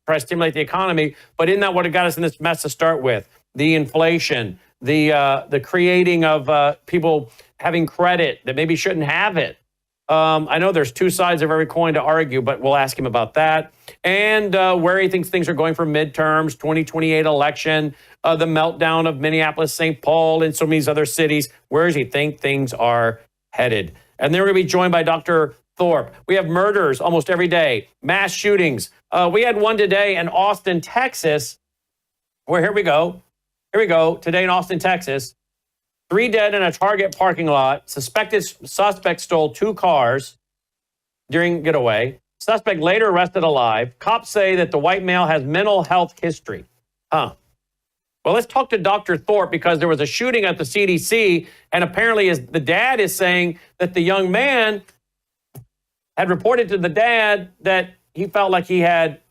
try to stimulate the economy. But isn't that what got us in this mess to start with? The inflation, the creating of people having credit that maybe shouldn't have it. I know there's two sides of every coin to argue, but we'll ask him about that. And where he thinks things are going for midterms, 2028 election, the meltdown of Minneapolis, St. Paul, and so many other cities. Where does he think things are headed? And then we're going to be joined by Dr. Thorpe. We have murders almost every day, mass shootings. We had one today in Austin, Texas, where here we go. Today in Austin, Texas. 3 dead in a Target parking lot. Suspect stole 2 cars during getaway. Suspect later arrested alive. Cops say that the white male has mental health history. Well, let's talk to Dr. Thorpe because there was a shooting at the CDC, and apparently the dad is saying that the young man had reported to the dad that he felt like he had,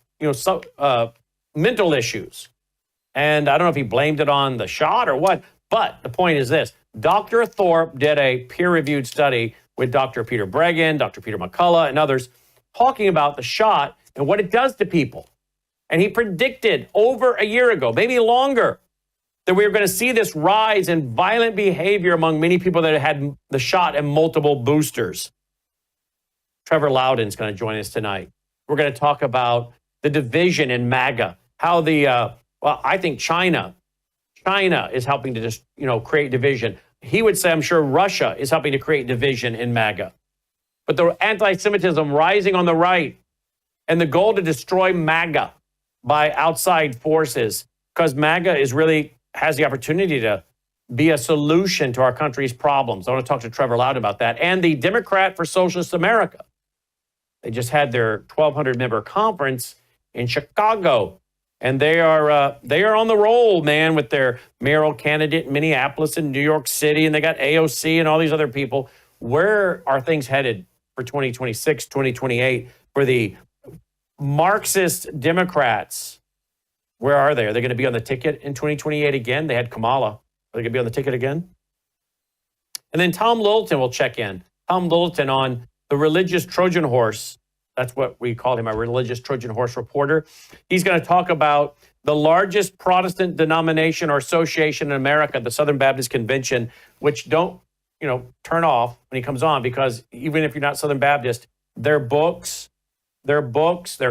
mental issues. And I don't know if he blamed it on the shot or what. But the point is this, Dr. Thorpe did a peer-reviewed study with Dr. Peter Breggin, Dr. Peter McCullough, and others talking about the shot and what it does to people. And he predicted over a year ago, maybe longer, that we were going to see this rise in violent behavior among many people that had the shot and multiple boosters. Trevor Loudon's going to join us tonight. We're going to talk about the division in MAGA, how I think China is helping to just, create division. He would say, I'm sure Russia is helping to create division in MAGA. But the anti-Semitism rising on the right and the goal to destroy MAGA by outside forces, because MAGA has the opportunity to be a solution to our country's problems. I want to talk to Trevor Loudon about that. And the Democrat for Socialist America. They just had their 1,200-member conference in Chicago. And they are on the roll, man, with their mayoral candidate in Minneapolis and New York City, and they got AOC and all these other people. Where are things headed for 2026, 2028 for the Marxist Democrats? Where are they? Are they going to be on the ticket in 2028 again? They had Kamala. Are they going to be on the ticket again? And then Tom Littleton will check in. Tom Littleton on the religious Trojan horse. That's what we call him, a religious Trojan horse reporter. He's going to talk about the largest Protestant denomination or association in America, the Southern Baptist Convention, which don't, turn off when he comes on, because even if you're not Southern Baptist, their books, their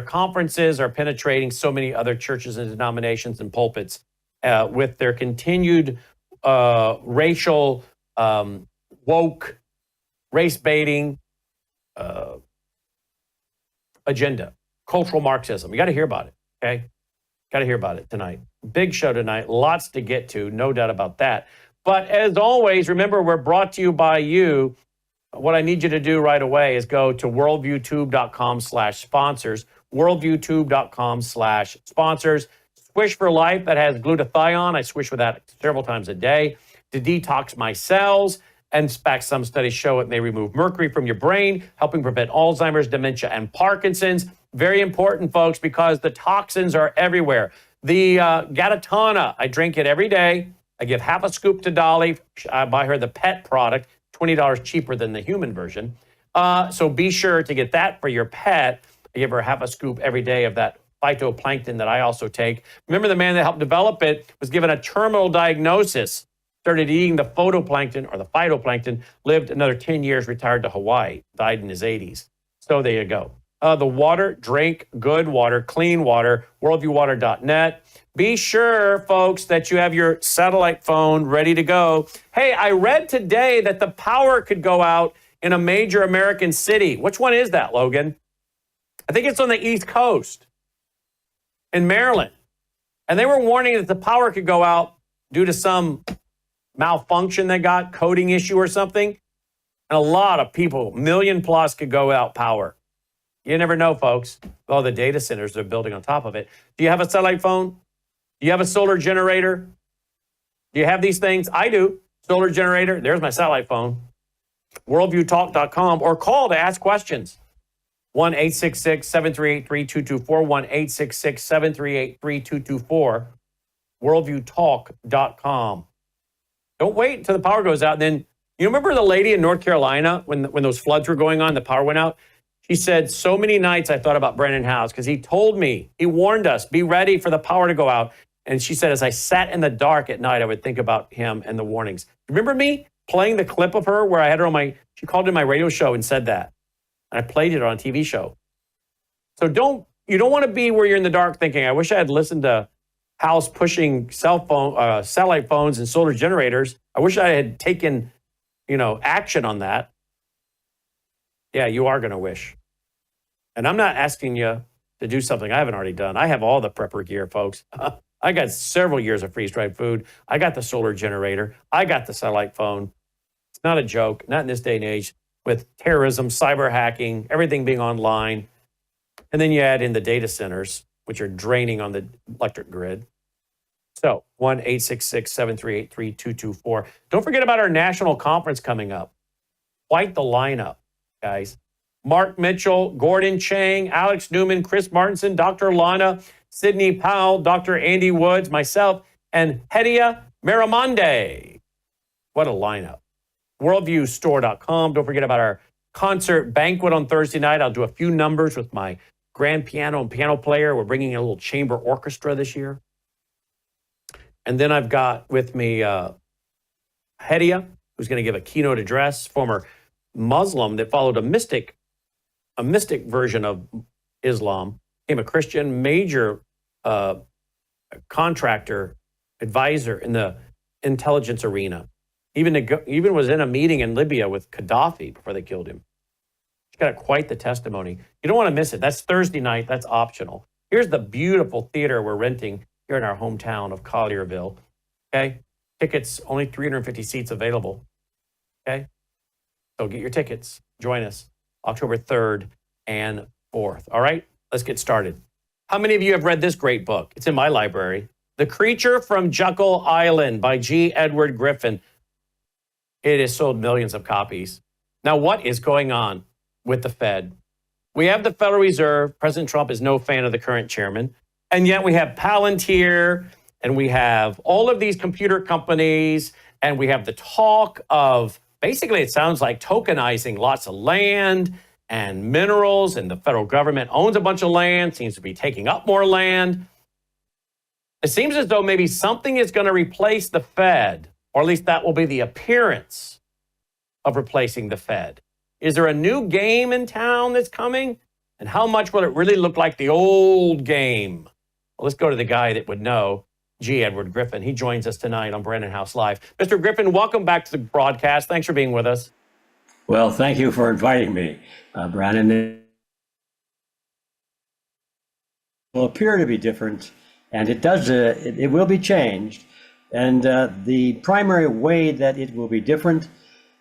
conferences are penetrating so many other churches and denominations and pulpits with their continued racial, woke, race baiting, agenda, cultural Marxism. You got to hear about it, okay? Got to hear about it tonight. Big show tonight, lots to get to, no doubt about that. But as always, remember, we're brought to you by you. What I need you to do right away is go to worldviewtube.com/sponsors, worldviewtube.com/sponsors. Swish for Life, that has glutathione. I swish with that several times a day to detox my cells. In fact, some studies show it may remove mercury from your brain, helping prevent Alzheimer's, dementia, and Parkinson's. Very important, folks, because the toxins are everywhere. The Gatatana, I drink it every day. I give half a scoop to Dolly. I buy her the pet product, $20 cheaper than the human version. So be sure to get that for your pet. I give her half a scoop every day of that phytoplankton that I also take. Remember, the man that helped develop it was given a terminal diagnosis, started eating the phytoplankton, lived another 10 years, retired to Hawaii, died in his 80s. So there you go. The water, drink good water, clean water, worldviewwater.net. Be sure, folks, that you have your satellite phone ready to go. Hey, I read today that the power could go out in a major American city. Which one is that, Logan? I think it's on the East Coast in Maryland. And they were warning that the power could go out due to some malfunction they got, coding issue or something. And a lot of people, million plus, could go without power. You never know, folks. All the data centers they're building on top of it. Do you have a satellite phone? Do you have a solar generator? Do you have these things? I do. Solar generator. There's my satellite phone. Worldviewtalk.com, or call to ask questions. 1-866-738-3224, 1-866-738-3224, worldviewtalk.com. Don't wait until the power goes out. And then, you remember the lady in North Carolina when those floods were going on, the power went out? She said, so many nights I thought about Brennan House because he told me, he warned us, be ready for the power to go out. And she said, as I sat in the dark at night, I would think about him and the warnings. Remember me playing the clip of her where I had her on she called in my radio show and said that. And I played it on a TV show. So you don't want to be where you're in the dark thinking, I wish I had listened to House pushing satellite phones and solar generators. I wish I had taken, action on that. Yeah, you are going to wish. And I'm not asking you to do something I haven't already done. I have all the prepper gear, folks. I got several years of freeze-dried food. I got the solar generator. I got the satellite phone. It's not a joke, not in this day and age, with terrorism, cyber hacking, everything being online. And then you add in the data centers, which are draining on the electric grid. So 1-866-738-3224. Don't forget about our national conference coming up. Quite the lineup, guys. Mark Mitchell, Gordon Chang, Alex Newman, Chris Martinson, Dr. Lana, Sidney Powell, Dr. Andy Woods, myself, and Hedia Miramonde. What a lineup. WorldviewStore.com. Don't forget about our concert banquet on Thursday night. I'll do a few numbers with my grand piano and piano player. We're bringing in a little chamber orchestra this year. And then I've got with me Hedia, who's going to give a keynote address, former Muslim that followed a mystic version of Islam, became a Christian, major contractor, advisor in the intelligence arena. Even was in a meeting in Libya with Gaddafi before they killed him. He's got quite the testimony. You don't want to miss it. That's Thursday night. That's optional. Here's the beautiful theater we're renting here in our hometown of Collierville. Okay? Tickets, only 350 seats available. Okay? So get your tickets. Join us October 3rd and 4th. All right? Let's get started. How many of you have read this great book? It's in my library. The Creature from Jekyll Island by G. Edward Griffin. It has sold millions of copies. Now, what is going on with the Fed? We have the Federal Reserve. President Trump is no fan of the current chairman. And yet we have Palantir, and we have all of these computer companies, and we have the talk of, basically it sounds like tokenizing lots of land and minerals, and the federal government owns a bunch of land, seems to be taking up more land. It seems as though maybe something is going to replace the Fed, or at least that will be the appearance of replacing the Fed. Is there a new game in town that's coming? And how much will it really look like the old game? Well, let's go to the guy that would know, G. Edward Griffin. He joins us tonight on Brennan House Live. Mr. Griffin, welcome back to the broadcast. Thanks for being with us. Well, thank you for inviting me, Brandon. It will appear to be different, and it does. It will be changed. And the primary way that it will be different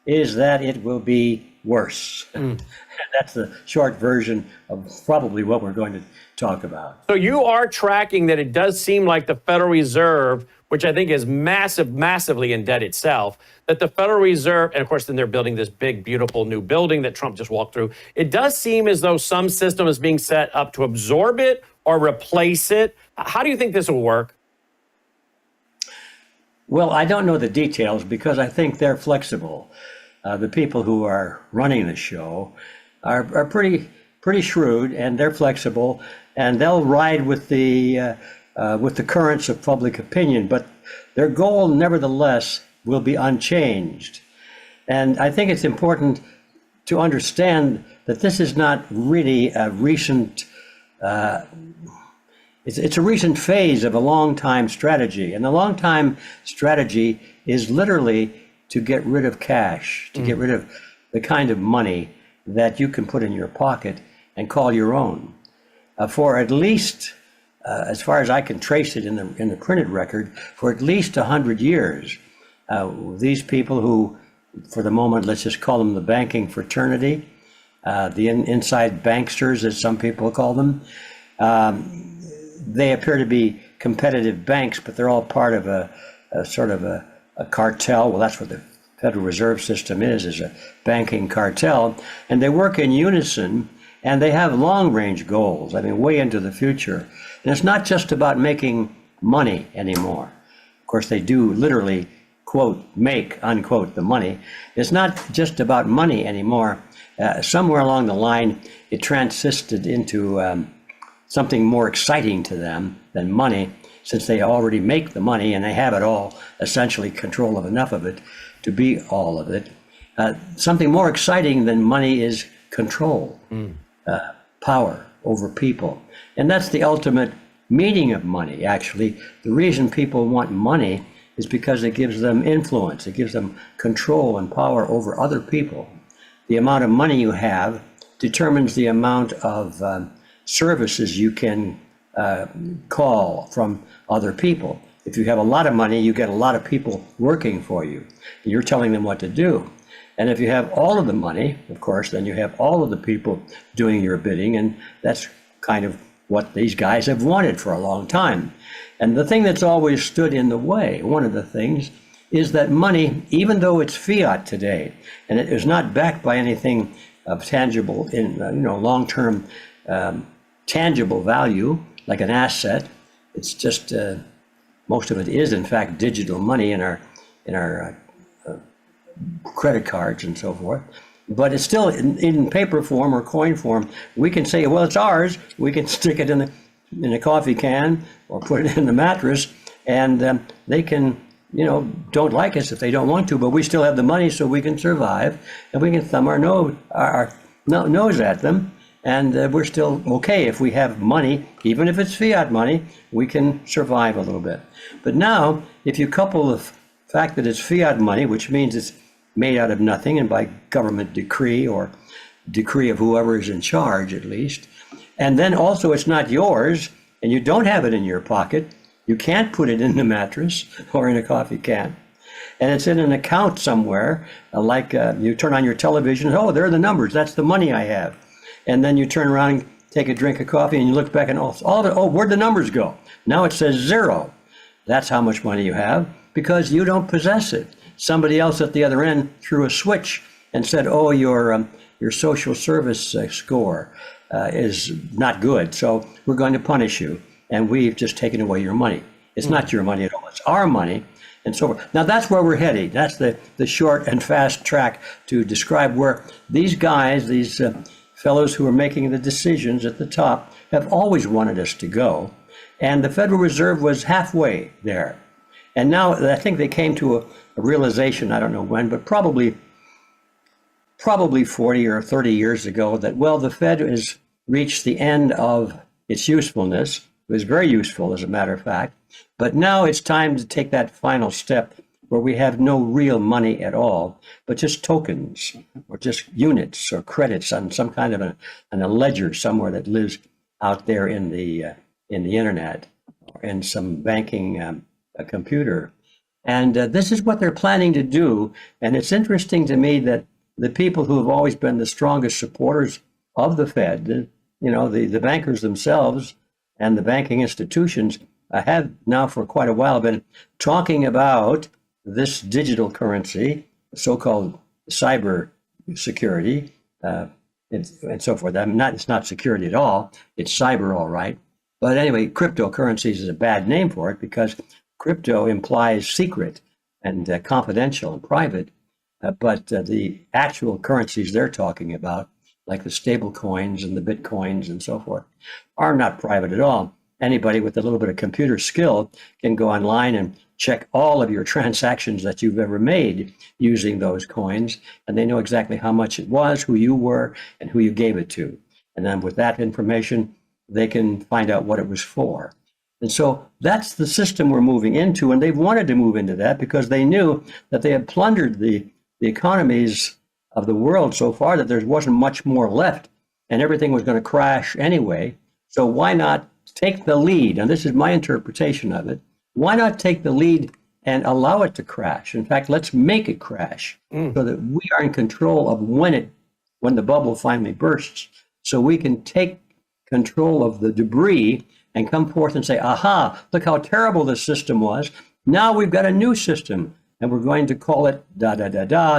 is that it will be worse. That's the short version of probably what we're going to talk about. So you are tracking that it does seem like the Federal Reserve, which I think is massively in debt itself, that the Federal Reserve, and of course then they're building this big, beautiful new building that Trump just walked through. It does seem as though some system is being set up to absorb it or replace it. How do you think this will work? Well, I don't know the details because I think they're flexible. The people who are running the show are pretty shrewd, and they're flexible, and they'll ride with the currents of public opinion. But their goal, nevertheless, will be unchanged. And I think it's important to understand that this is not really a recent. It's a recent phase of a long-time strategy, and the long-time strategy is literally to get rid of cash, to get rid of the kind of money that you can put in your pocket and call your own. For at least, as far as I can trace it in the printed record, for at least 100 years, these people who, for the moment, let's just call them the banking fraternity, the inside banksters, as some people call them, they appear to be competitive banks, but they're all part of a sort of a cartel. Well, that's what the Federal Reserve System is a banking cartel. And they work in unison, and they have long-range goals, I mean, way into the future. And it's not just about making money anymore. Of course, they do literally, quote, make, unquote, the money. It's not just about money anymore. Somewhere along the line, it transisted into something more exciting to them than money, since they already make the money and they have it all, essentially control of enough of it to be all of it. Something more exciting than money is control, power over people. And that's the ultimate meaning of money, actually. The reason people want money is because it gives them influence, it gives them control and power over other people. The amount of money you have determines the amount of services you can call from other people. If you have a lot of money, you get a lot of people working for you. You're telling them what to do. And if you have all of the money, of course, then you have all of the people doing your bidding. And that's kind of what these guys have wanted for a long time. And the thing that's always stood in the way, one of the things, is that money, even though it's fiat today, and it is not backed by anything of tangible, in long-term tangible value, like an asset, it's just most of it is in fact digital money in our credit cards and so forth. But it's still in paper form or coin form. We can say, well, it's ours. We can stick it in a coffee can or put it in the mattress, and they can, don't like us if they don't want to, but we still have the money, so we can survive, and we can thumb our nose at them, and we're still okay if we have money. Even if it's fiat money, we can survive a little bit. But now, if you couple the fact that it's fiat money, which means it's made out of nothing and by government decree or decree of whoever is in charge, at least, and then also it's not yours and you don't have it in your pocket, you can't put it in the mattress or in a coffee can, and it's in an account somewhere, like you turn on your television, oh, there are the numbers, that's the money I have. And then you turn around, take a drink of coffee, and you look back and all of it, oh, where'd the numbers go? Now it says zero. That's how much money you have, because you don't possess it. Somebody else at the other end threw a switch and said, oh, your social service score is not good, so we're going to punish you, and we've just taken away your money. It's not your money at all, it's our money, and so forth. Now that's where we're heading. That's the short and fast track to describe where these guys, these fellows who are making the decisions at the top, have always wanted us to go. And the Federal Reserve was halfway there. And now I think they came to a realization, I don't know when, but probably 40 or 30 years ago, that, well, the Fed has reached the end of its usefulness. It was very useful, as a matter of fact. But now it's time to take that final step where we have no real money at all, but just tokens or just units or credits on some kind of a ledger somewhere that lives out there in the internet or in some banking a computer. And this is what they're planning to do. And it's interesting to me that the people who have always been the strongest supporters of the Fed, the bankers themselves and the banking institutions, have now for quite a while been talking about this digital currency, so-called cyber security, and so forth. It's not security at all. It's cyber, all right. But anyway, cryptocurrencies is a bad name for it because crypto implies secret and confidential and private, but the actual currencies they're talking about, like the stable coins and the bitcoins and so forth, are not private at all. Anybody with a little bit of computer skill can go online and check all of your transactions that you've ever made using those coins, and they know exactly how much it was, who you were, and who you gave it to. And then with that information, they can find out what it was for. And so that's the system we're moving into, and they've wanted to move into that because they knew that they had plundered the economies of the world so far that there wasn't much more left, and everything was going to crash anyway. So why not take the lead? And this is my interpretation of it. Why not take the lead and allow it to crash? In fact, let's make it crash so that we are in control of when the bubble finally bursts, so we can take control of the debris and come forth and say, aha, look how terrible this system was. Now we've got a new system, and we're going to call it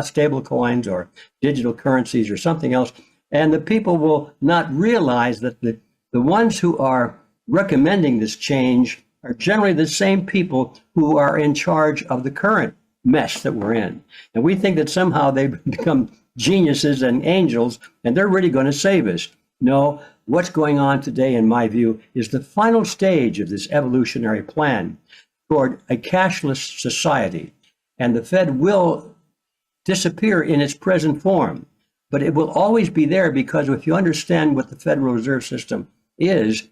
stable coins or digital currencies or something else. And the people will not realize that the ones who are recommending this change are generally the same people who are in charge of the current mess that we're in. And we think that somehow they've become geniuses and angels, and they're really going to save us. No, what's going on today, in my view, is the final stage of this evolutionary plan toward a cashless society. And the Fed will disappear in its present form, but it will always be there, because if you understand what the Federal Reserve System is,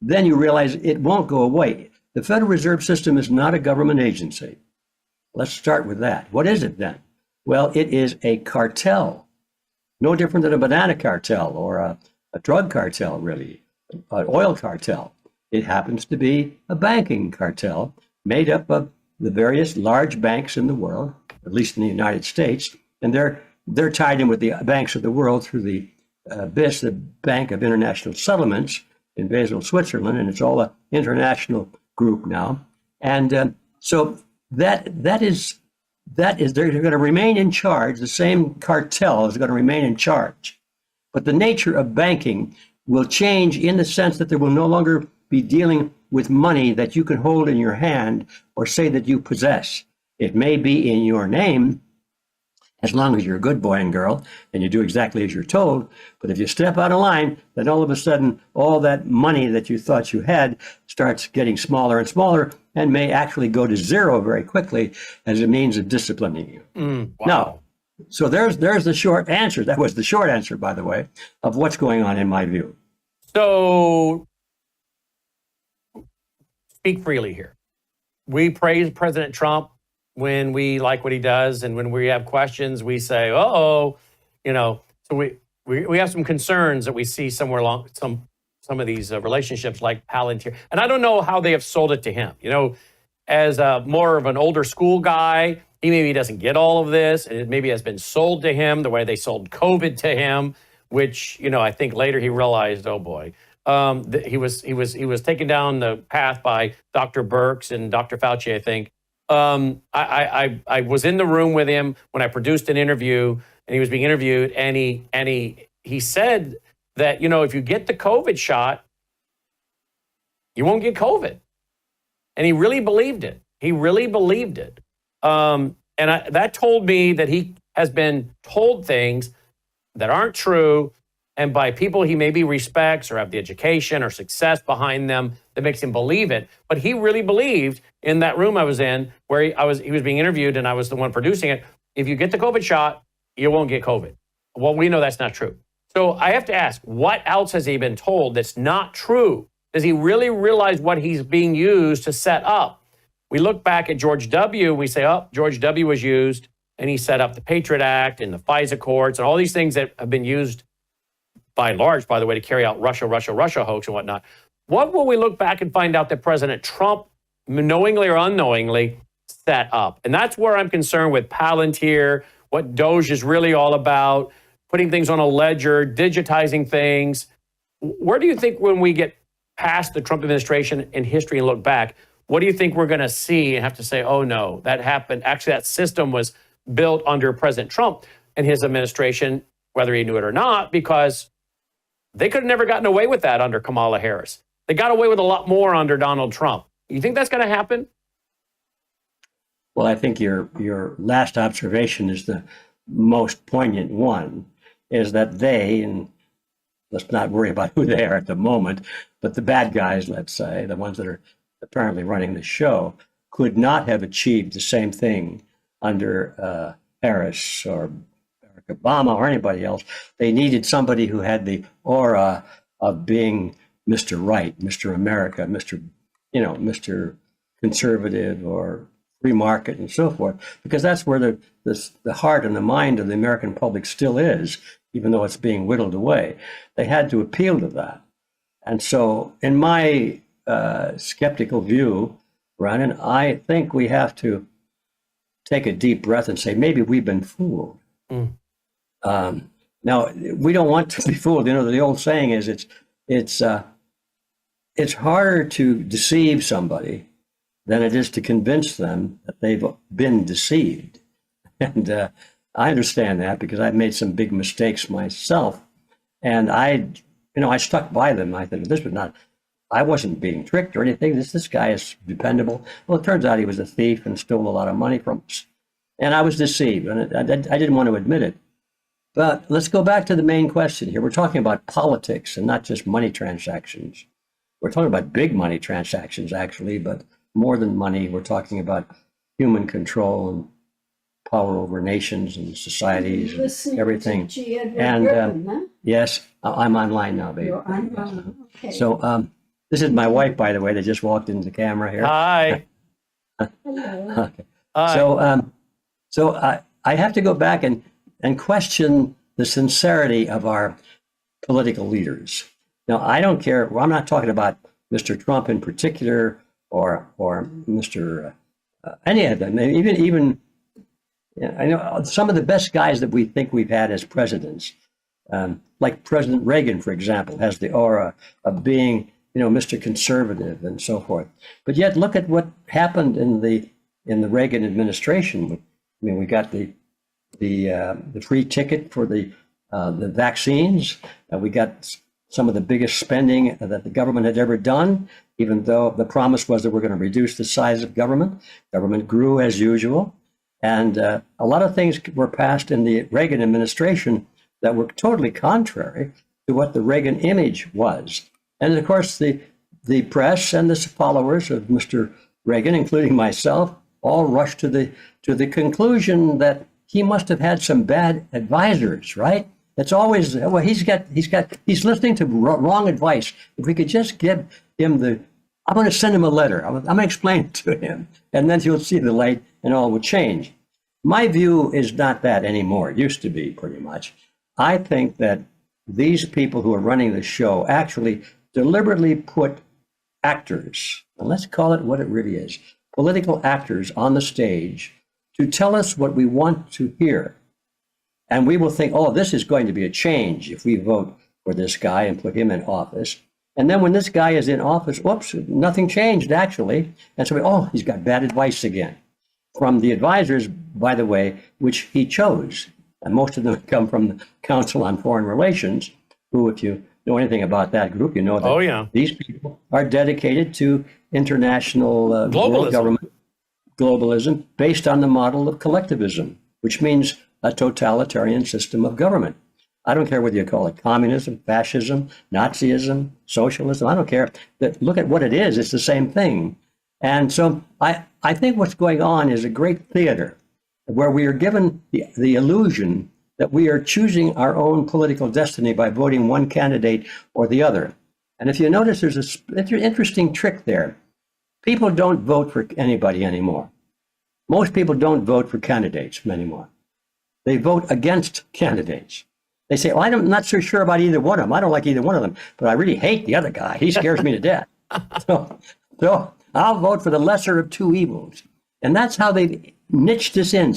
then you realize it won't go away. The Federal Reserve System is not a government agency. Let's start with that. What is it then? Well, it is a cartel, no different than a banana cartel or a drug cartel, really, an oil cartel. It happens to be a banking cartel made up of the various large banks in the world, at least in the United States, and they're tied in with the banks of the world through the BIS, the Bank of International Settlements in Basel, Switzerland, and it's all an international group now. And so that is they're going to remain in charge. The same cartel is going to remain in charge, but the nature of banking will change in the sense that there will no longer be dealing with money that you can hold in your hand or say that you possess. It may be in your name, as long as you're a good boy and girl and you do exactly as you're told. But if you step out of line, then all of a sudden, all that money that you thought you had starts getting smaller and smaller and may actually go to zero very quickly as a means of disciplining you. Wow. Now, so there's the short answer. That was the short answer, by the way, of what's going on in my view. So speak freely here. We praise President Trump when we like what he does, and when we have questions, we say, "Uh-oh," So we have some concerns that we see somewhere along some of these relationships like Palantir, and I don't know how they have sold it to him. As more of an older school guy, he maybe doesn't get all of this, and it maybe has been sold to him the way they sold COVID to him, which I think later he realized, oh boy. He was taken down the path by Dr. Birx and Dr. Fauci, I think. I was in the room with him when I produced an interview, and he was being interviewed, and he said that if you get the COVID shot, you won't get COVID, and he really believed it. He really believed it, that told me that he has been told things that aren't true, and by people he maybe respects or have the education or success behind them that makes him believe it. But he really believed in that room I was in, where he was being interviewed and I was the one producing it. If you get the COVID shot, you won't get COVID. Well, we know that's not true. So I have to ask, what else has he been told that's not true? Does he really realize what he's being used to set up? We look back at George W. We say, oh, George W. was used, and he set up the Patriot Act and the FISA courts and all these things that have been used by and large, by the way, to carry out Russia hoax and whatnot. What will we look back and find out that President Trump, knowingly or unknowingly, set up? And that's where I'm concerned with Palantir, what Doge is really all about, putting things on a ledger, digitizing things. Where do you think, when we get past the Trump administration in history and look back, what do you think we're going to see and have to say, oh no, that happened? Actually, that system was built under President Trump and his administration, whether he knew it or not, because they could have never gotten away with that under Kamala Harris. They got away with a lot more under Donald Trump. You think that's going to happen? Well, I think your last observation is the most poignant one, is that they, and let's not worry about who they are at the moment, but the bad guys, let's say, the ones that are apparently running the show, could not have achieved the same thing under Harris or Obama or anybody else. They needed somebody who had the aura of being Mr. Right, Mr. America, Mr. Conservative or free market and so forth, because that's where the heart and the mind of the American public still is, even though it's being whittled away. They had to appeal to that. And so in my skeptical view, Brandon, I think we have to take a deep breath and say, maybe we've been fooled. Now, we don't want to be fooled. The old saying is it's harder to deceive somebody than it is to convince them that they've been deceived. And I understand that, because I've made some big mistakes myself. And I stuck by them. I thought, I wasn't being tricked or anything. This guy is dependable. Well, it turns out he was a thief and stole a lot of money from us. And I was deceived, and I didn't want to admit it. But let's go back to the main question here. We're talking about politics and not just money transactions. We're talking about big money transactions, actually, but more than money, we're talking about human control and power over nations and societies and Listening everything. to G. Edward And Griffin, huh? yes, I'm online now, baby. You're on, okay. So this is my wife, by the way, that just walked into the camera here. Hi. Hello. Okay. Hi. So I have to go back and question the sincerity of our political leaders. Now, I don't care. Well, I'm not talking about Mr. Trump in particular or Mr. Any of them. Even I know some of the best guys that we think we've had as presidents, like President Reagan, for example, has the aura of being, Mr. Conservative and so forth. But yet, look at what happened in the Reagan administration. I mean, we got the free ticket for the vaccines. We got some of the biggest spending that the government had ever done, even though the promise was that we're going to reduce the size of government. Government grew as usual. And a lot of things were passed in the Reagan administration that were totally contrary to what the Reagan image was. And of course, the press and the followers of Mr. Reagan, including myself, all rushed to the conclusion that he must have had some bad advisors, right? It's always, well, he's listening to wrong advice. If we could just give him I'm going to send him a letter. I'm going to explain it to him, and then he'll see the light and all will change. My view is not that anymore. It used to be pretty much. I think that these people who are running the show actually deliberately put actors, and let's call it what it really is, political actors on the stage to tell us what we want to hear. And we will think, oh, this is going to be a change if we vote for this guy and put him in office. And then when this guy is in office, whoops, nothing changed actually. And so he's got bad advice again. From the advisors, by the way, which he chose. And most of them come from the Council on Foreign Relations, who, if you know anything about that group, you know that these people are dedicated to international world government globalism based on the model of collectivism, which means a totalitarian system of government. I don't care whether you call it communism, fascism, Nazism, socialism. I don't care. Look at what it is. It's the same thing. And so I think what's going on is a great theater where we are given the illusion that we are choosing our own political destiny by voting one candidate or the other. And if you notice, there's an interesting trick there. People don't vote for anybody anymore. Most people don't vote for candidates anymore. They vote against candidates. They say, well, I'm not so sure about either one of them. I don't like either one of them, but I really hate the other guy. He scares me to death. So I'll vote for the lesser of two evils. And that's how they niched this in,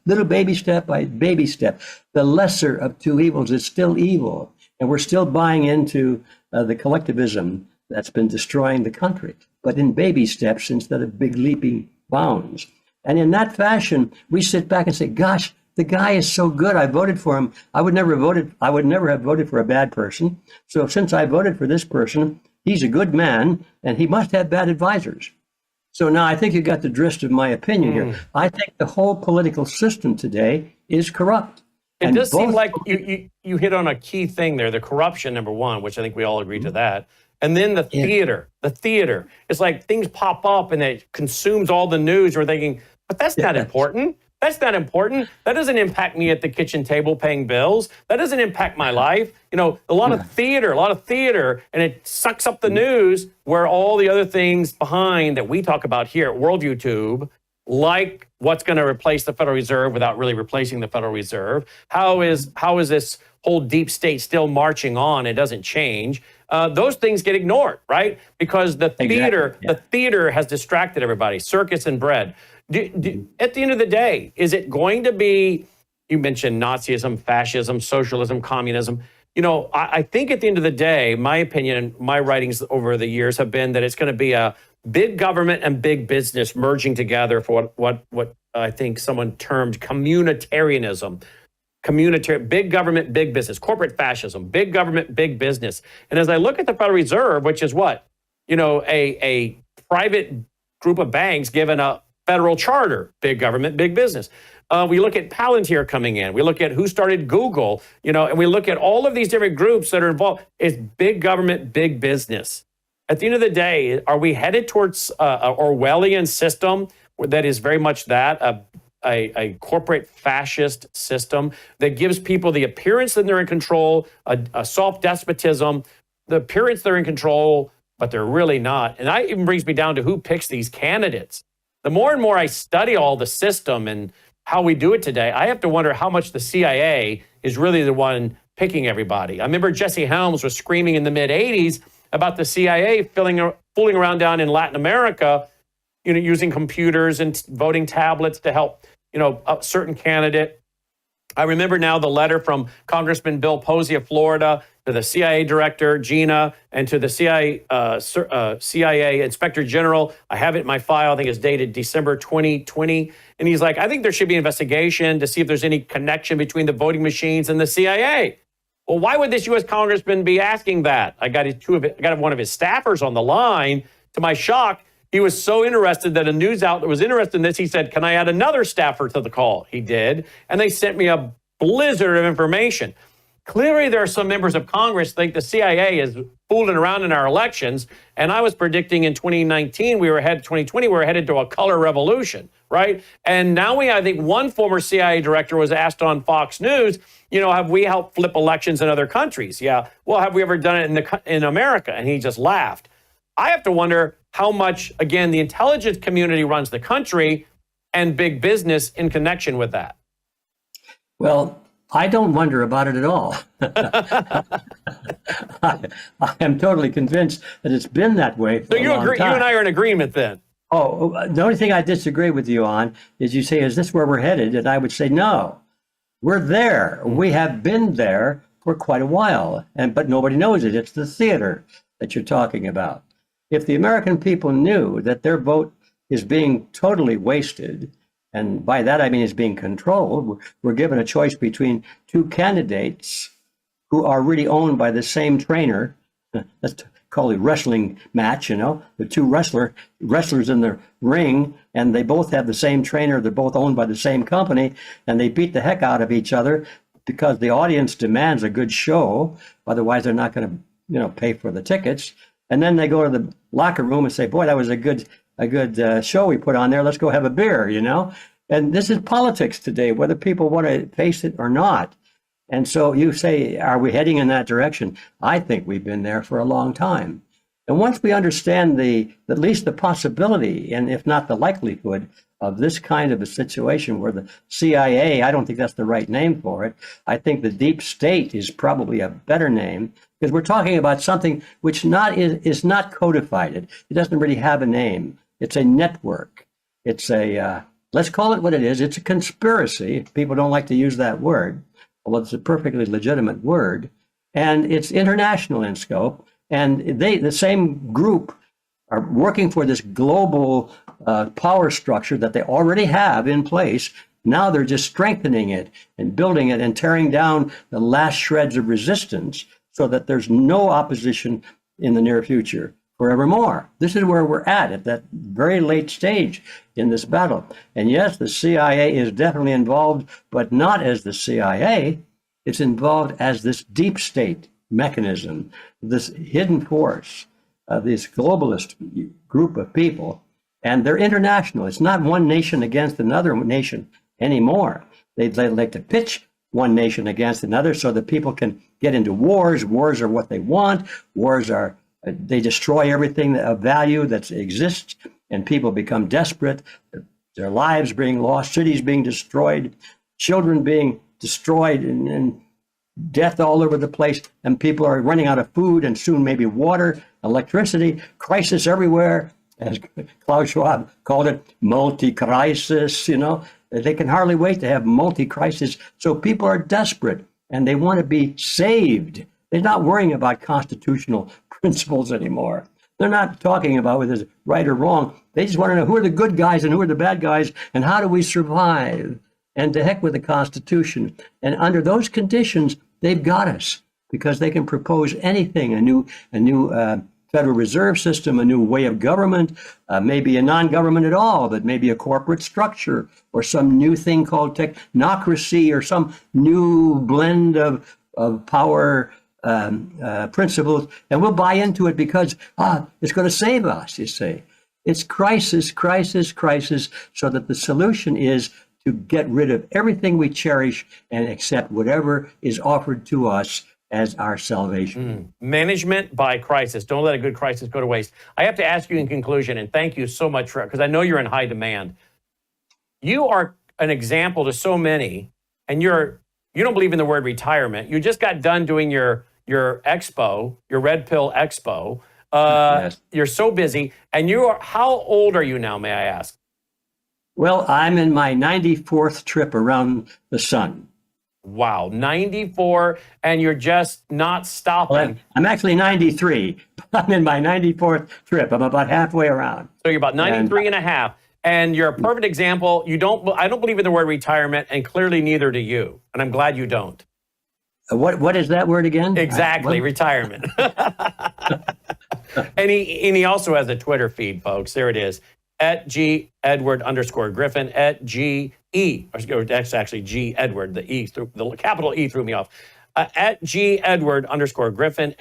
little baby step by baby step. The lesser of two evils is still evil. And we're still buying into the collectivism that's been destroying the country, but in baby steps instead of big leaping bounds. And in that fashion, we sit back and say, gosh, the guy is so good. I voted for him. I would never have voted for a bad person. So since I voted for this person, he's a good man and he must have bad advisors. So now I think you got the gist of my opinion here. I think the whole political system today is corrupt. It does seem like you hit on a key thing there, the corruption, number one, which I think we all agree to that. And then the theater. It's like things pop up and it consumes all the news. We're thinking, but that's not important. That's not important. That doesn't impact me at the kitchen table paying bills. That doesn't impact my life. A lot of theater, and it sucks up the news where all the other things behind that we talk about here at World YouTube, like what's going to replace the Federal Reserve without really replacing the Federal Reserve. How is this whole deep state still marching on? It doesn't change. Those things get ignored, right? Because the theater has distracted everybody. Circus and bread. At the end of the day, is it going to be, you mentioned Nazism, fascism, socialism, communism. I think at the end of the day, my opinion and my writings over the years have been that it's going to be a big government and big business merging together for what I think someone termed communitarianism. Big government, big business, corporate fascism, big government, big business. And as I look at the Federal Reserve, which is what, a private group of banks given a federal charter, big government, big business. We look at Palantir coming in. We look at who started Google, and we look at all of these different groups that are involved. It's big government, big business. At the end of the day, are we headed towards an Orwellian system that is very much that, a corporate fascist system that gives people the appearance that they're in control, a soft despotism, the appearance they're in control, but they're really not. And that even brings me down to who picks these candidates. The more and more I study all the system and how we do it today, I have to wonder how much the CIA is really the one picking everybody. I remember Jesse Helms was screaming in the mid-'80s about the CIA fooling around down in Latin America, using computers and voting tablets to help, a certain candidate. I remember now the letter from Congressman Bill Posey of Florida to the CIA director, Gina, and to the CIA Inspector General. I have it in my file. I think it's dated December 2020. And he's like, I think there should be an investigation to see if there's any connection between the voting machines and the CIA. Well, why would this U.S. congressman be asking that? I got one of his staffers on the line. To my shock, he was so interested that a news outlet was interested in this. He said, can I add another staffer to the call? He did. And they sent me a blizzard of information. Clearly, there are some members of Congress think the CIA is fooling around in our elections. And I was predicting in 2019, 2020, we were headed to a color revolution, right? And now I think one former CIA director was asked on Fox News, have we helped flip elections in other countries? Yeah. Well, have we ever done it in America? And he just laughed. I have to wonder how much, again, the intelligence community runs the country and big business in connection with that. Well, I don't wonder about it at all. I am totally convinced that it's been that way for a long agree? time. You and I are in agreement then. Oh, the only thing I disagree with you on is you say, is this where we're headed? And I would say, no, we're there. We have been there for quite a while, but nobody knows it. It's the theater that you're talking about. If the American people knew that their vote is being totally wasted, and by that I mean is being controlled, we're given a choice between two candidates who are really owned by the same trainer. Let's call it a wrestling match, the two wrestlers in the ring, and they both have the same trainer. They're both owned by the same company, and they beat the heck out of each other because the audience demands a good show. Otherwise, they're not going to, pay for the tickets. And then they go to the locker room and say, boy, that was a good show we put on there. Let's go have a beer, And this is politics today, whether people want to face it or not. And so you say, are we heading in that direction? I think we've been there for a long time. And once we understand at least the possibility, and if not the likelihood, of this kind of a situation where the CIA, I don't think that's the right name for it. I think the deep state is probably a better name, because we're talking about something which is not codified. It doesn't really have a name. It's a network. It's let's call it what it is. It's a conspiracy. People don't like to use that word, although it's a perfectly legitimate word. And it's international in scope. And the same group are working for this global power structure that they already have in place. Now they're just strengthening it and building it and tearing down the last shreds of resistance so that there's no opposition in the near future forevermore. This is where we're at that very late stage in this battle. And yes, the CIA is definitely involved, but not as the CIA. It's involved as this deep state mechanism, this hidden force, this globalist group of people. And they're international. It's not one nation against another nation anymore. They like to pitch one nation against another so that people can get into wars. Wars are what they want. They destroy everything of value that exists, and people become desperate. Their lives being lost, cities being destroyed, children being destroyed, and death all over the place. And people are running out of food and soon maybe water, electricity, crisis everywhere. As Klaus Schwab called it, multi-crisis, They can hardly wait to have multi-crisis. So people are desperate and they want to be saved. They're not worrying about constitutional principles anymore. They're not talking about whether it's right or wrong. They just want to know who are the good guys and who are the bad guys and how do we survive? And to heck with the Constitution. And under those conditions, they've got us because they can propose anything, a new Federal Reserve System, a new way of government, maybe a non-government at all, but maybe a corporate structure or some new thing called technocracy or some new blend of power principles. And we'll buy into it because it's going to save us, you see. It's crisis, crisis, crisis, so that the solution is to get rid of everything we cherish and accept whatever is offered to us as our salvation. Management by crisis. Don't let a good crisis go to waste. I have to ask you in conclusion, and thank you so much for, because I know you're in high demand. You are an example to so many, and you don't believe in the word retirement. You just got done doing your expo, your Red Pill Expo. Yes. You're so busy, and how old are you now, may I ask? Well, I'm in my 94th trip around the sun. Wow, 94, and you're just not stopping. Well, I'm actually 93. I'm in my 94th trip. I'm about halfway around. So you're about 93 and a half, and you're a perfect example. I don't believe in the word retirement, and clearly neither do you, and I'm glad you don't. What is that word again? Exactly, retirement. And he also has a Twitter feed, folks. There it is. @G_Edward_Griffin, that's actually G Edward, the capital E threw me off. @G_Edward_Griffin,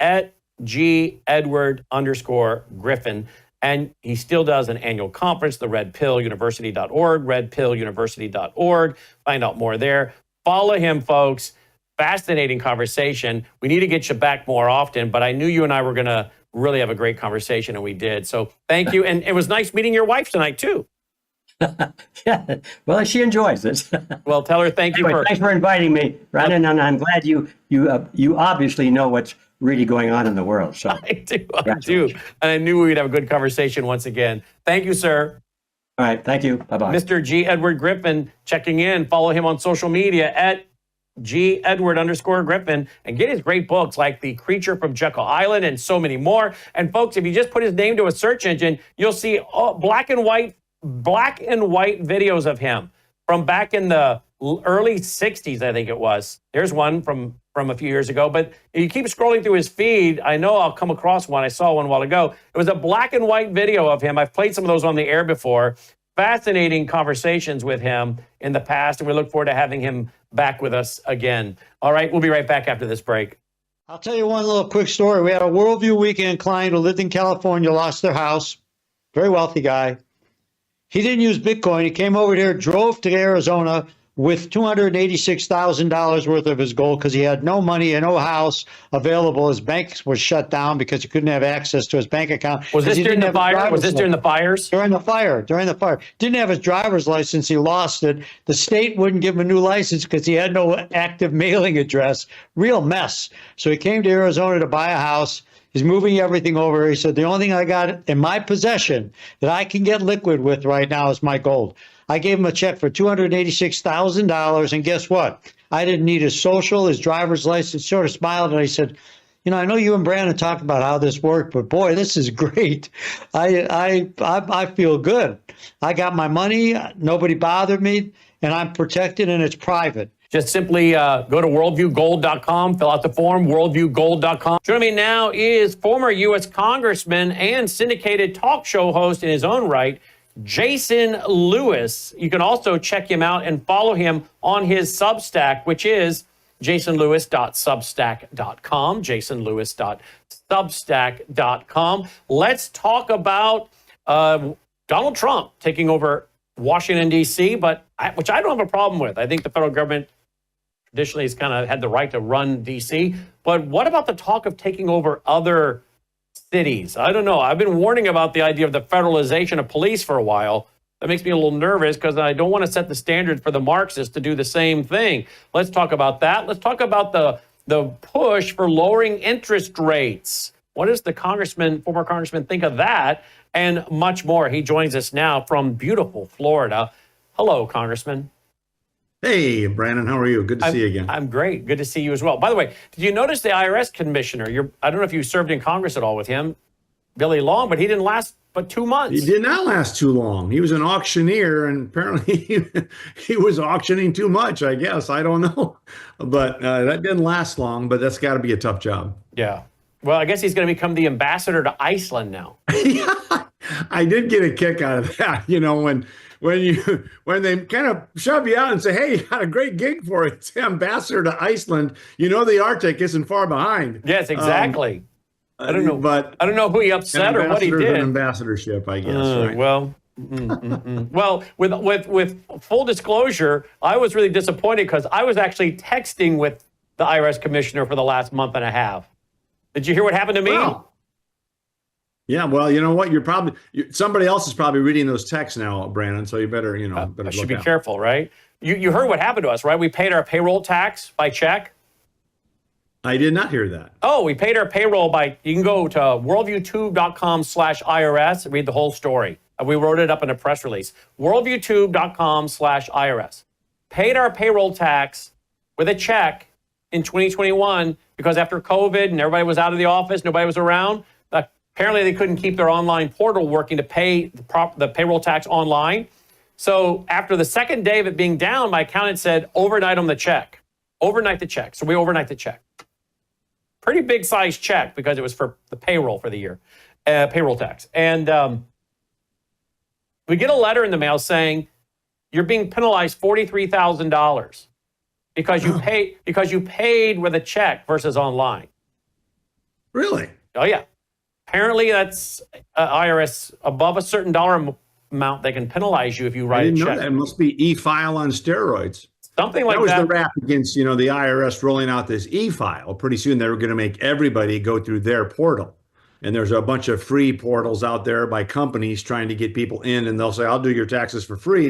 @G_Edward_Griffin. And he still does an annual conference, the redpilluniversity.org, redpilluniversity.org. Find out more there. Follow him, folks. Fascinating conversation. We need to get you back more often, but I knew you and I were going to really have a great conversation, and we did. So thank you. And it was nice meeting your wife tonight, too. Yeah, well, she enjoys this. Well, tell her thank you Anyway, for... thanks for inviting me, Brandon, and I'm glad you obviously know what's really going on in the world. So I do. And I knew we'd have a good conversation once again. Thank you, sir. All right, thank you. Bye-bye. Mr. G. Edward Griffin checking in. Follow him on social media @G_Edward_Griffin, and get his great books like The Creature from Jekyll Island and so many more. And folks, if you just put his name to a search engine, you'll see black and white videos of him from back in the early 60s, I think it was. There's one from a few years ago, but you keep scrolling through his feed. I know I'll come across one. I saw one a while ago. It was a black and white video of him. I've played some of those on the air before. Fascinating conversations with him in the past, and we look forward to having him back with us again. All right, we'll be right back after this break. I'll tell you one little quick story. We had a Worldview Weekend client who lived in California, lost their house. Very wealthy guy. He didn't use Bitcoin. He came over here, drove to Arizona with $286,000 worth of his gold because he had no money and no house available. His bank was shut down because he couldn't have access to his bank account. Was this during the fire? Was this during the fires? During the fire. Didn't have his driver's license. He lost it. The state wouldn't give him a new license because he had no active mailing address. Real mess. So he came to Arizona to buy a house. He's moving everything over. He said, the only thing I got in my possession that I can get liquid with right now is my gold. I gave him a check for $286,000, and guess what? I didn't need his social, his driver's license. Sort of smiled, and I said, you know, I know you and Brandon talked about how this worked, but boy, this is great. I feel good. I got my money. Nobody bothered me, and I'm protected, and it's private. Just simply go to worldviewgold.com, fill out the form, worldviewgold.com. Joining me now is former U.S. Congressman and syndicated talk show host in his own right, Jason Lewis. You can also check him out and follow him on his Substack, which is jasonlewis.substack.com, jasonlewis.substack.com. Let's talk about Donald Trump taking over Washington, D.C., which I don't have a problem with. I think the federal government traditionally has kind of had the right to run D.C., but what about the talk of taking over other cities? I don't know. I've been warning about the idea of the federalization of police for a while. That makes me a little nervous because I don't want to set the standard for the Marxists to do the same thing. Let's talk about that. Let's talk about the push for lowering interest rates. What does the former congressman think of that? And much more. He joins us now from beautiful Florida. Hello, Congressman. Hey, Brandon, how are you? Good to see you again. I'm great. Good to see you as well. By the way, did you notice the IRS commissioner? I don't know if you served in Congress at all with him, Billy Long, but he didn't last but 2 months. He did not last too long. He was an auctioneer, and apparently he was auctioning too much, I guess. I don't know. But that didn't last long, but that's got to be a tough job. Yeah. Well, I guess he's going to become the ambassador to Iceland now. I did get a kick out of that, when they kind of shove you out and say, "Hey, you got a great gig for it, it's ambassador to Iceland." The Arctic isn't far behind. Yes, exactly. I don't know, but I don't know who he upset or what he ambassador's an did. ambassadorship, I guess. Right? Well, well, with full disclosure, I was really disappointed because I was actually texting with the IRS commissioner for the last month and a half. Did you hear what happened to me? Wow. Yeah, well, you know what? Somebody else is probably reading those texts now, Brandon. So you better, better I should look be out. careful, right? You heard what happened to us, right? We paid our payroll tax by check. I did not hear that. Oh, we paid our payroll you can go to worldviewtube.com/IRS and read the whole story. We wrote it up in a press release. worldviewtube.com/IRS. Paid our payroll tax with a check in 2021 because after COVID and everybody was out of the office, nobody was around. Apparently, they couldn't keep their online portal working to pay the payroll tax online. So after the second day of it being down, my accountant said, overnight on the check. Overnight the check. So we overnight the check. Pretty big size check because it was for the payroll for the year, payroll tax. And we get a letter in the mail saying, you're being penalized $43,000 because you paid with a check versus online. Really? Oh, yeah. Apparently, that's IRS above a certain dollar amount. They can penalize you if you I write a didn't know check. that. It must be e-file on steroids. Something like That was that. the rap against, the IRS rolling out this e-file. Pretty soon they were going to make everybody go through their portal. And there's a bunch of free portals out there by companies trying to get people in, and they'll say, "I'll do your taxes for free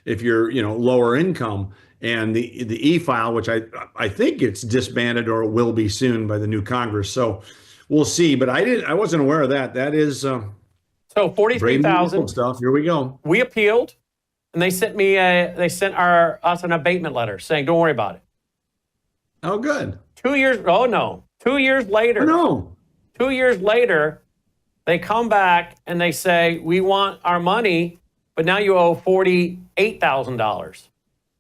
if you're lower income." And the e-file, which I think it's disbanded or will be soon by the new Congress. So we'll see. But I wasn't aware of that. That is So 43,000. stuff. Here we go. We appealed, and they sent us an abatement letter saying, "Don't worry about it." Oh, good. 2 years. Oh no. 2 years later. No. 2 years later, they come back and they say, "We want our money, but now you owe $48,000."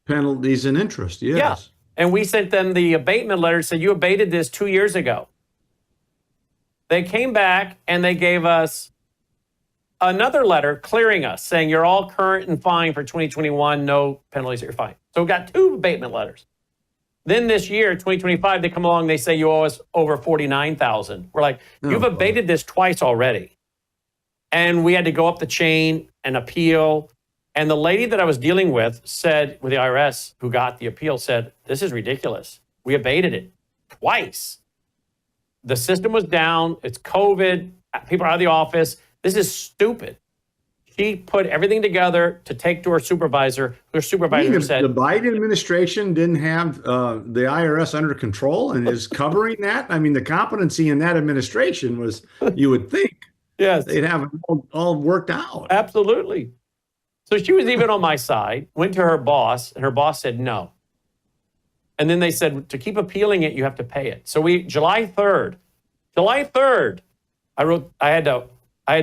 Penalties and interest. Yes. Yeah. And we sent them the abatement letter and said, "You abated this 2 years ago." They came back and they gave us another letter clearing us, saying you're all current and fine for 2021, no penalties, you're fine. So we got 2 abatement letters. Then this year, 2025, they come along, they say you owe us over $49,000. We're like, you've abated this twice already. And we had to go up the chain and appeal. And the lady that I was dealing with said, with the IRS, who got the appeal, said, "This is ridiculous. We abated it twice. The system was down. It's COVID. People are out of the office. This is stupid." She put everything together to take to her supervisor. Her supervisor said, the Biden administration didn't have the IRS under control and is covering that. I mean, the competency in that administration was, you would think, yes, they'd have it all worked out. absolutely. So she was even on my side, went to her boss, and her boss said no. And then they said, to keep appealing it, you have to pay it. So July 3rd, I had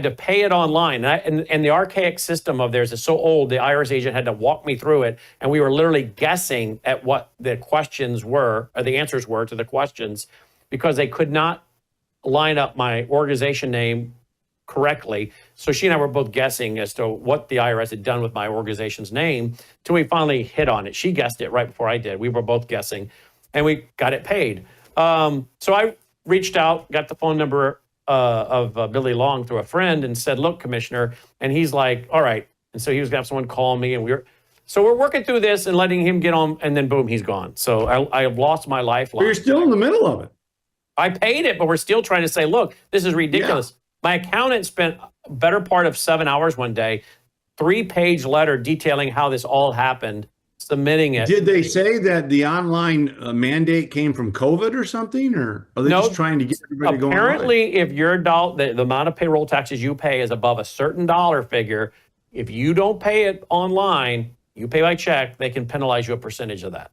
to pay it online. And the archaic system of theirs is so old, the IRS agent had to walk me through it. And we were literally guessing at what the questions were, or the answers were to the questions, because they could not line up my organization name correctly. So she and I were both guessing as to what the IRS had done with my organization's name till we finally hit on it. She guessed it right before I did. We were both guessing, and we got it paid. So I reached out, got the phone number of Billy Long through a friend and said, "Look, Commissioner," and he's like, "All right." And so he was gonna have someone call me, and we're working through this and letting him get on, and then boom, he's gone. So I have lost my lifeline. But you're still in the middle of it. I paid it, but we're still trying to say, look, this is ridiculous. My accountant spent a better part of 7 hours one day, 3-page letter detailing how this all happened, submitting it. Did they say that the online mandate came from COVID or something, or are they just trying to get everybody going? Apparently, if your the amount of payroll taxes you pay is above a certain dollar figure, if you don't pay it online, you pay by check, they can penalize you a percentage of that.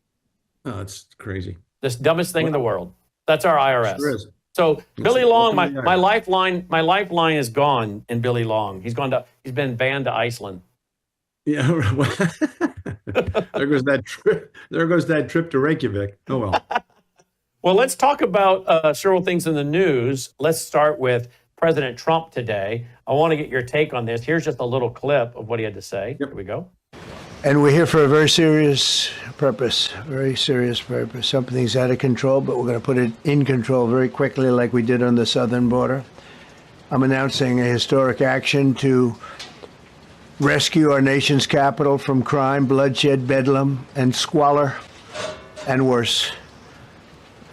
Oh, that's crazy. This dumbest thing in the world. That's our IRS. Sure is. So Billy Long, my lifeline is gone in Billy Long. He's been banned to Iceland. Yeah. There goes that trip. There goes that trip to Reykjavik. Oh well. Well, let's talk about several things in the news. Let's start with President Trump today. I want to get your take on this. Here's just a little clip of what he had to say. Here we go. And we're here for a very serious purpose, Something's out of control, but we're going to put it in control very quickly like we did on the southern border. I'm announcing a historic action to rescue our nation's capital from crime, bloodshed, bedlam, and squalor, and worse.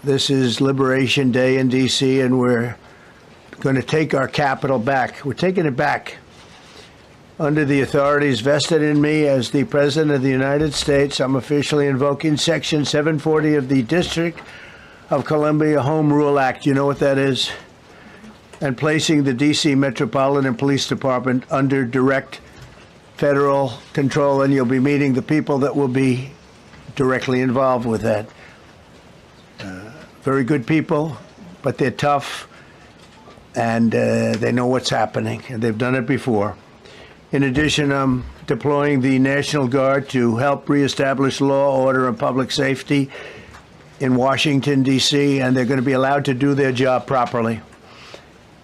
This is Liberation Day in D.C., and we're going to take our capital back. We're taking it back. Under the authorities vested in me as the President of the United States, I'm officially invoking Section 740 of the District of Columbia Home Rule Act. You know what that is? And placing the D.C. Metropolitan Police Department under direct federal control, and you'll be meeting the people that will be directly involved with that. Very good people, but they're tough, and they know what's happening, and they've done it before. In addition, I'm deploying the National Guard to help reestablish law, order, and public safety in Washington, D.C., and they're going to be allowed to do their job properly.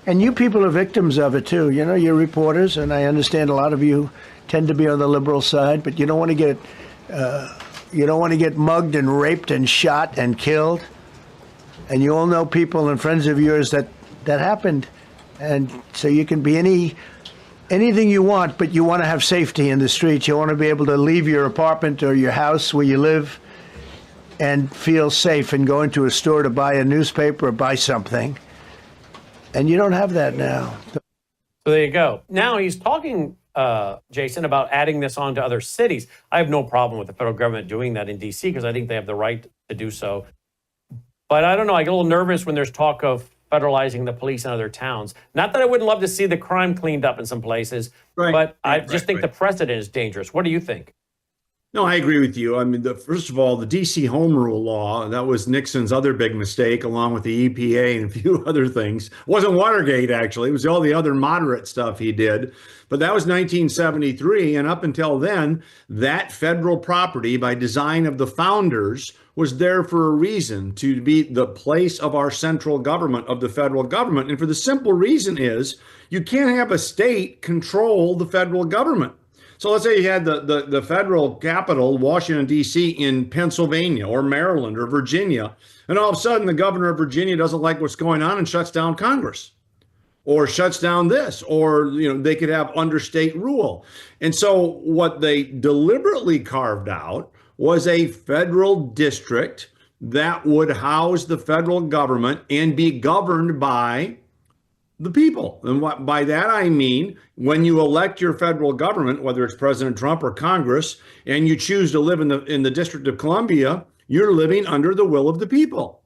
And you people are victims of it, too. You know, you're reporters, and I understand a lot of you tend to be on the liberal side, but you don't want to get mugged and raped and shot and killed. And you all know people and friends of yours that happened. And so you can be anything you want, but you want to have safety in the streets. You want to be able to leave your apartment or your house where you live and feel safe and go into a store to buy a newspaper or buy something. And you don't have that now. So there you go. Now he's talking, Jason, about adding this on to other cities. I have no problem with the federal government doing that in D.C. because I think they have the right to do so. But I don't know, I get a little nervous when there's talk of federalizing the police in other towns. Not that I wouldn't love to see the crime cleaned up in some places, but I just think the precedent is dangerous. What do you think? No, I agree with you. I mean, first of all, the D.C. Home Rule law, that was Nixon's other big mistake, along with the EPA and a few other things. It wasn't Watergate, actually. It was all the other moderate stuff he did. But that was 1973. And up until then, that federal property, by design of the founders, was there for a reason, to be the place of our central government, of the federal government. And for the simple reason is, you can't have a state control the federal government. So let's say you had the federal capital, Washington, D.C., in Pennsylvania or Maryland or Virginia, and all of a sudden the governor of Virginia doesn't like what's going on and shuts down Congress or shuts down this, or they could have understate rule. And so what they deliberately carved out was a federal district that would house the federal government and be governed by the people. And by that I mean, when you elect your federal government, whether it's President Trump or Congress, and you choose to live in the District of Columbia, you're living under the will of the people.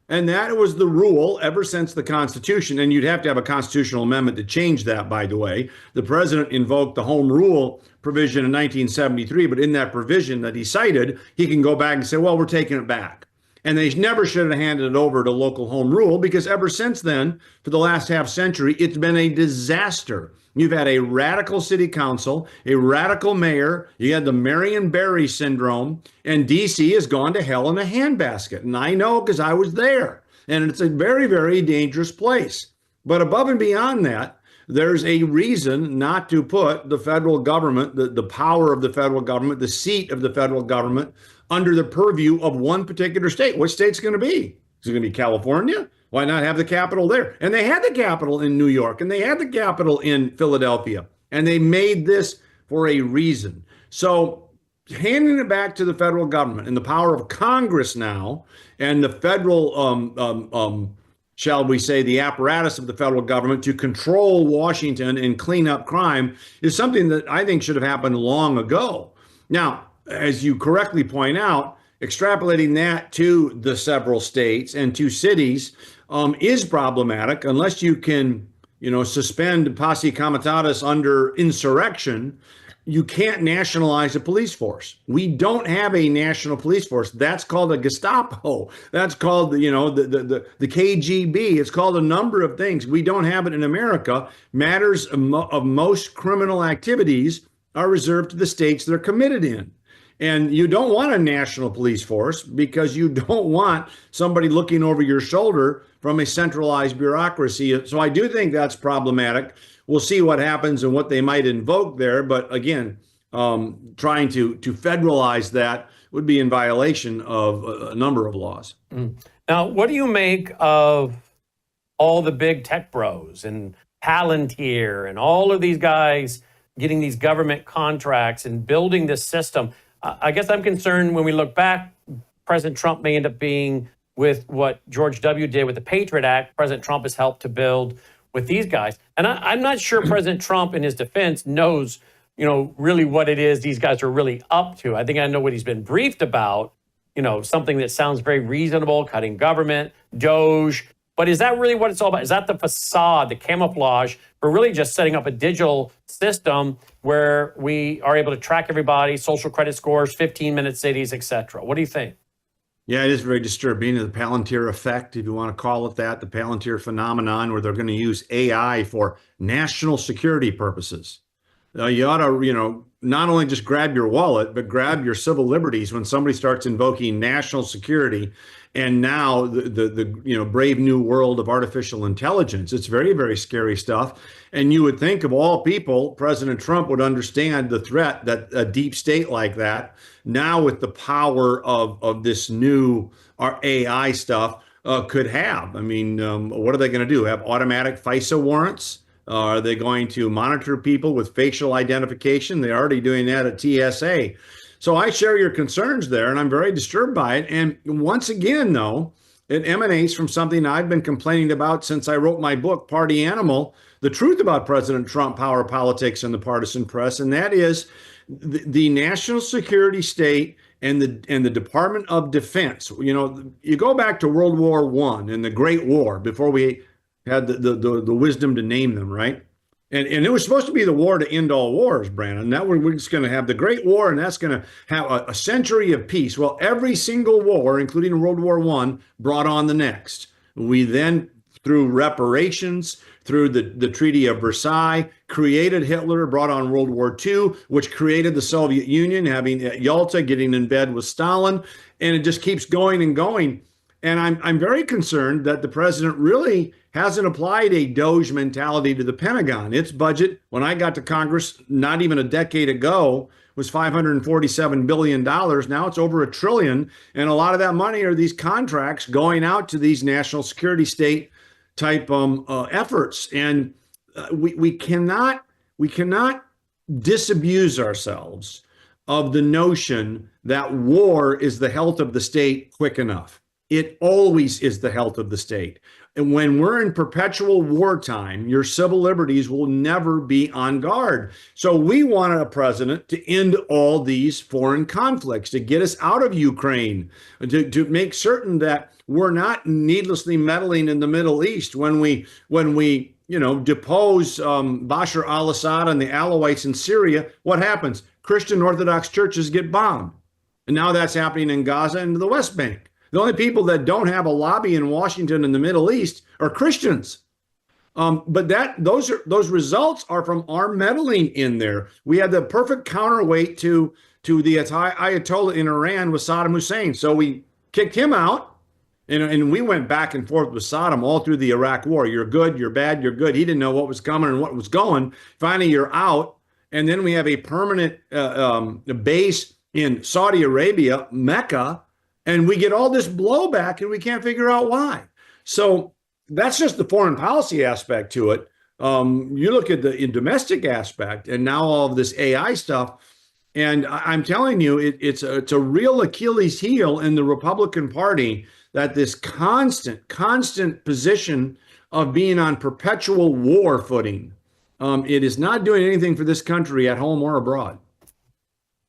And that was the rule ever since the Constitution. And you'd have to have a constitutional amendment to change that, by the way. The president invoked the Home Rule provision in 1973, but in that provision that he cited, he can go back and say, well, we're taking it back. And they never should have handed it over to local home rule, because ever since then, for the last half century, it's been a disaster. You've had a radical city council, a radical mayor, you had the Marion Barry syndrome, and D.C. has gone to hell in a handbasket. And I know because I was there. And it's a very, very dangerous place. But above and beyond that, there's a reason not to put the federal government, the power of the federal government, the seat of the federal government, under the purview of one particular state. What state's going to be? Is it going to be California? Why not have the capital there? And they had the capital in New York, and they had the capital in Philadelphia, and they made this for a reason. So handing it back to the federal government and the power of Congress now, and the federal, shall we say, the apparatus of the federal government to control Washington and clean up crime, is something that I think should have happened long ago. Now, as you correctly point out, extrapolating that to the several states and to cities is problematic unless you can, suspend posse comitatus under insurrection. You can't nationalize a police force. We don't have a national police force. That's called a Gestapo. That's called, the KGB. It's called a number of things. We don't have it in America. Matters of most criminal activities are reserved to the states they're committed in. And you don't want a national police force because you don't want somebody looking over your shoulder from a centralized bureaucracy. So I do think that's problematic. We'll see what happens and what they might invoke there. But again, trying to federalize that would be in violation of a number of laws. Now, what do you make of all the big tech bros and Palantir and all of these guys getting these government contracts and building this system? I guess I'm concerned when we look back, President Trump may end up being with what George W. did with the Patriot Act. President Trump has helped to build with these guys. And I'm not sure President Trump, in his defense, knows, really what it is these guys are really up to. I think I know what he's been briefed about, something that sounds very reasonable, cutting government, Doge. But is that really what it's all about? Is that the facade, the camouflage for really just setting up a digital system where we are able to track everybody, social credit scores, 15-minute cities, et cetera? What do you think? Yeah, it is very disturbing. The Palantir effect, if you want to call it that, the Palantir phenomenon, where they're going to use AI for national security purposes. You ought to, not only just grab your wallet, but grab your civil liberties when somebody starts invoking national security. And now the brave new world of artificial intelligence. It's very, very scary stuff. And you would think, of all people, President Trump would understand the threat that a deep state like that, now with the power of this new AI stuff, could have. I mean, what are they going to do? Have automatic FISA warrants? Are they going to monitor people with facial identification? They're already doing that at TSA. So I share your concerns there, and I'm very disturbed by it. And once again, though, it emanates from something I've been complaining about since I wrote my book, Party Animal, The Truth About President Trump, Power, Politics, and the Partisan Press. And that is the national security state and the Department of Defense. You go back to World War I and the Great War before we had the wisdom to name them, right? And it was supposed to be the war to end all wars, Brandon. That we're just going to have the Great War, and that's going to have a century of peace. Well, every single war, including World War I, brought on the next. We then, through reparations, through the Treaty of Versailles, created Hitler, brought on World War II, which created the Soviet Union, having Yalta, getting in bed with Stalin, and it just keeps going and going. And I'm very concerned that the president really hasn't applied a Doge mentality to the Pentagon. Its budget, when I got to Congress not even a decade ago, was $547 billion. Now it's over $1 trillion. And a lot of that money are these contracts going out to these national security state type efforts. And we cannot disabuse ourselves of the notion that war is the health of the state quick enough. It always is the health of the state. And when we're in perpetual wartime, your civil liberties will never be on guard. So we want a president to end all these foreign conflicts, to get us out of Ukraine, to make certain that we're not needlessly meddling in the Middle East. When we depose Bashar al-Assad and the Alawites in Syria, what happens? Christian Orthodox churches get bombed. And now that's happening in Gaza and the West Bank. The only people that don't have a lobby in Washington and the Middle East are Christians. But those results are from our meddling in there. We had the perfect counterweight to the Ayatollah in Iran with Saddam Hussein. So we kicked him out, and we went back and forth with Saddam all through the Iraq war. You're good, you're bad, you're good. He didn't know what was coming and what was going. Finally, you're out. And then we have a permanent base in Saudi Arabia, Mecca, and we get all this blowback and we can't figure out why. So that's just the foreign policy aspect to it. You look at the domestic aspect and now all of this AI stuff. And I'm telling you, it's a real Achilles heel in the Republican Party, that this constant position of being on perpetual war footing. It is not doing anything for this country at home or abroad.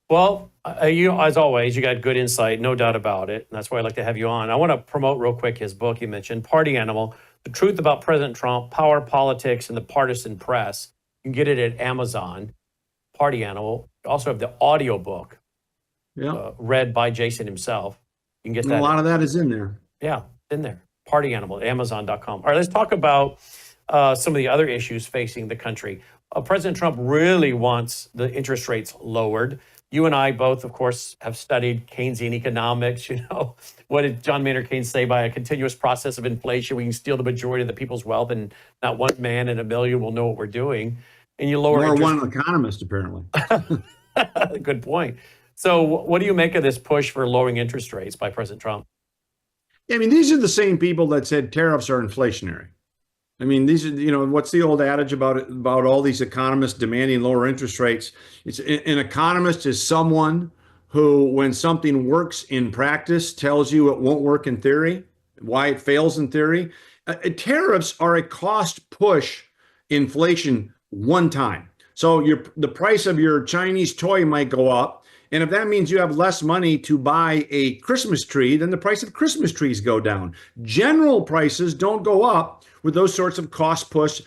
Well, as always, you got good insight, no doubt about it. And that's why I'd like to have you on. I want to promote real quick his book you mentioned, Party Animal, The Truth About President Trump, Power, Politics, and the Partisan Press. You can get it at Amazon, Party Animal. You also have the audio book, read by Jason himself. You can get that. A lot of that is in there. Yeah, in there. Party Animal, Amazon.com. All right, let's talk about some of the other issues facing the country. President Trump really wants the interest rates lowered. you and I both, of course, have studied Keynesian economics. What did John Maynard Keynes say? By a continuous process of inflation, we can steal the majority of the people's wealth, and not one man in a million will know what we're doing. And you lower Nor interest. one economist, apparently. Good point. So what do you make of this push for lowering interest rates by President Trump? I mean, these are the same people that said tariffs are inflationary. I mean, these are, what's the old adage about all these economists demanding lower interest rates? It's an economist is someone who, when something works in practice, tells you it won't work in theory, why it fails in theory. Tariffs are a cost push inflation one time. So the price of your Chinese toy might go up. And if that means you have less money to buy a Christmas tree, then the price of Christmas trees go down. General prices don't go up with those sorts of cost push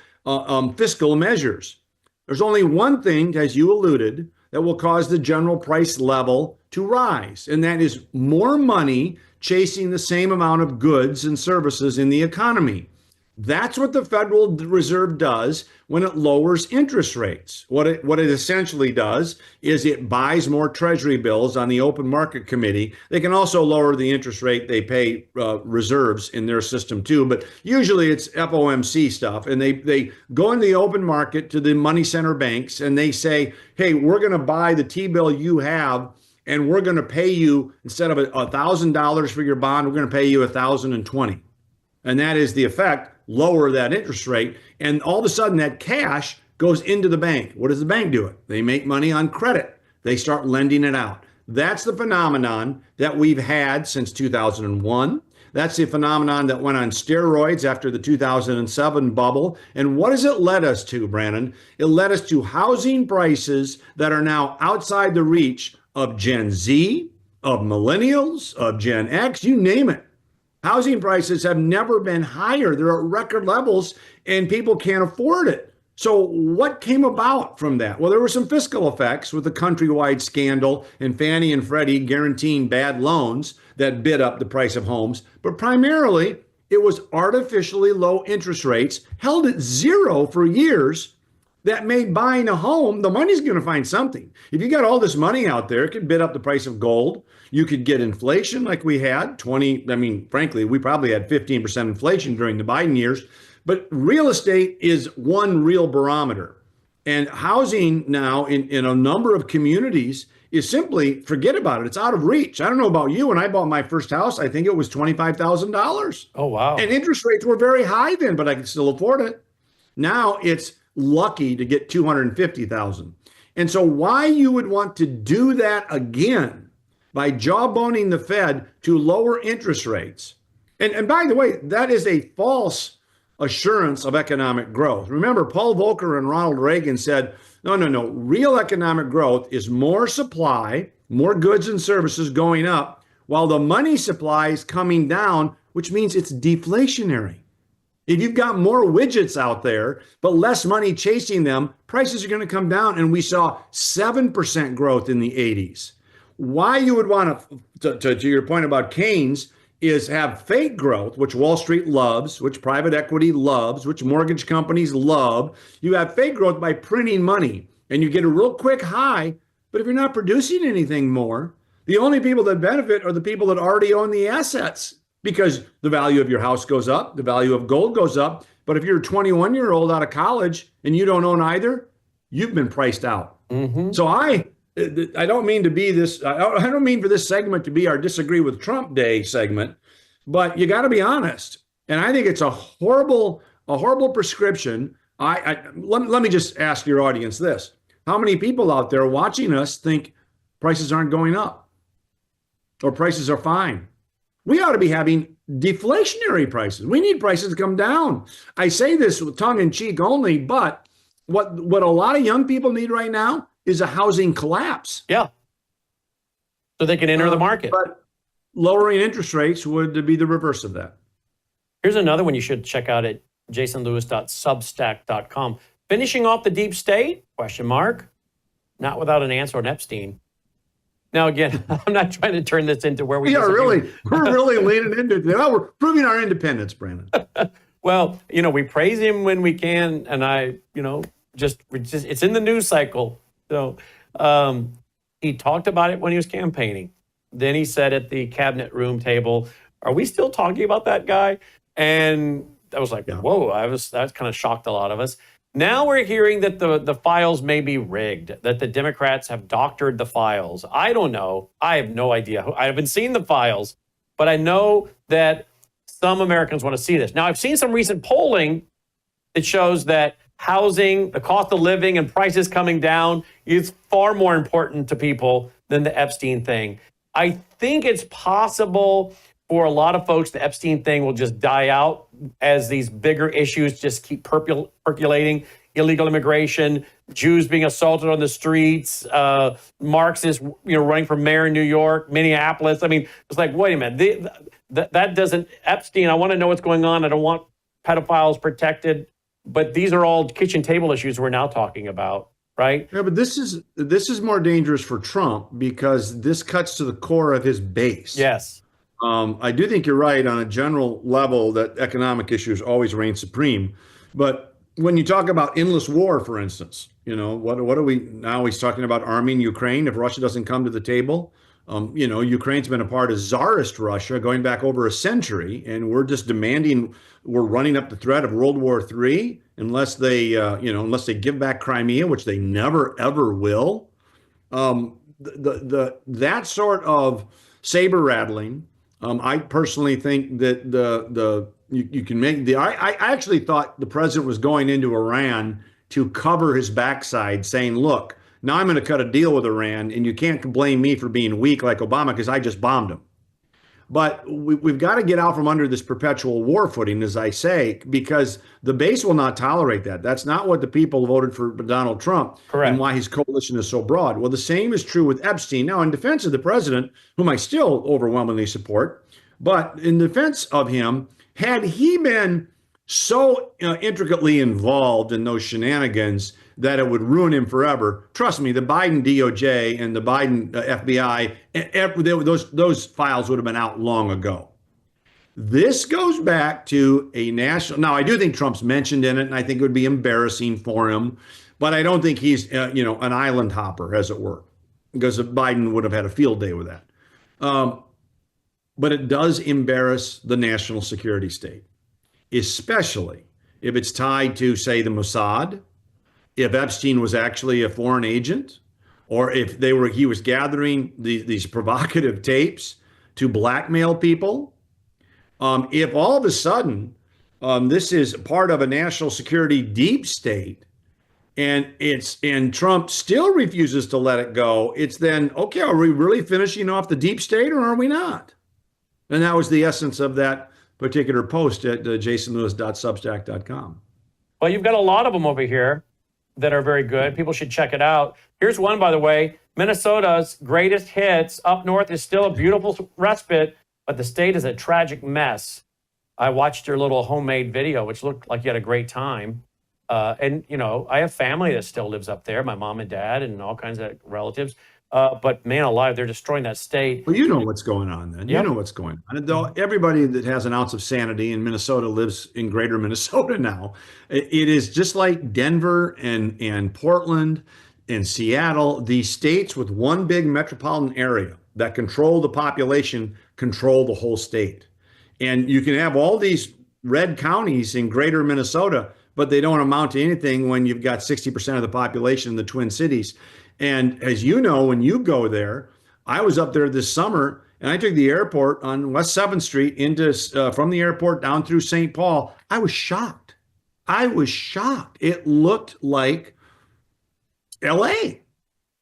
fiscal measures. There's only one thing, as you alluded, that will cause the general price level to rise, and that is more money chasing the same amount of goods and services in the economy. That's what the Federal Reserve does when it lowers interest rates. What it essentially does is it buys more Treasury bills on the open market committee. They can also lower the interest rate they pay reserves in their system too, but usually it's FOMC stuff. And they go in the open market to the money center banks and they say, hey, we're going to buy the T-bill you have, and we're going to pay you, instead of $1,000 for your bond, we're going to pay you $1,020. And that is the effect, lower that interest rate. And all of a sudden that cash goes into the bank. What does the bank do? They make money on credit. They start lending it out. That's the phenomenon that we've had since 2001. That's the phenomenon that went on steroids after the 2007 bubble. And what has it led us to, Brandon? It led us to housing prices that are now outside the reach of Gen Z, of millennials, of Gen X, you name it. Housing prices have never been higher. They're at record levels and people can't afford it. So what came about from that? Well, there were some fiscal effects with the countrywide scandal and Fannie and Freddie guaranteeing bad loans that bid up the price of homes. But primarily, it was artificially low interest rates held at zero for years that made buying a home, the money's going to find something. If you got all this money out there, it could bid up the price of gold. You could get inflation like we had, frankly, we probably had 15% inflation during the Biden years. But real estate is one real barometer. And housing now in a number of communities is simply, forget about it. It's out of reach. I don't know about you. When I bought my first house, I think it was $25,000. Oh, wow. And interest rates were very high then, but I could still afford it. Now it's lucky to get $250,000. And so why you would want to do that again by jawboning the Fed to lower interest rates. And by the way, that is a false assurance of economic growth. Remember, Paul Volcker and Ronald Reagan said, no. Real economic growth is more supply, more goods and services going up, while the money supply is coming down, which means it's deflationary. If you've got more widgets out there, but less money chasing them, prices are going to come down. And we saw 7% growth in the 80s. Why you would want to your point about Keynes, is have fake growth, which Wall Street loves, which private equity loves, which mortgage companies love. You have fake growth by printing money and you get a real quick high. But if you're not producing anything more, the only people that benefit are the people that already own the assets, because the value of your house goes up, the value of gold goes up. But if you're a 21-year-old out of college and you don't own either, you've been priced out. Mm-hmm. So I don't mean to be this, I don't mean for this segment to be our disagree with Trump Day segment, but you got to be honest. And I think it's a horrible prescription. Let me just ask your audience this. How many people out there watching us think prices aren't going up or prices are fine? We ought to be having deflationary prices. We need prices to come down. I say this with tongue in cheek only, but what a lot of young people need right now is a housing collapse. Yeah. So they can enter the market. But lowering interest rates would be the reverse of that. Here's another one you should check out at jasonlewis.substack.com. Finishing off the deep state? Question mark. Not without an answer on Epstein. Now, again, I'm not trying to turn this into where we're really leaning into it. Well, we're proving our independence, Brandon. Well, we praise him when we can. And I, just it's in the news cycle. So He talked about it when he was campaigning. Then he said at the cabinet room table, "Are we still talking about that guy?" And I was like, "Whoa!" That kind of shocked a lot of us. Now we're hearing that the files may be rigged, that the Democrats have doctored the files. I don't know. I have no idea. I haven't seen the files, but I know that some Americans want to see this. Now, I've seen some recent polling that shows that housing, the cost of living, and prices coming down is far more important to people than the Epstein thing. I think it's possible for a lot of folks, the Epstein thing will just die out as these bigger issues just keep percolating. Illegal immigration, Jews being assaulted on the streets, Marxists, running for mayor in New York, Minneapolis. I mean, it's like, wait a minute, that doesn't, Epstein, I want to know what's going on. I don't want pedophiles protected. But these are all kitchen table issues we're now talking about, right? Yeah, but this is more dangerous for Trump because this cuts to the core of his base. Yes. I do think you're right on a general level that economic issues always reign supreme. But when you talk about endless war, for instance, what are we now? He's talking about arming Ukraine if Russia doesn't come to the table. Ukraine's been a part of czarist Russia going back over a century, and we're just demanding, we're running up the threat of World War III unless they give back Crimea, which they never ever will. That sort of saber rattling. I personally think that you can make I actually thought the president was going into Iran to cover his backside, saying, look, now I'm going to cut a deal with Iran, and you can't blame me for being weak like Obama because I just bombed him. But we've got to get out from under this perpetual war footing, as I say, because the base will not tolerate that. That's not what the people voted for Donald Trump. Correct. And why his coalition is so broad. Well, the same is true with Epstein. Now, in defense of the president, whom I still overwhelmingly support, but in defense of him, had he been so intricately involved in those shenanigans that it would ruin him forever, trust me, the Biden DOJ and the Biden FBI, those files would have been out long ago. This goes back to a national. Now, I do think Trump's mentioned in it, and I think it would be embarrassing for him, but I don't think he's an island hopper, as it were, because Biden would have had a field day with that. But it does embarrass the national security state, especially if it's tied to, say, the Mossad, if Epstein was actually a foreign agent, or if he was gathering these provocative tapes to blackmail people. If all of a sudden this is part of a national security deep state, and Trump still refuses to let it go, it's then, okay, are we really finishing off the deep state or are we not? And that was the essence of that particular post at jasonlewis.substack.com. Well, you've got a lot of them over here that are very good. People should check it out. Here's one, by the way. Minnesota's greatest hits up north is still a beautiful respite, but the state is a tragic mess. I watched your little homemade video, which looked like you had a great time. And I have family that still lives up there, my mom and dad and all kinds of relatives. But man alive, they're destroying that state. Well, you know what's going on then. Yep. You know what's going on. Though everybody that has an ounce of sanity in Minnesota lives in greater Minnesota now. It is just like Denver and Portland and Seattle. These states with one big metropolitan area that control the population control the whole state. And you can have all these red counties in greater Minnesota, but they don't amount to anything when you've got 60% of the population in the Twin Cities. And as you know, when you go there, I was up there this summer and I took the airport on West 7th Street from the airport down through St. Paul. I was shocked. It looked like LA.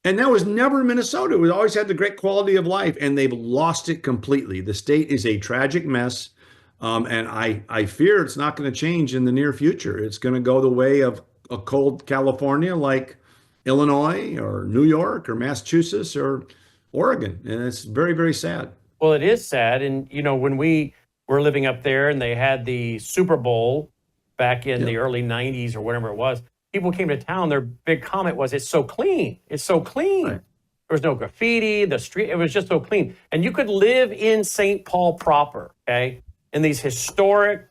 And that was never Minnesota. We always had the great quality of life, and they've lost it completely. The state is a tragic mess. And I fear it's not going to change in the near future. It's going to go the way of a cold California like Illinois or New York or Massachusetts or Oregon. And it's very, very sad. Well, it is sad. And, when we were living up there and they had the Super Bowl back in the early 90s or whatever it was, people came to town. Their big comment was, it's so clean. It's so clean. Right. There was no graffiti, the street, it was just so clean. And you could live in St. Paul proper, okay? In these historic,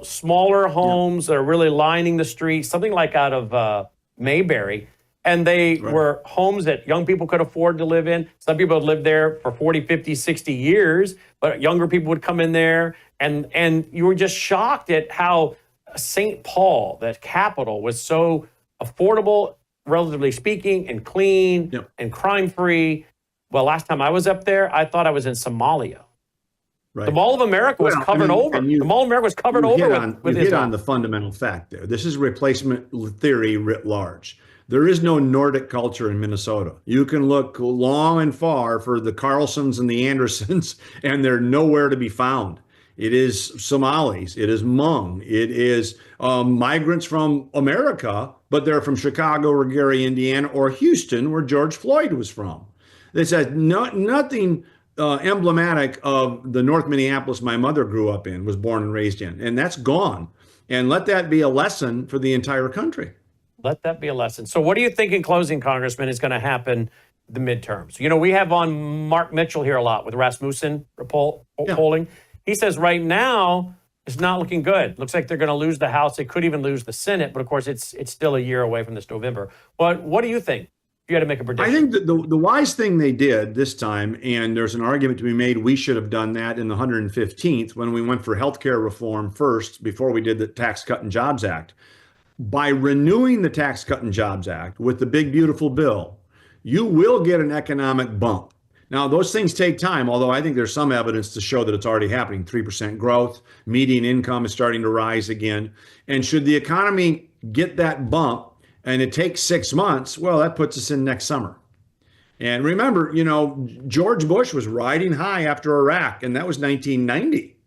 smaller homes that are really lining the streets, something like out of Mayberry. And they Right. were homes that young people could afford to live in. Some people had lived there for 40, 50, 60 years, but younger people would come in there. And you were just shocked at how St. Paul, that capital, was so affordable, relatively speaking, and clean Yep. and crime-free. Well, last time I was up there, I thought I was in Somalia. Right. The Mall of America was Well, I covered mean, over. and you- The Mall of America was covered You over hit with, on, with you hit Islam. on the fundamental fact there. This is replacement theory writ large. There is no Nordic culture in Minnesota. You can look long and far for the Carlsons and the Andersons, and they're nowhere to be found. It is Somalis, it is Hmong, it is migrants from America, but they're from Chicago or Gary, Indiana, or Houston, where George Floyd was from. This has nothing emblematic of the North Minneapolis my mother grew up in, was born and raised in, and that's gone. And let that be a lesson for the entire country. Let that be a lesson. So what do you think, in closing, Congressman, is going to happen the midterms? You know, we have on Mark Mitchell here a lot with Rasmussen polling. He says right now it's not looking good. Looks like they're going to lose the House. They could even lose the Senate. But of course, it's still a year away from this November. But what do you think? If you had to make a prediction. I think that the wise thing they did this time, and there's an argument to be made, we should have done that in the 115th when we went for healthcare reform first before we did the Tax Cut and Jobs Act. By renewing the Tax Cut and Jobs Act with the big, beautiful bill, you will get an economic bump. Now, those things take time, although I think there's some evidence to show that it's already happening. 3% growth, median income is starting to rise again. And should the economy get that bump and it takes 6 months, well, that puts us in next summer. And remember, you know, George Bush was riding high after Iraq, and that was 1990.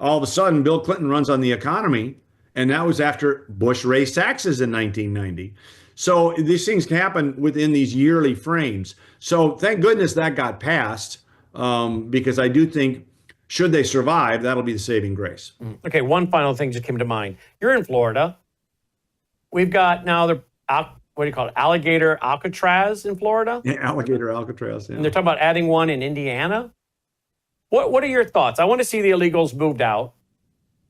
All of a sudden, Bill Clinton runs on the economy. And that was after Bush raised taxes in 1990. So these things can happen within these yearly frames. So thank goodness that got passed, because I do think, should they survive, that'll be the saving grace. Okay, one final thing just came to mind. You're in Florida. We've got now what do you call it? Alligator Alcatraz in Florida. Yeah, Alligator Alcatraz. Yeah. And they're talking about adding one in Indiana. What are your thoughts? I want to see the illegals moved out.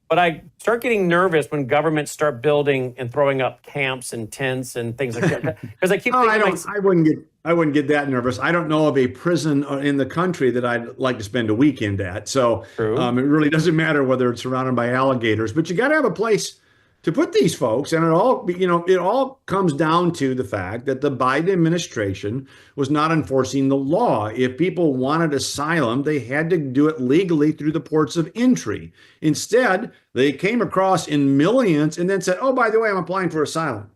But I start getting nervous when governments start building and throwing up camps and tents and things like that. Because I keep thinking, I wouldn't get that nervous. I don't know of a prison in the country that I'd like to spend a weekend at. So it really doesn't matter whether it's surrounded by alligators. But you got to have a place to put these folks, and it all comes down to the fact that the Biden administration was not enforcing the law. If people wanted asylum, they had to do it legally through the ports of entry. Instead, they came across in millions and then said, oh, by the way, I'm applying for asylum.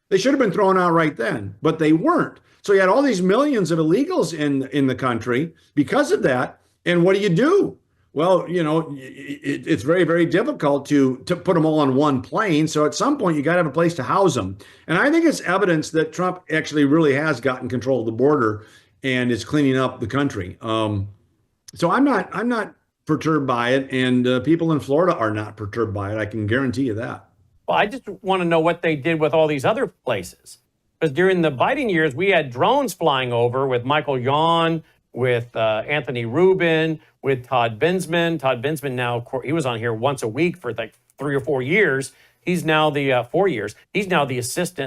They should have been thrown out right then, but they weren't. So you had all these millions of illegals in the country because of that. And what do? Well, you know, it's very, very difficult to put them all on one plane. So at some point, you got to have a place to house them. And I think it's evidence that Trump actually really has gotten control of the border and is cleaning up the country. So I'm not perturbed by it, and people in Florida are not perturbed by it. I can guarantee you that. well, I just want to know what they did with all these other places. Because during the Biden years, we had drones flying over with Michael Yon, with Anthony Rubin, with Todd Bensman. Todd Bensman now, he was on here once a week for like 3 or 4 years. He's now the 4 years. He's now the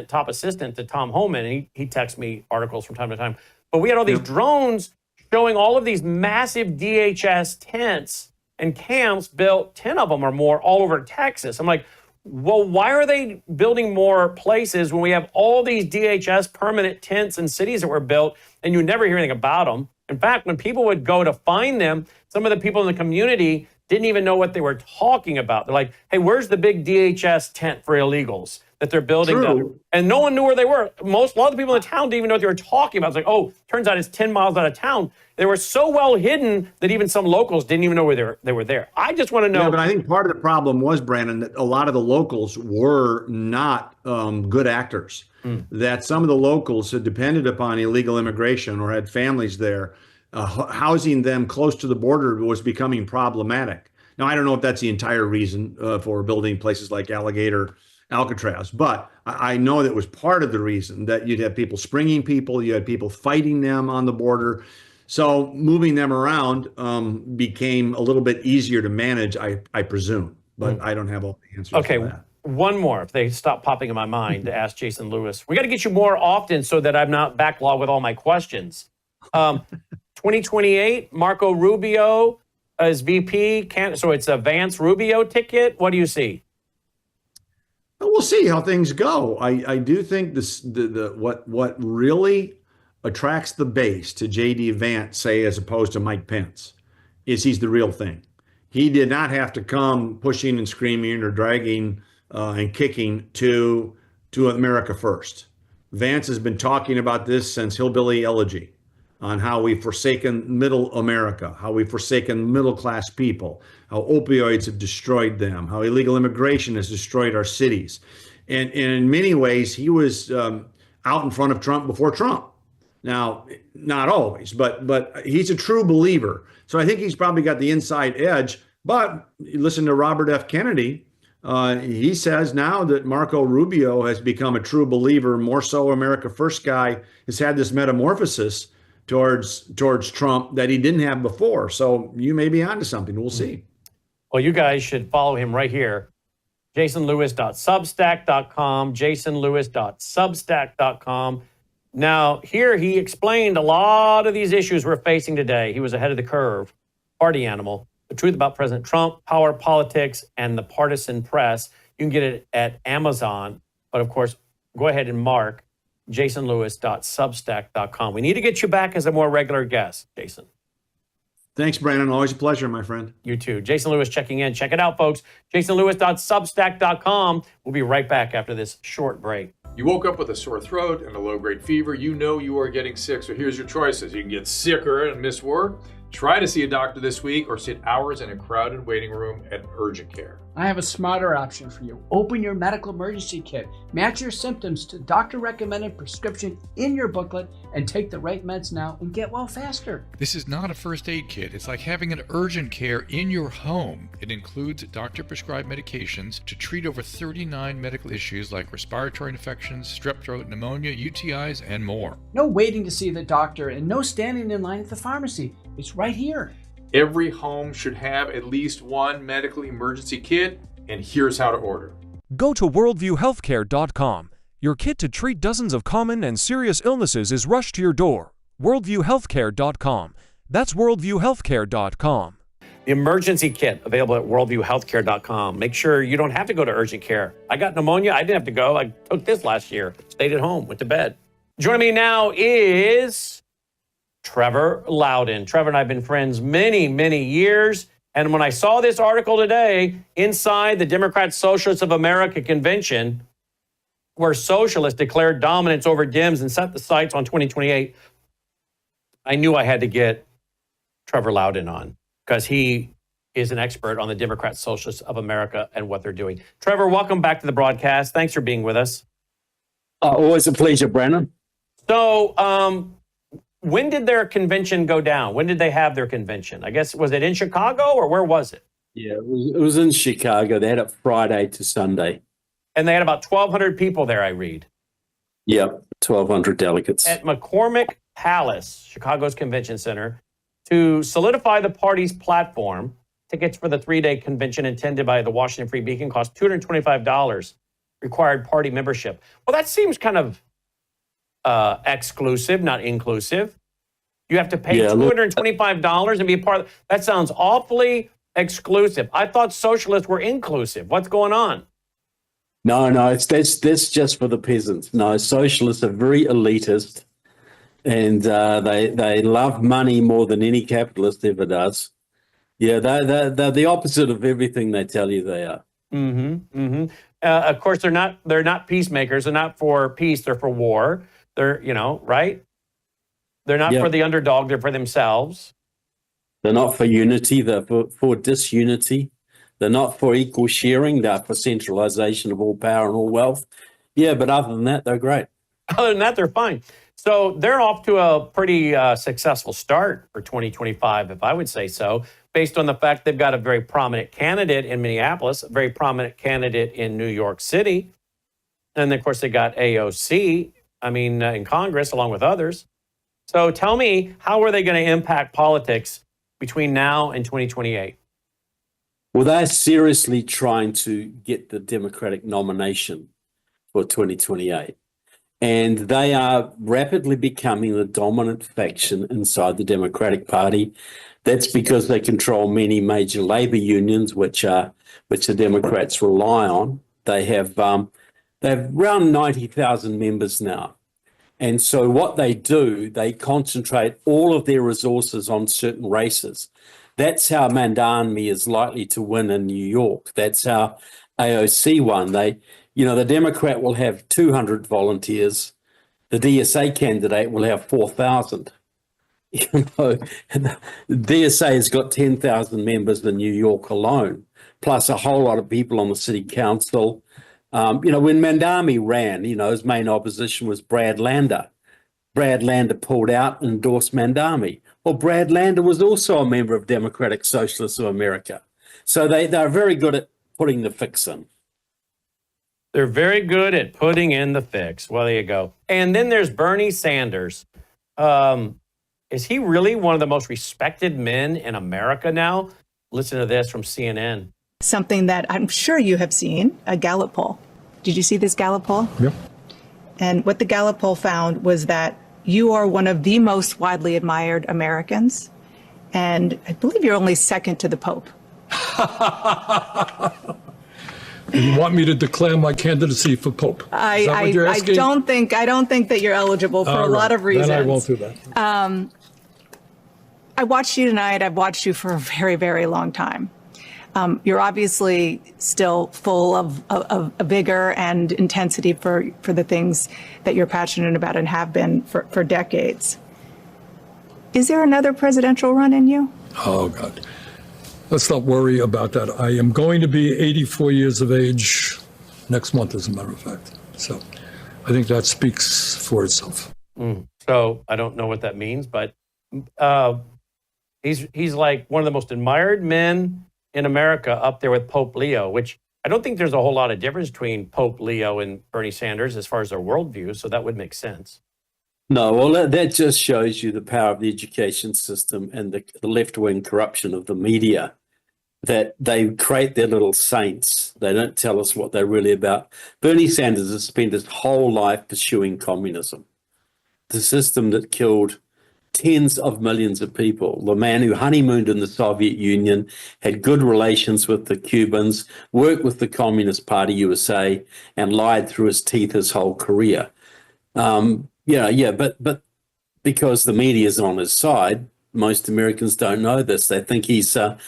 top assistant to Tom Homan, and he texts me articles from time to time. But we had all these drones showing all of these massive DHS tents and camps built, 10 of them or more, all over Texas. I'm like, well, why are they building more places when we have all these DHS permanent tents and cities that were built, and you never hear anything about them? In fact, when people would go to find them, some of the people in the community didn't even know what they were talking about. They're like, hey, where's the big DHS tent for illegals that they're building? True. And no one knew where they were. A lot of the people in the town didn't even know what they were talking about. It's like, oh, turns out it's 10 miles out of town. They were so well hidden that even some locals didn't even know where they were there. I just want to know. Yeah, but I think part of the problem was, Brandon, that a lot of the locals were not good actors. That some of the locals had depended upon illegal immigration or had families there. Housing them close to the border was becoming problematic. Now, I don't know if that's the entire reason for building places like Alcatraz, but I know that was part of the reason, that you'd have people springing people, you had people fighting them on the border. So moving them around became a little bit easier to manage, I presume, but I don't have all the answers to that. one more, if they stop popping in my mind, to ask Jason Lewis. We got to get you more often so that I'm not backlogged with all my questions. 2028, Marco Rubio as VP. So it's a Vance Rubio ticket. What do you see? We'll see how things go. I do think what really attracts the base to J.D. Vance, say, as opposed to Mike Pence, is he's the real thing. He did not have to come pushing and screaming or dragging and kicking to America First. Vance has been talking about this since Hillbilly Elegy, on how we've forsaken middle America, how we've forsaken middle-class people, how opioids have destroyed them, how illegal immigration has destroyed our cities. And in many ways, he was out in front of Trump before Trump. Now, not always, but he's a true believer. So I think he's probably got the inside edge. But listen to Robert F. Kennedy. He says now that Marco Rubio has become a true believer, more so America First guy, has had this metamorphosis towards Trump that he didn't have before. So you may be onto something. We'll see. Well, you guys should follow him right here. jasonlewis.substack.com, jasonlewis.substack.com. Now, here he explained a lot of these issues we're facing today. He was ahead of the curve, party animal. The truth about President Trump, power politics, and the partisan press. You can get it at Amazon. But of course, go ahead and mark jasonlewis.substack.com. We need to get you back as a more regular guest, Jason. Thanks, Brandon. Always a pleasure, my friend. You too. Jason Lewis checking in. Check it out, folks. jasonlewis.substack.com. We'll be right back after this short break. You woke up with a sore throat and a low-grade fever. You know you are getting sick, so here's your choices. You can get sicker and miss work. Try to see a doctor this week, or sit hours in a crowded waiting room at urgent care. I have a smarter option for you. Open your medical emergency kit. Match your symptoms to doctor-recommended prescription in your booklet and take the right meds now and get well faster. This is not a first aid kit. It's like having an urgent care in your home. It includes doctor-prescribed medications to treat over 39 medical issues like respiratory infections, strep throat, pneumonia, UTIs, and more. No waiting to see the doctor and no standing in line at the pharmacy. It's right here. Every home should have at least one medical emergency kit, and here's how to order. Go to worldviewhealthcare.com. Your kit to treat dozens of common and serious illnesses is rushed to your door. worldviewhealthcare.com. That's worldviewhealthcare.com. The emergency kit available at worldviewhealthcare.com. Make sure you don't have to go to urgent care. I got pneumonia. I didn't have to go. I took this last year. Stayed at home. Went to bed. Joining me now is Trevor Loudon. Trevor and I have been friends many, many years. And when I saw this article today inside the Democrat Socialists of America convention, where socialists declared dominance over Dems and set the sights on 2028, I knew I had to get Trevor Loudon on because he is an expert on the Democrat Socialists of America and what they're doing. Trevor, welcome back to the broadcast. Thanks for being with us. Always a pleasure, Brandon. So, when did their convention go down? When did they have their convention? I guess, was it in Chicago or where was it? Yeah, it was in Chicago. They had it Friday to Sunday. And they had about 1,200 people there, I read. Yep, 1,200 delegates. At McCormick Palace, Chicago's convention center, to solidify the party's platform. Tickets for the 3-day convention intended by the Washington Free Beacon cost $225, required party membership. Well, that seems kind of exclusive, not inclusive. You have to pay $225 and be a part of that. Sounds awfully exclusive. I thought socialists were inclusive. What's going on? No, that's just for the peasants. No, socialists are very elitist, and they love money more than any capitalist ever does. Yeah, they're the opposite of everything they tell you they are. Of course, they're not peacemakers. They're not for peace. They're for war. They're, right? They're not for the underdog. They're for themselves. They're not for unity. They're for disunity. They're not for equal sharing. They're for centralization of all power and all wealth. Yeah, but other than that, they're great. Other than that, they're fine. So they're off to a pretty successful start for 2025, if I would say so, based on the fact they've got a very prominent candidate in Minneapolis, a very prominent candidate in New York City. And of course, they got AOC, in Congress, along with others. So tell me, how are they going to impact politics between now and 2028? Well, they're seriously trying to get the Democratic nomination for 2028. And they are rapidly becoming the dominant faction inside the Democratic Party. That's because they control many major labor unions, which the Democrats rely on. They have around 90,000 members now. And so what they do, they concentrate all of their resources on certain races. That's how Mandami is likely to win in New York. That's how AOC won. The Democrat will have 200 volunteers. The DSA candidate will have 4,000. And the DSA has got 10,000 members in New York alone, plus a whole lot of people on the city council. When Mandami ran, his main opposition was Brad Lander. Brad Lander pulled out and endorsed Mandami. Well, Brad Lander was also a member of Democratic Socialists of America. So they're very good at putting the fix in. They're very good at putting in the fix. Well, there you go. And then there's Bernie Sanders. Is he really one of the most respected men in America now? Listen to this from CNN. Something that I'm sure you have seen, a Gallup poll. Did you see this Gallup poll? Yeah. And what the Gallup poll found was that you are one of the most widely admired Americans. And I believe you're only second to the Pope. You want me to declare my candidacy for Pope? Is that what you're I asking? don't think that you're eligible for All a lot right. of reasons. Then I won't do that. I watched you tonight. I've watched you for a very, very long time. You're obviously still full of vigor and intensity for the things that you're passionate about and have been for decades. Is there another presidential run in you? Oh, God. Let's not worry about that. I am going to be 84 years of age next month, as a matter of fact. So I think that speaks for itself. So I don't know what that means, but he's like one of the most admired men in America, up there with Pope Leo, which I don't think there's a whole lot of difference between Pope Leo and Bernie Sanders as far as their worldview. So that would make sense. No, well, that just shows you the power of the education system and the left-wing corruption of the media, that they create their little saints. They don't tell us what they're really about. Bernie Sanders has spent his whole life pursuing communism, the system that killed tens of millions of people. The man who honeymooned in the Soviet Union, had good relations with the Cubans, worked with the Communist Party USA, and lied through his teeth his whole career. But because the media is on his side, most Americans don't know this. They think he's a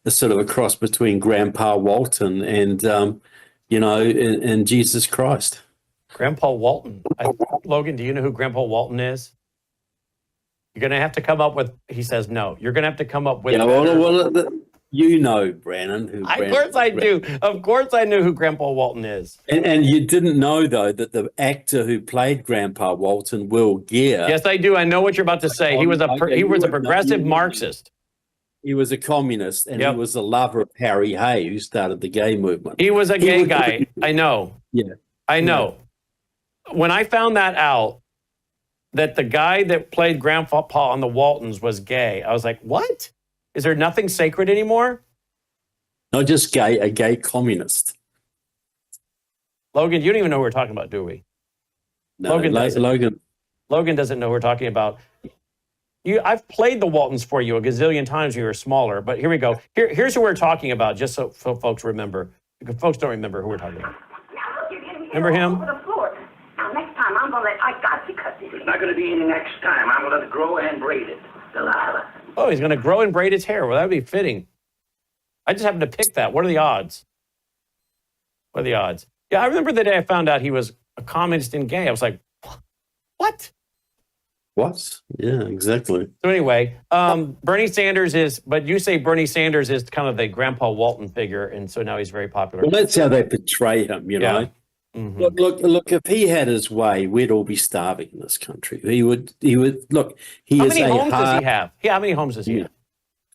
sort of a cross between Grandpa Walton and Jesus Christ. Grandpa Walton. Logan, do you know who Grandpa Walton is? You're going to have to come up with, he says no. You're going to have to come up with. Yeah, Brannon. Of course I do. Of course I know who Grandpa Walton is. And you didn't know, though, that the actor who played Grandpa Walton, Will Geer. Yes, I do. I know what you're about to say. He was a progressive Marxist. He was a communist, and he was a lover of Harry Hay, who started the gay movement. He was a gay guy. I know. Yeah. I know. Yeah. When I found that out, that the guy that played Grandpa on the Waltons was gay, I was like, what? Is there nothing sacred anymore? Not just gay, a gay communist. Logan, you don't even know who we're talking about, do we? No, Logan doesn't. Logan doesn't know who we're talking about. I've played the Waltons for you a gazillion times when you were smaller, but here we go. Here's who we're talking about, just so folks remember. Because folks don't remember who we're talking about. Remember him? Next time, I'm going to let I got you cut it. It's not going to be any next time. I'm going to let it grow and braid it. Delilah. Oh, he's going to grow and braid his hair. Well, that would be fitting. I just happened to pick that. What are the odds? What are the odds? Yeah, I remember the day I found out he was a communist and gay. I was like, what? What? Yeah, exactly. So anyway, Bernie Sanders is, but you say Bernie Sanders is kind of the Grandpa Walton figure, and so now he's very popular. Well, that's how they portray him, you know. Mm-hmm. Look! If he had his way, we'd all be starving in this country. He would. Look, how many homes does he have? Yeah, how many homes does he have?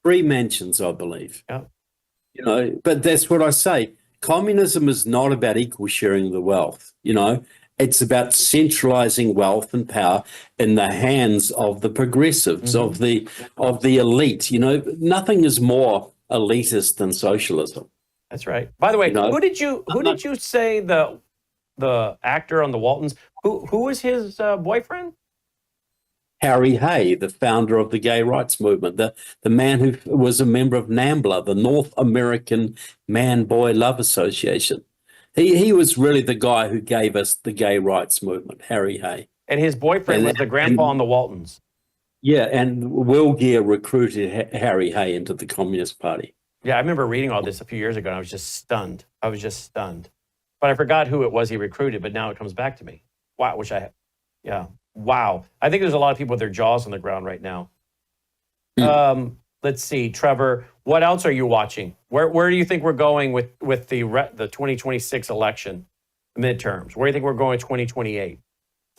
3 mansions, I believe. Yeah. You know, but that's what I say. Communism is not about equal sharing of the wealth. You know, it's about centralizing wealth and power in the hands of the progressives, of the elite. You know, nothing is more elitist than socialism. That's right. By the way, You know, who did you say the actor on the Waltons? Who was his boyfriend? Harry Hay, the founder of the gay rights movement, the man who was a member of NAMBLA, the North American Man-Boy Love Association. He was really the guy who gave us the gay rights movement, Harry Hay. And his boyfriend was the grandpa on the Waltons. Yeah, and Will Geer recruited Harry Hay into the Communist Party. Yeah, I remember reading all this a few years ago, and I was just stunned. But I forgot who it was he recruited, but now it comes back to me. Wow, wow. I think there's a lot of people with their jaws on the ground right now. Let's see, Trevor, what else are you watching? Where do you think we're going with the 2026 election midterms? Where do you think we're going in 2028?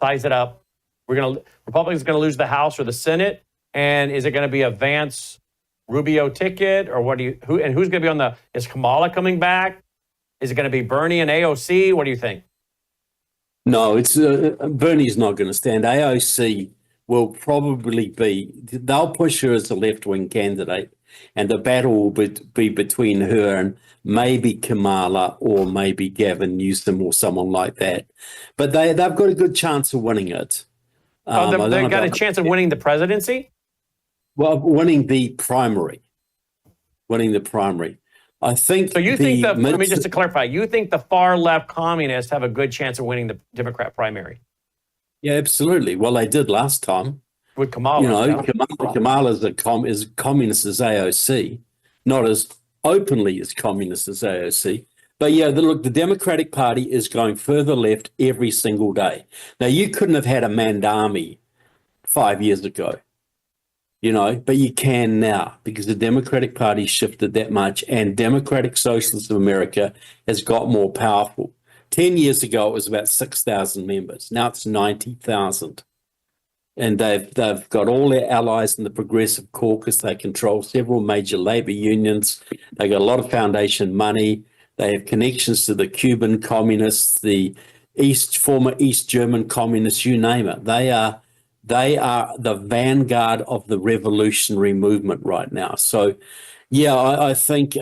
Size it up. Republicans going to lose the House or the Senate, and is it going to be a Vance Rubio ticket, or who's going to be is Kamala coming back? Is it going to be Bernie and AOC? What do you think? No, it's Bernie's not going to stand. AOC will probably they'll push her as a left-wing candidate, and the battle will be between her and maybe Kamala or maybe Gavin Newsom or someone like that. But they've got a good chance of winning it. They've got a chance of winning the presidency? Well, winning the primary. I think. So you think let me just to clarify, you think the far left communists have a good chance of winning the Democrat primary? Yeah, absolutely. Well, they did last time. With Kamala. Kamala is as communist as AOC, not as openly as communist as AOC. But yeah, look, the Democratic Party is going further left every single day. Now, you couldn't have had a Mandami 5 years ago, but you can now because the Democratic Party shifted that much, and Democratic Socialists of America has got more powerful. 10 years ago, it was about 6,000 members. Now it's 90,000. And they've got all their allies in the Progressive Caucus. They control several major labor unions. They got a lot of foundation money. They have connections to the Cuban communists, the former East German communists, you name it. They are the vanguard of the revolutionary movement right now. So, yeah, I think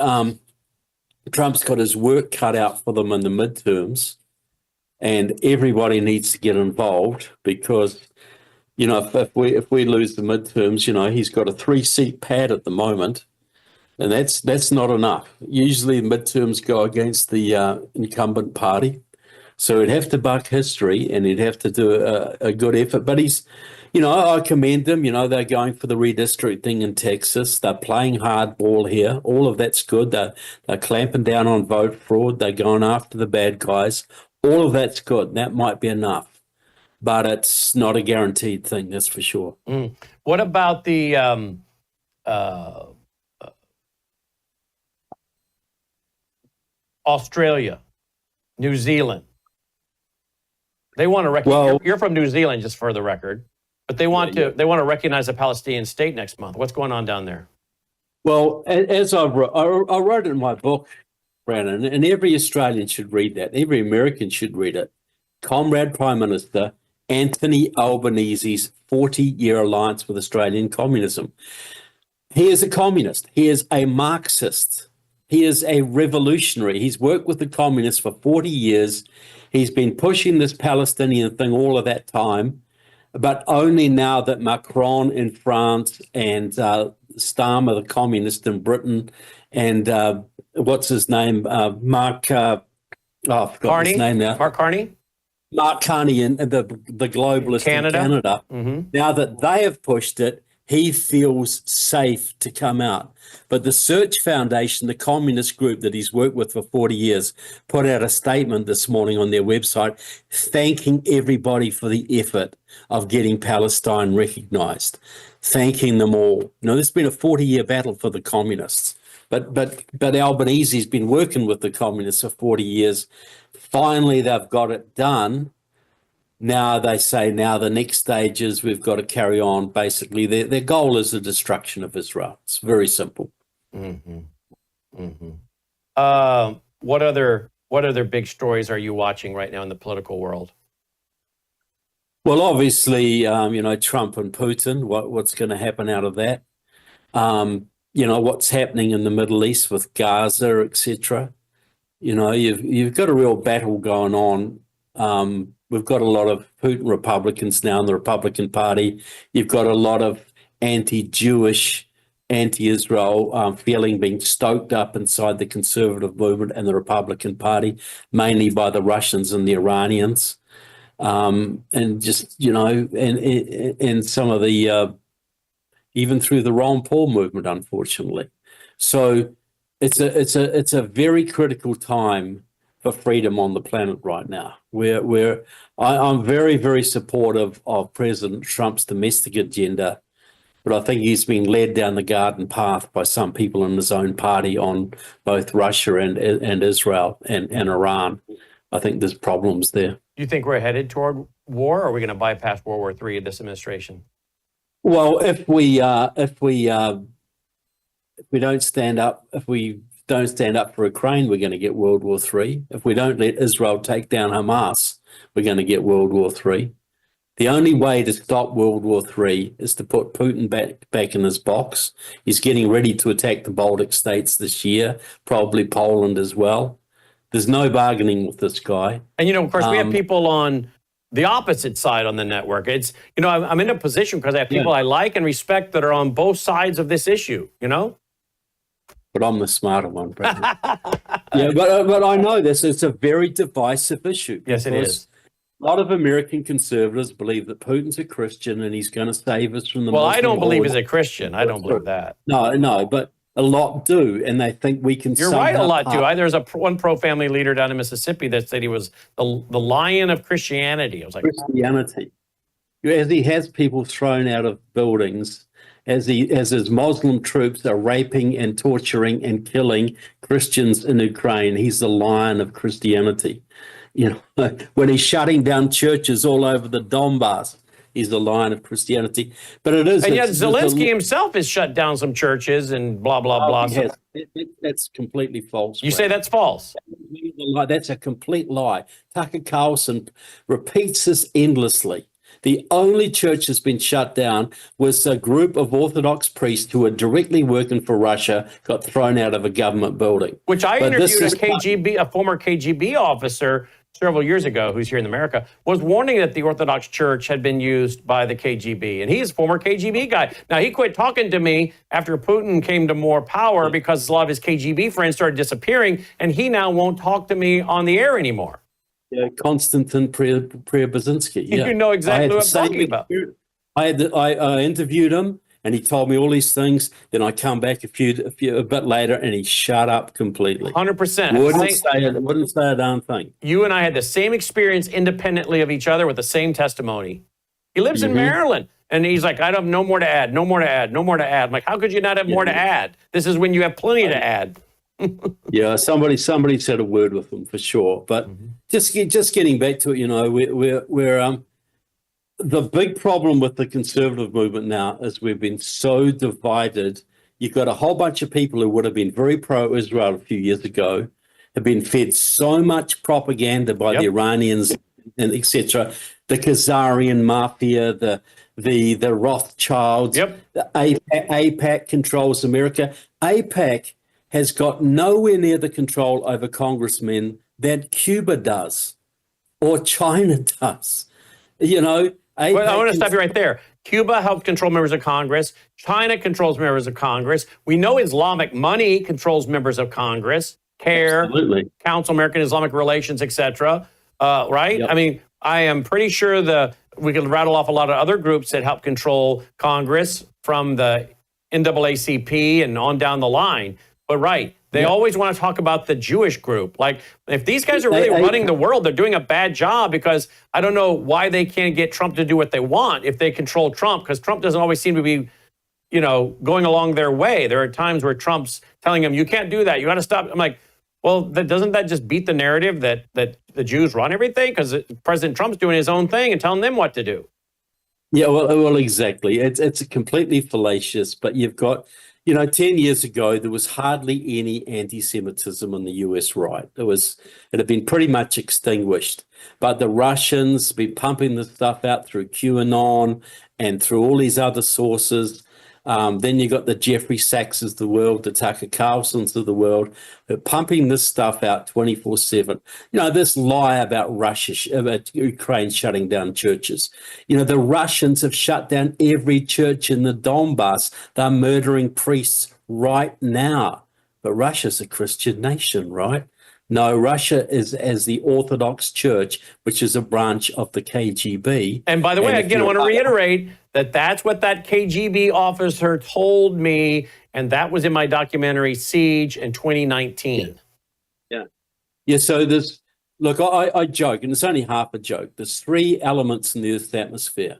Trump's got his work cut out for them in the midterms, and everybody needs to get involved because, if we lose the midterms, he's got a 3-seat pad at the moment, and that's not enough. Usually the midterms go against the incumbent party, so he'd have to buck history and he'd have to do a good effort. But he's, I commend them. They're going for the redistricting in Texas. They're playing hardball here. All of that's good. They're clamping down on vote fraud. They're going after the bad guys. All of that's good. That might be enough. But it's not a guaranteed thing, that's for sure. What about the Australia, New Zealand? They want to recognize. You're from New Zealand, just for the record, but they want to recognize a Palestinian state next month. What's going on down there? Well, as I wrote it in my book, Brandon, and every Australian should read that. Every American should read it. Comrade Prime Minister Anthony Albanese's 40-year alliance with Australian communism. He is a communist. He is a Marxist. He is a revolutionary. He's worked with the communists for 40 years. He's been pushing this Palestinian thing all of that time, but only now that Macron in France and Starmer, the communist in Britain, and what's his name? Mark Carney? His name now. Mark Carney? Mark Carney and the globalist in Canada. Now that they have pushed it, he feels safe to come out. But the Search Foundation, the communist group that he's worked with for 40 years, put out a statement this morning on their website thanking everybody for the effort of getting Palestine recognized, thanking them all. There's been a 40-year battle for the communists. But Albanese's been working with the communists for 40 years. Finally, they've got it done. Now they say, the next stage is we've got to carry on. Basically, their goal is the destruction of Israel. It's very simple. What other big stories are you watching right now in the political world? Well, obviously, Trump and Putin. What's going to happen out of that? what's happening in the Middle East with Gaza, etc. You've got a real battle going on. We've got a lot of Putin Republicans now in the Republican Party. You've got a lot of anti-Jewish, anti-Israel feeling being stoked up inside the conservative movement and the Republican Party, mainly by the Russians and the Iranians. And just, and some of the, even through the Ron Paul movement, unfortunately. So it's a very critical time for freedom on the planet right now. I'm very, very supportive of President Trump's domestic agenda, but I think he's being led down the garden path by some people in his own party on both Russia and Israel and Iran. I think there's problems there. Do you think we're headed toward war, or are we going to bypass World War III in this administration? Well, if we don't stand up for Ukraine, we're going to get World War III. If we don't let Israel take down Hamas, we're going to get World War III. The only way to stop World War III is to put Putin back in his box. He's getting ready to attack the Baltic states this year, probably Poland as well. There's no bargaining with this guy. And, of course, we have people on the opposite side on the network. It's, I'm in a position because I have people I like and respect that are on both sides of this issue, But I'm the smarter one, Bradley. but I know this. It's a very divisive issue. Yes, it is. A lot of American conservatives believe that Putin's a Christian and he's going to save us from the Well, Muslim I don't believe horde. he's a Christian. I don't believe that. No, but a lot do, and they think we can. You're right, a lot do. There's one pro-family leader down in Mississippi that said he was the lion of Christianity. I was like, Christianity. As he has people thrown out of buildings, as his Muslim troops are raping and torturing and killing Christians in Ukraine, he's the lion of Christianity. When he's shutting down churches all over the Donbass, he's the lion of Christianity. But it is. And yet Zelensky himself has shut down some churches and blah, blah, blah. That's completely false. You say that's false? That's a complete lie. Tucker Carlson repeats this endlessly. The only church that's been shut down was a group of Orthodox priests who were directly working for Russia, got thrown out of a government building. Which I interviewed a former KGB officer several years ago, who's here in America, was warning that the Orthodox Church had been used by the KGB. And he's a former KGB guy. Now, he quit talking to me after Putin came to more power because a lot of his KGB friends started disappearing, and he now won't talk to me on the air anymore. Yeah, Konstantin Preobrazhensky. Yeah. You know exactly what I'm talking about. I interviewed him, and he told me all these things. Then I come back a bit later, and he shut up completely. 100%. Wouldn't say a darn thing. You and I had the same experience independently of each other with the same testimony. He lives in Maryland, and he's like, I have no more to add, no more to add, no more to add. I'm like, how could you not have more to add? This is when you have plenty to add. Yeah, somebody said a word with him for sure. But just getting back to it, we're the big problem with the conservative movement now is we've been so divided. You've got a whole bunch of people who would have been very pro-Israel a few years ago, have been fed so much propaganda by the Iranians and etc. The Khazarian mafia, the Rothschilds, the AIPAC controls America. AIPAC has got nowhere near the control over congressmen that Cuba does or China does. I want to stop you right there. Cuba helped control members of Congress. China controls members of Congress. We know Islamic money controls members of Congress. CARE, Council American Islamic Relations, etc. Right? Yep. I mean, I am pretty sure we could rattle off a lot of other groups that help control Congress from the NAACP and on down the line. But they always want to talk about the Jewish group. Like, if these guys are really running the world, they're doing a bad job, because I don't know why they can't get Trump to do what they want if they control Trump, because Trump doesn't always seem to be, going along their way. There are times where Trump's telling them, you can't do that, you got to stop. I'm like, well, doesn't that just beat the narrative that the Jews run everything? Because President Trump's doing his own thing and telling them what to do. Yeah, well, exactly. It's completely fallacious, but you've got... 10 years ago, there was hardly any anti-Semitism on the US right. It had been pretty much extinguished. But the Russians been pumping this stuff out through QAnon and through all these other sources. Then you got the Jeffrey Sachs of the world, the Tucker Carlsons of the world, who are pumping this stuff out 24/7. You know, this lie about about Ukraine shutting down churches. You know, the Russians have shut down every church in the Donbass. They're murdering priests right now. But Russia's a Christian nation, right? No, Russia is as the Orthodox Church, which is a branch of the KGB. And by the way, again, I want to reiterate that that's what that KGB officer told me, and that was in my documentary Siege in 2019. Yeah, so there's, look, I joke, and it's only half a joke. There's 3 elements in the Earth's atmosphere.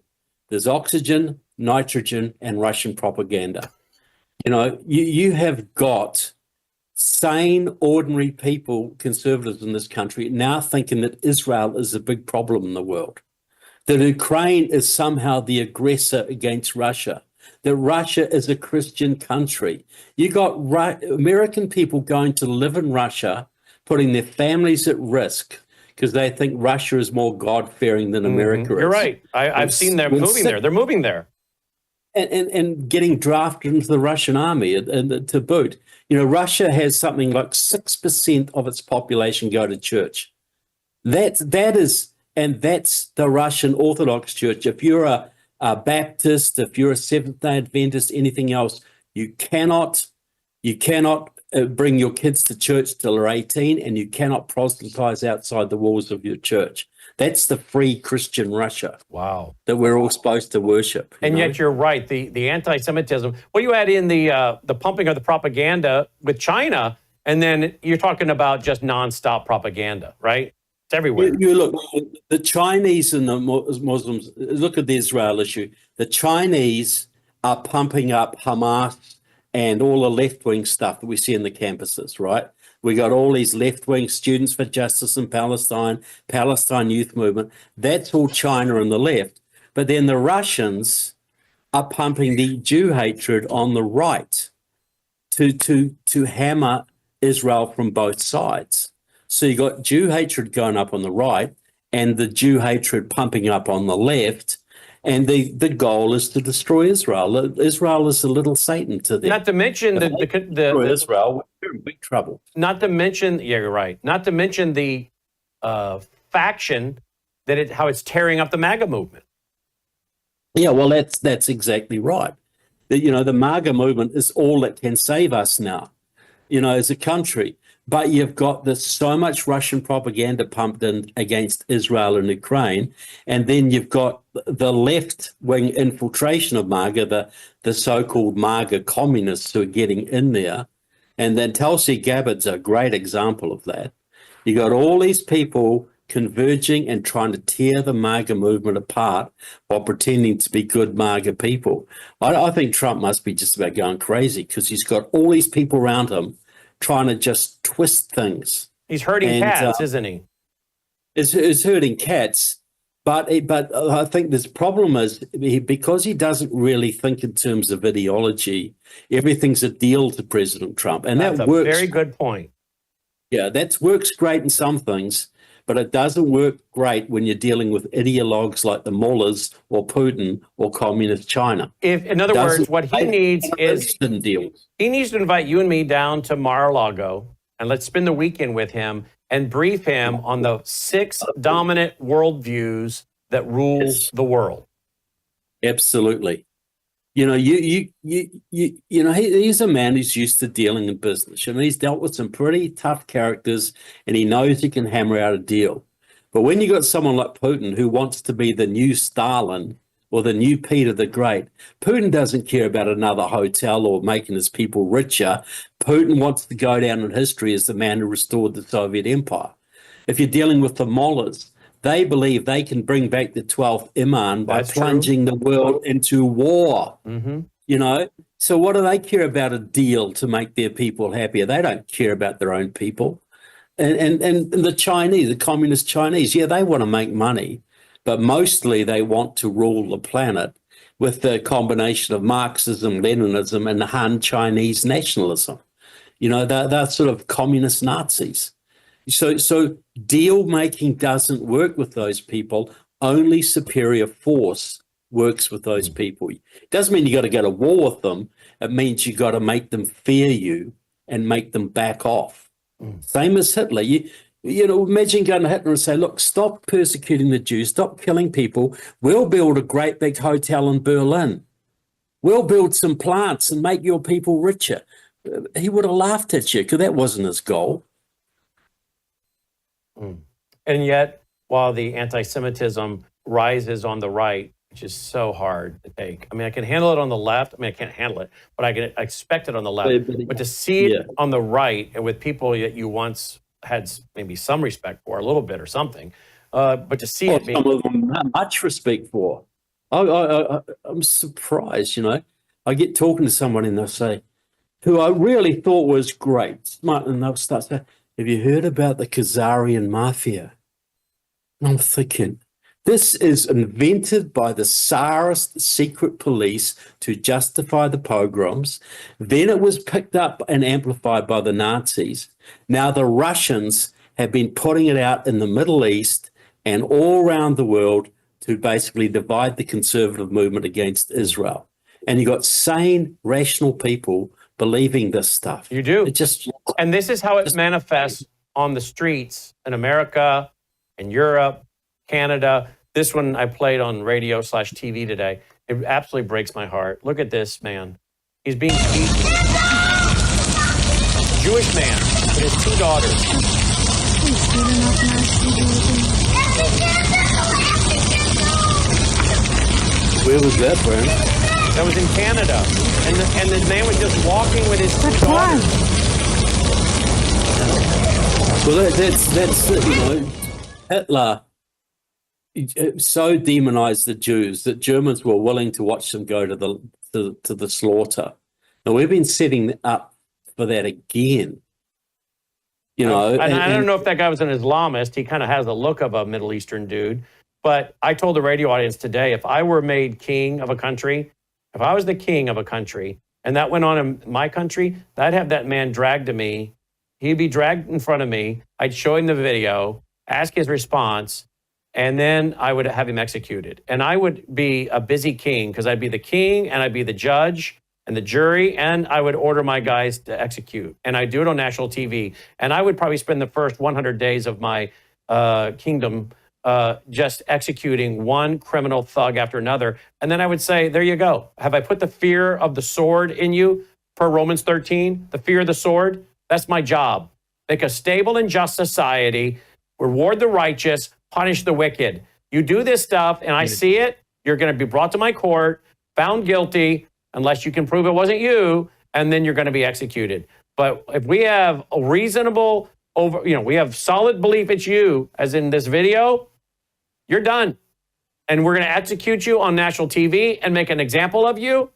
There's oxygen, nitrogen, and Russian propaganda. You know, you have got sane, ordinary people, conservatives in this country, now thinking that Israel is a big problem in the world, that Ukraine is somehow the aggressor against Russia, that Russia is a Christian country. You got American people going to live in Russia, putting their families at risk because they think Russia is more God-fearing than America is. You're right. I've seen them moving there. They're moving there. And getting drafted into the Russian army to boot. You know, Russia has something like 6% of its population go to church. That's the Russian Orthodox Church. If you're a Baptist, if you're a Seventh-day Adventist, anything else, you cannot bring your kids to church till they're 18, and you cannot proselytize outside the walls of your church. That's the free Christian Russia. Wow. That we're all supposed to worship. And yet you're right. The anti-Semitism. Well, you add in the pumping of the propaganda with China, and then you're talking about just nonstop propaganda, right? It's everywhere. You look, the Chinese and the Muslims, look at the Israel issue. The Chinese are pumping up Hamas and all the left-wing stuff that we see in the campuses, right? We got all these left-wing Students for Justice in Palestine, Palestine Youth Movement. That's all China and the left. But then the Russians are pumping the Jew hatred on the right to hammer Israel from both sides. So you got Jew hatred going up on the right and the Jew hatred pumping up on the left. And the goal is to destroy Israel. Israel is a little Satan to them. Not to mention Israel, we're in big trouble. Not to mention, yeah, you're right. Not to mention the faction how it's tearing up the MAGA movement. Yeah, well, that's exactly right. The MAGA movement is all that can save us now, as a country. But you've got so much Russian propaganda pumped in against Israel and Ukraine, and then you've got the left-wing infiltration of MAGA, the so-called MAGA communists who are getting in there. And then Tulsi Gabbard's a great example of that. You got all these people converging and trying to tear the MAGA movement apart while pretending to be good MAGA people. I think Trump must be just about going crazy because he's got all these people around him trying to just twist things. He's hurting cats, isn't he? It's hurting cats, but I think this problem is because he doesn't really think in terms of ideology. Everything's a deal to President Trump, and that's that works. Very good point. Yeah, that works great in some things, but it doesn't work great when you're dealing with ideologues like the mullahs or Putin or communist China. In other words, what he needs is he needs to invite you and me down to Mar-a-Lago and let's spend the weekend with him and brief him on the 6 dominant worldviews that rules the world. Absolutely. He's a man who's used to dealing in business. He's dealt with some pretty tough characters and he knows he can hammer out a deal. But when you got someone like Putin who wants to be the new Stalin or the new Peter the Great, Putin doesn't care about another hotel or making his people richer. Putin wants to go down in history as the man who restored the Soviet Empire. If you're dealing with the mullahs, they believe they can bring back the 12th Imam by plunging the world into war. Mm-hmm. So what do they care about a deal to make their people happier? They don't care about their own people. And the Chinese, the communist Chinese, yeah, they want to make money, but mostly they want to rule the planet with the combination of Marxism, Leninism, and Han Chinese nationalism. They're sort of communist Nazis. So deal making doesn't work with those people. Only superior force works with those people. It doesn't mean you got to go to war with them. It means you got to make them fear you and make them back off. Same as Hitler. You know, imagine going to Hitler and say, look, stop persecuting the Jews, stop killing people. We'll build a great big hotel in Berlin. We'll build some plants and make your people richer. He would have laughed at you because that wasn't his goal. And yet, while the anti-Semitism rises on the right, which is so hard to take. I mean, I can handle it on the left. I mean, I can't handle it, but I can expect it on the left. But to see it on the right and with people that you once had maybe some respect for, a little bit or something, but to see it being... Some of them much respect for. I'm surprised, you know. I get talking to someone and they'll say, who I really thought was great, smart, and they'll start saying, have you heard about the Khazarian mafia? And I'm thinking, this is invented by the Tsarist secret police to justify the pogroms. Then it was picked up and amplified by the Nazis. Now the Russians have been putting it out in the Middle East and all around the world to basically divide the conservative movement against Israel. And you got sane, rational people believing this stuff. You do. It just, and this is how it manifests on the streets in America, in Europe, Canada. This one I played on radio/TV today. It absolutely breaks my heart. Look at this man. He's being beaten. Jewish man with his 2 daughters. where was that, Brian? That was in Canada. And the man was just walking with his 2 daughters. Well, that's you know, Hitler so demonized the Jews that Germans were willing to watch them go to the slaughter. Now we've been setting up for that again. You know, and I don't know if that guy was an Islamist. He kind of has the look of a Middle Eastern dude. But I told the radio audience today, if I were made king of a country, if I was the king of a country, and that went on in my country, I'd have that man dragged to me. He'd be dragged in front of me. I'd show him the video, ask his response, and then I would have him executed. And I would be a busy king because I'd be the king and I'd be the judge and the jury, and I would order my guys to execute. And I'd do it on national TV. And I would probably spend the first 100 days of my kingdom just executing one criminal thug after another. And then I would say, there you go. Have I put the fear of the sword in you per Romans 13? The fear of the sword? That's my job. Make a stable and just society, reward the righteous, punish the wicked. You do this stuff and I see it, you're going to be brought to my court, found guilty, unless you can prove it wasn't you, and then you're going to be executed. But if we have a reasonable, we have solid belief it's you, as in this video, you're done. And we're going to execute you on national TV and make an example of you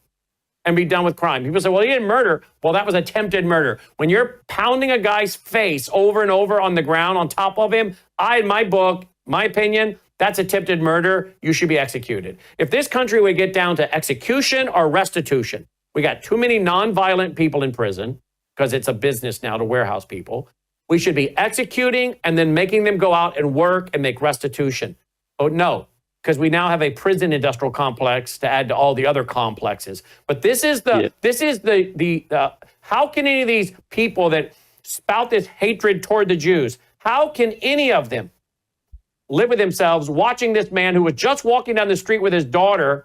and be done with crime. People say, well, he didn't murder. Well, that was attempted murder. When you're pounding a guy's face over and over on the ground on top of him, in my book, my opinion, that's attempted murder. You should be executed. If this country would get down to execution or restitution, we got too many nonviolent people in prison because it's a business now to warehouse people. We should be executing and then making them go out and work and make restitution. Oh, no, because we now have a prison industrial complex to add to all the other complexes. But this is how can any of these people that spout this hatred toward the Jews, how can any of them live with themselves watching this man who was just walking down the street with his daughter,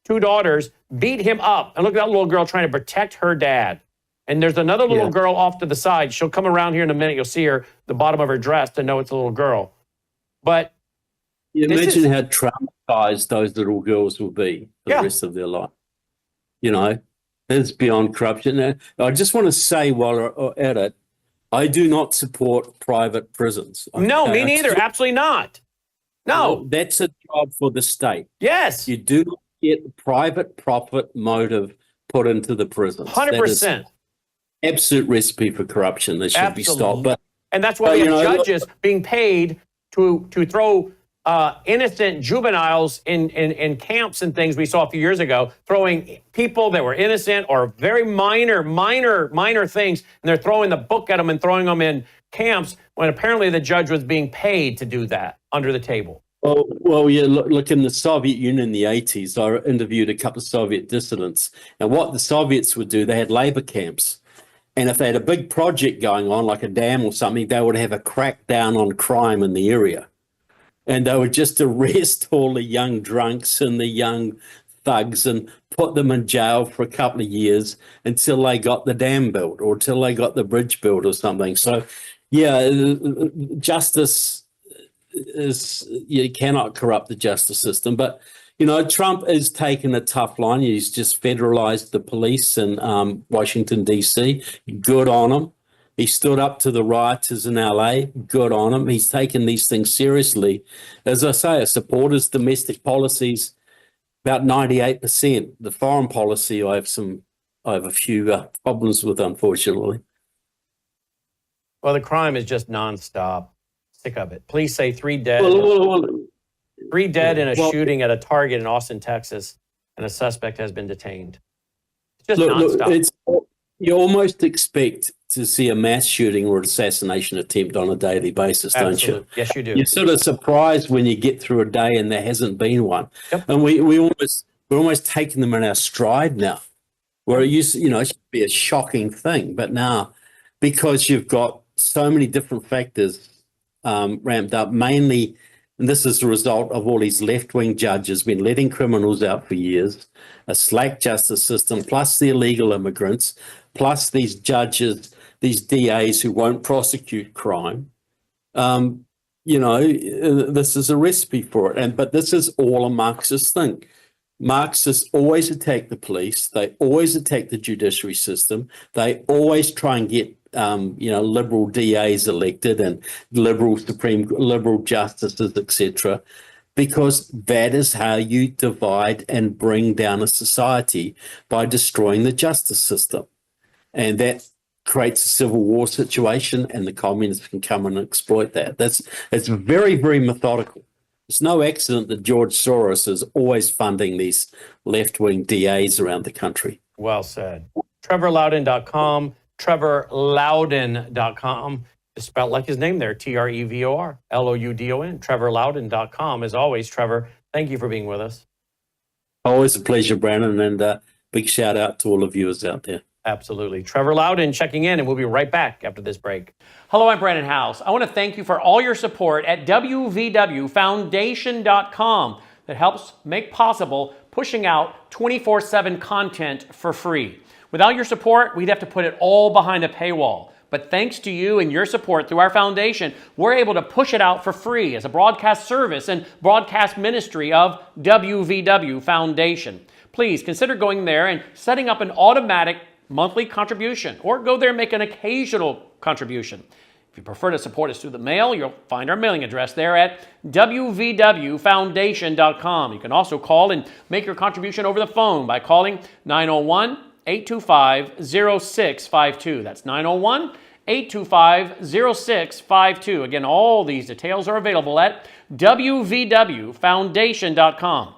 2 daughters, beat him up? And look at that little girl trying to protect her dad. And there's another little girl off to the side. She'll come around here in a minute. You'll see her, the bottom of her dress, to know it's a little girl. But you imagine how traumatized those little girls will be for the rest of their life. You know, it's beyond corruption. Now, I just want to say while we're at it, I do not support private prisons. No, me neither. Absolutely not. No. That's a job for the state. Yes. You do not get private profit motive put into the prisons. 100%. Absolute recipe for corruption. That should be stopped. And that's why we have judges being paid to throw innocent juveniles in camps and things we saw a few years ago, throwing people that were innocent or very minor things, and they're throwing the book at them and throwing them in camps when apparently the judge was being paid to do that under the table. Well, yeah. Look, in the Soviet Union in the 80s, I interviewed a couple of Soviet dissidents, and what the Soviets would do, they had labor camps, and if they had a big project going on, like a dam or something, they would have a crackdown on crime in the area, and they would just arrest all the young drunks and the young thugs and put them in jail for a couple of years until they got the dam built or until they got the bridge built or something. So, yeah, justice is, you cannot corrupt the justice system. But, you know, Trump has taken a tough line. He's just federalized the police in Washington, D.C. Good on him. He stood up to the rioters in LA. Good on him. He's taken these things seriously. As I say, I support his domestic policies about 98%. The foreign policy, I have a few problems with, unfortunately. Well, the crime is just nonstop. Sick of it. Police say 3 dead. Three dead in a shooting at a Target in Austin, Texas, and a suspect has been detained. It's just nonstop. You almost expect to see a mass shooting or assassination attempt on a daily basis, don't you? Yes, you do. You're sort of surprised when you get through a day and there hasn't been one. Yep. And we're almost taking them in our stride now, where it used to, it should be a shocking thing, but now, because you've got so many different factors ramped up, mainly, and this is the result of all these left-wing judges been letting criminals out for years, a slack justice system, plus the illegal immigrants, plus these judges, these DAs who won't prosecute crime. This is a recipe for it. But this is all a Marxist thing. Marxists always attack the police. They always attack the judiciary system. They always try and get liberal DAs elected and liberal justices, etc., because that is how you divide and bring down a society, by destroying the justice system. And that creates a civil war situation, and the communists can come and exploit that. It's very, very methodical. It's no accident that George Soros is always funding these left-wing DAs around the country. Well said. TrevorLoudon.com. TrevorLoudon.com. It's spelled like his name there, TrevorLoudon. TrevorLoudon.com. As always, Trevor, thank you for being with us. Always a pleasure, Brandon, and big shout out to all the viewers out there. Absolutely. Trevor Loudon checking in, and we'll be right back after this break. Hello, I'm Brandon House. I want to thank you for all your support at WVWFoundation.com that helps make possible pushing out 24/7 content for free. Without your support, we'd have to put it all behind a paywall. But thanks to you and your support through our foundation, we're able to push it out for free as a broadcast service and broadcast ministry of WVW Foundation. Please consider going there and setting up an automatic monthly contribution, or go there and make an occasional contribution. If you prefer to support us through the mail, you'll find our mailing address there at WVWFoundation.com. You can also call and make your contribution over the phone by calling 901-825-0652. That's 901-825-0652. Again, all these details are available at WVWFoundation.com.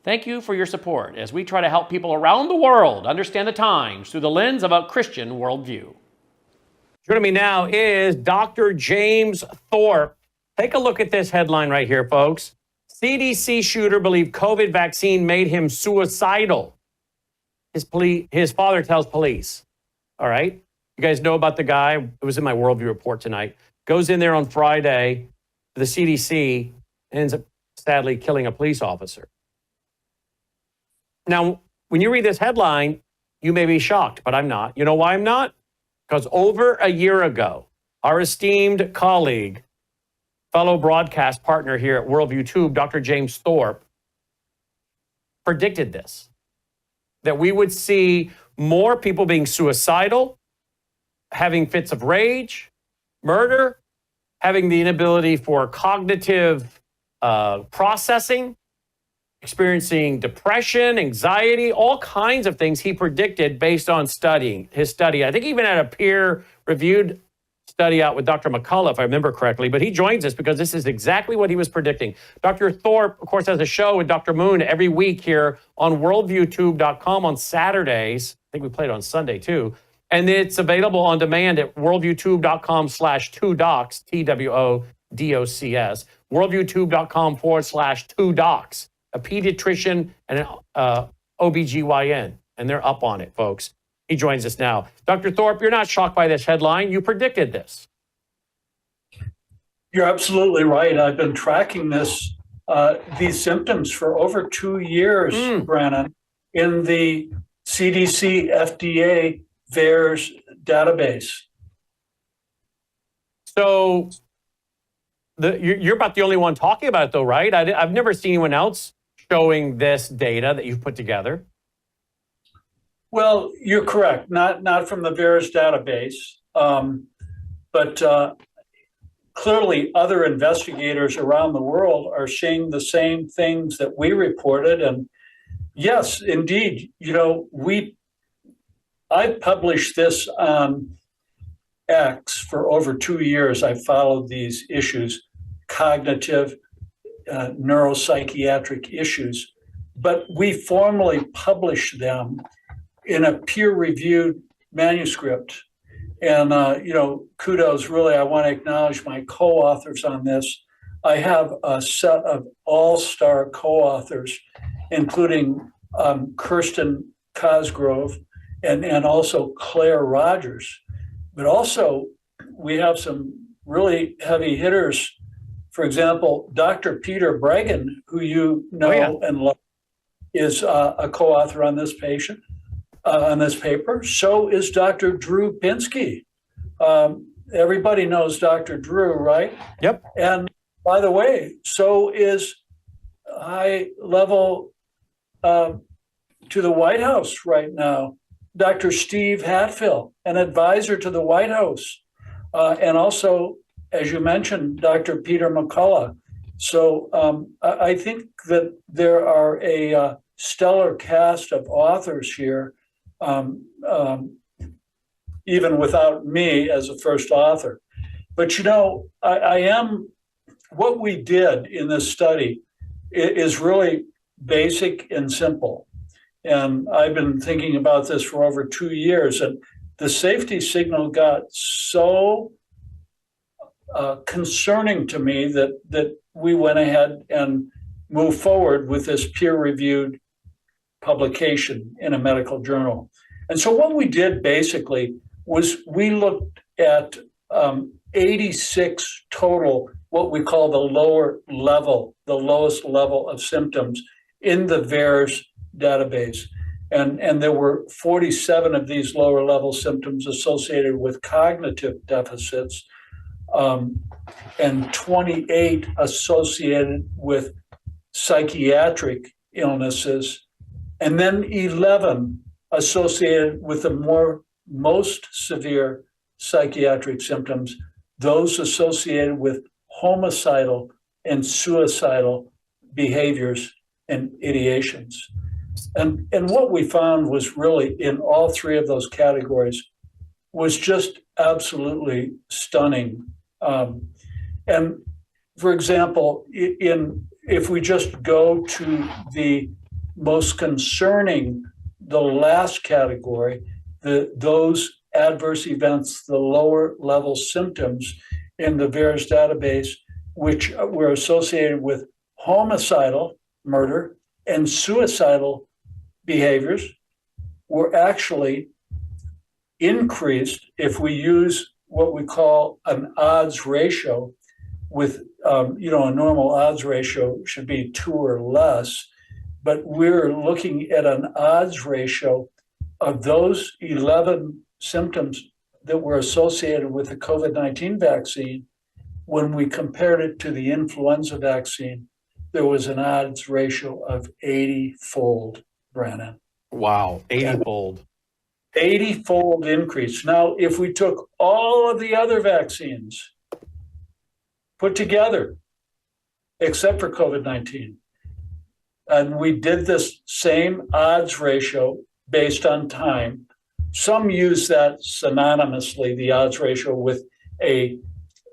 Thank you for your support as we try to help people around the world understand the times through the lens of a Christian worldview. Joining me now is Dr. James Thorpe. Take a look at this headline right here, folks. CDC shooter believed COVID vaccine made him suicidal. His father tells police. All right. You guys know about the guy. It was in my Worldview report tonight. Goes in there on Friday to the CDC, ends up sadly killing a police officer. Now, when you read this headline, you may be shocked, but I'm not. You know why I'm not? Because over a year ago, our esteemed colleague, fellow broadcast partner here at Worldview Tube, Dr. James Thorpe, predicted this, that we would see more people being suicidal, having fits of rage, murder, having the inability for cognitive processing, experiencing depression, anxiety, all kinds of things he predicted based on studying his study. I think even had a peer-reviewed study out with Dr. McCullough, if I remember correctly, but he joins us because this is exactly what he was predicting. Dr. Thorpe, of course, has a show with Dr. Moon every week here on worldviewtube.com on Saturdays. I think we played on Sunday too. And it's available on demand at worldviewtube.com/2docs, TWODOCS. worldviewtube.com/2docs, a pediatrician and an OBGYN, and they're up on it, folks. He joins us now. Dr. Thorpe, you're not shocked by this headline. You predicted this. You're absolutely right. I've been tracking these symptoms for over 2 years, Brandon, in the CDC FDA VAERS database. So you're about the only one talking about it, though, right? I've never seen anyone else showing this data that you've put together. Well, you're correct. Not from the VAERS database, but clearly other investigators around the world are seeing the same things that we reported. And yes, indeed, I published this on X for over 2 years. I followed these issues, cognitive, neuropsychiatric issues, but we formally published them in a peer-reviewed manuscript. And, kudos, really, I want to acknowledge my co-authors on this. I have a set of all-star co-authors, including Kirsten Cosgrove and also Claire Rogers. But also, we have some really heavy hitters. For example, Dr. Peter Bregan, who you know and love, is a co-author on this on this paper. So is Dr. Drew Pinsky. Everybody knows Dr. Drew, right? Yep. And by the way, so is high level to the White House right now, Dr. Steve Hatfield, an advisor to the White House. And also, as you mentioned, Dr. Peter McCullough. So I think that there are a stellar cast of authors here, even without me as a first author. But what we did in this study is really basic and simple. And I've been thinking about this for over 2 years, and the safety signal got so concerning to me that we went ahead and moved forward with this peer-reviewed publication in a medical journal. And so what we did basically was we looked at 86 total, what we call the lowest level of symptoms in the VAERS database. And there were 47 of these lower level symptoms associated with cognitive deficits, and 28 associated with psychiatric illnesses, and then 11 associated with the most severe psychiatric symptoms, those associated with homicidal and suicidal behaviors and ideations. And what we found was really in all three of those categories was just absolutely stunning. And for example, if we just go to the most concerning, the last category, those adverse events, the lower level symptoms in the VAERS database, which were associated with homicidal, murder, and suicidal behaviors, were actually increased if we use what we call an odds ratio with, a normal odds ratio should be 2 or less, but we're looking at an odds ratio of those 11 symptoms that were associated with the COVID-19 vaccine. When we compared it to the influenza vaccine, there was an odds ratio of 80-fold, Brandon. Wow, 80-fold. 80-fold increase. Now, if we took all of the other vaccines put together, except for COVID-19, and we did this same odds ratio based on time, some use that synonymously, the odds ratio, with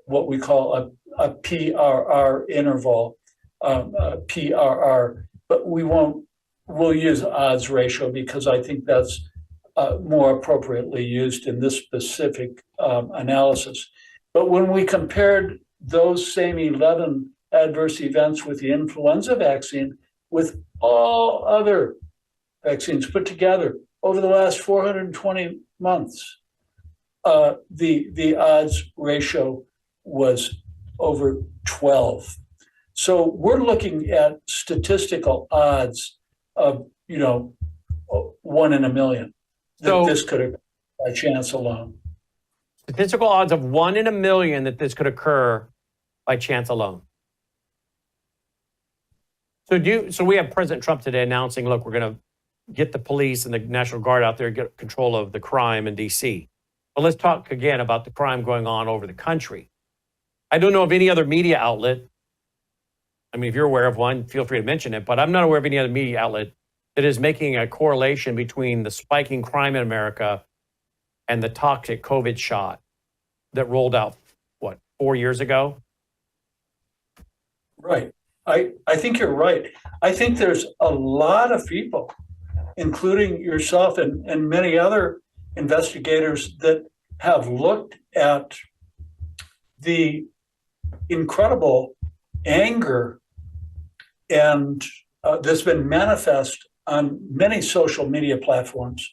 what we call a PRR interval, PRR, but we'll use odds ratio because I think that's more appropriately used in this specific analysis. But when we compared those same 11 adverse events with the influenza vaccine with all other vaccines put together over the last 420 months. The odds ratio was over 12. So we're looking at statistical odds of, 1 in a million that this could occur by chance alone. Statistical odds of 1 in a million that this could occur by chance alone. So we have President Trump today announcing, look, we're going to get the police and the National Guard out there, get control of the crime in D.C. But let's talk again about the crime going on over the country. I don't know of any other media outlet. I mean, if you're aware of one, feel free to mention it, but I'm not aware of any other media outlet that is making a correlation between the spiking crime in America and the toxic COVID shot that rolled out, 4 years ago? Right. I think you're right. I think there's a lot of people, including yourself and many other investigators, that have looked at the incredible anger and that's been manifest on many social media platforms.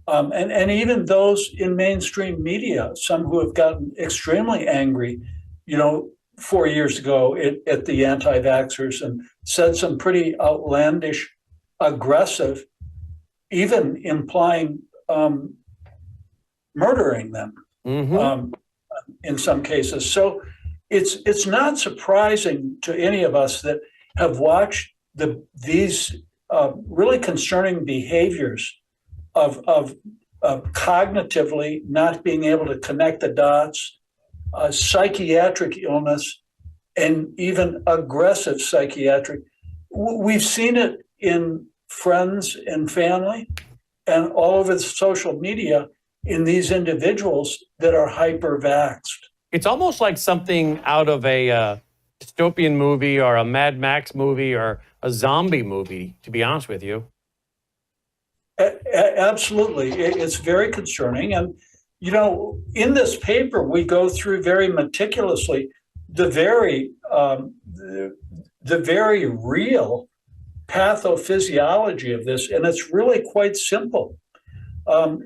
And even those in mainstream media, some who have gotten extremely angry, 4 years ago at the anti-vaxxers and said some pretty outlandish, aggressive, even implying murdering them in some cases. So it's not surprising to any of us that have watched these really concerning behaviors of cognitively not being able to connect the dots, psychiatric illness, and even aggressive psychiatric. We've seen it in friends and family and all over the social media in these individuals that are hyper-vaxxed. It's almost like something out of a dystopian movie or a Mad Max movie or a zombie movie, to be honest with you. Absolutely. It's very concerning. And, in this paper, we go through very meticulously the very real pathophysiology of this. And it's really quite simple.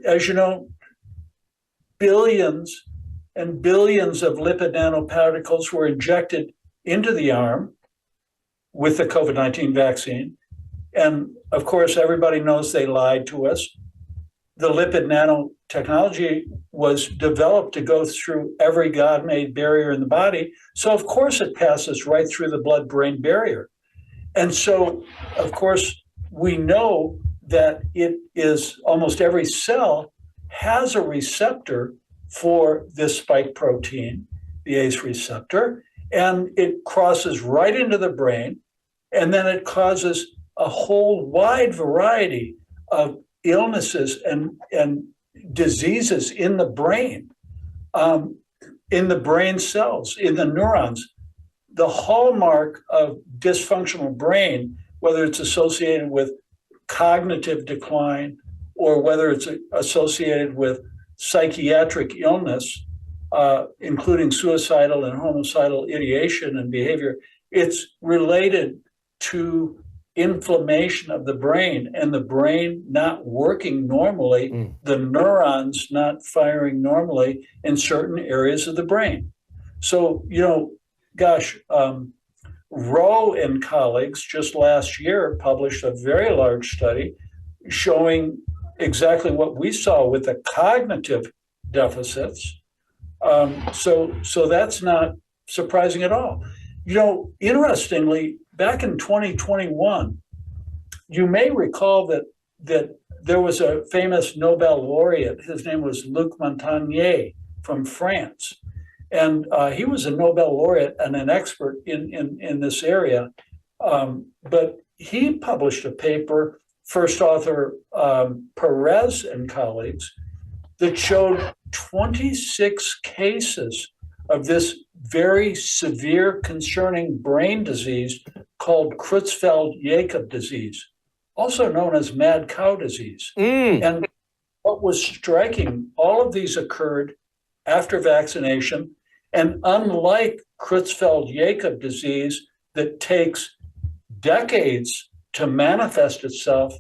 As you know, billions and billions of lipid nanoparticles were injected into the arm with the COVID-19 vaccine. And of course, everybody knows they lied to us. The lipid nanotechnology was developed to go through every God-made barrier in the body. So of course it passes right through the blood-brain barrier. And so, of course, we know that it is almost every cell has a receptor for this spike protein, the ACE receptor, and it crosses right into the brain, and then it causes a whole wide variety of illnesses and diseases in the brain, in the brain cells, in the neurons. The hallmark of dysfunctional brain, whether it's associated with cognitive decline or whether it's associated with psychiatric illness, including suicidal and homicidal ideation and behavior, it's related to inflammation of the brain and the brain not working normally, the neurons not firing normally in certain areas of the brain. So, Rowe and colleagues just last year published a very large study showing exactly what we saw with the cognitive deficits. So that's not surprising at all. Interestingly, back in 2021, you may recall that there was a famous Nobel laureate. His name was Luc Montagnier from France. And he was a Nobel laureate and an expert in this area. But he published a paper, first author Perez and colleagues, that showed 26 cases of this very severe, concerning brain disease called Creutzfeldt-Jakob disease, also known as mad cow disease. And what was striking, all of these occurred after vaccination. And unlike Creutzfeldt-Jakob disease, that takes decades to manifest itself,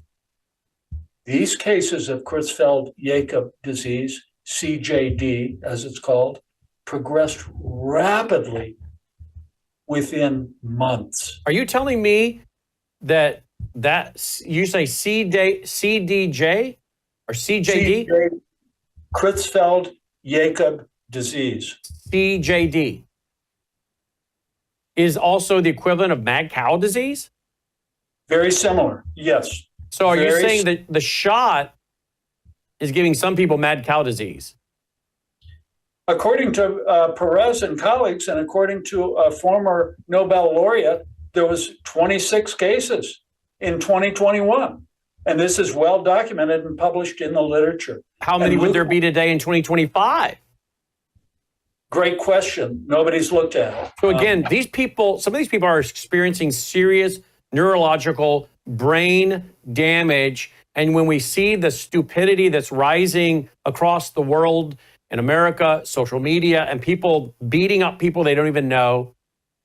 these cases of Creutzfeldt-Jakob disease, CJD as it's called, progressed rapidly within months. Are you telling me that you say CDJ or CJD? Creutzfeldt-Jakob disease. CJD is also the equivalent of mad cow disease? Very similar, yes. So are you saying that the shot is giving some people mad cow disease? According to Perez and colleagues, and according to a former Nobel laureate, there was 26 cases in 2021. And this is well documented and published in the literature. How many would there be today in 2025? Great question. Nobody's looked at it. So again, some of these people are experiencing serious neurological brain damage. And when we see the stupidity that's rising across the world, in America, social media, and people beating up people they don't even know,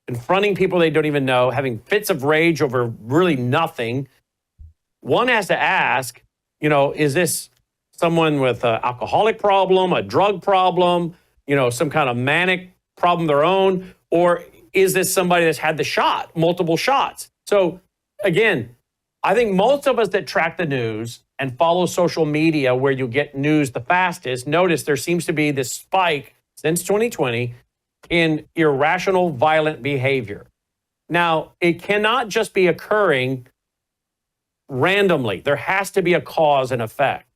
confronting people they don't even know, having fits of rage over really nothing, one has to ask, is this someone with an alcoholic problem, a drug problem, some kind of manic problem of their own, or is this somebody that's had the shot, multiple shots? So again, I think most of us that track the news and follow social media where you get news the fastest, notice there seems to be this spike since 2020 in irrational, violent behavior. Now, it cannot just be occurring randomly. There has to be a cause and effect.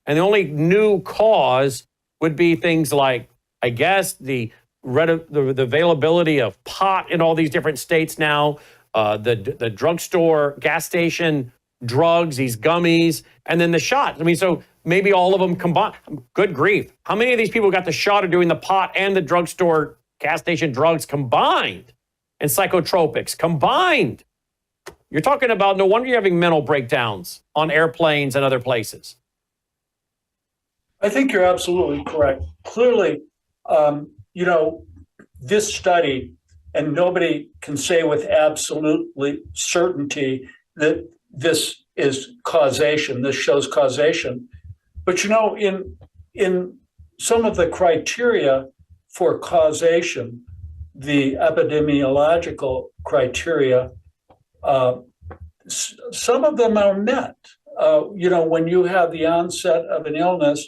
And the only new cause would be things like, I guess, the availability of pot in all these different states now, the drugstore, gas station drugs, these gummies, and then the shot. I mean, so maybe all of them combined. Good grief. How many of these people got the shot of doing the pot and the drugstore, gas station drugs combined? And psychotropics combined? You're talking about, no wonder you're having mental breakdowns on airplanes and other places. I think you're absolutely correct. Clearly, this study, and nobody can say with absolutely certainty that this is causation, this shows causation. But in some of the criteria for causation, the epidemiological criteria, some of them are met. When you have the onset of an illness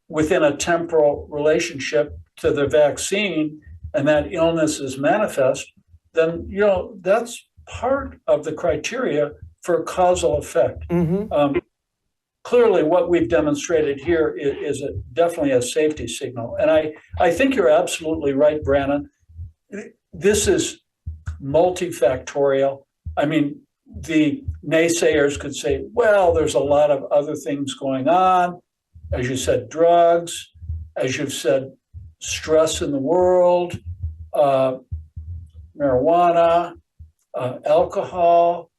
within a temporal relationship to the vaccine, and that illness is manifest, then that's part of the criteria for causal effect. Mm-hmm. Clearly, what we've demonstrated here is definitely a safety signal. And I think you're absolutely right, Brannon. This is multifactorial. I mean, the naysayers could say, well, there's a lot of other things going on. As you said, drugs, as you've said, stress in the world, marijuana, alcohol,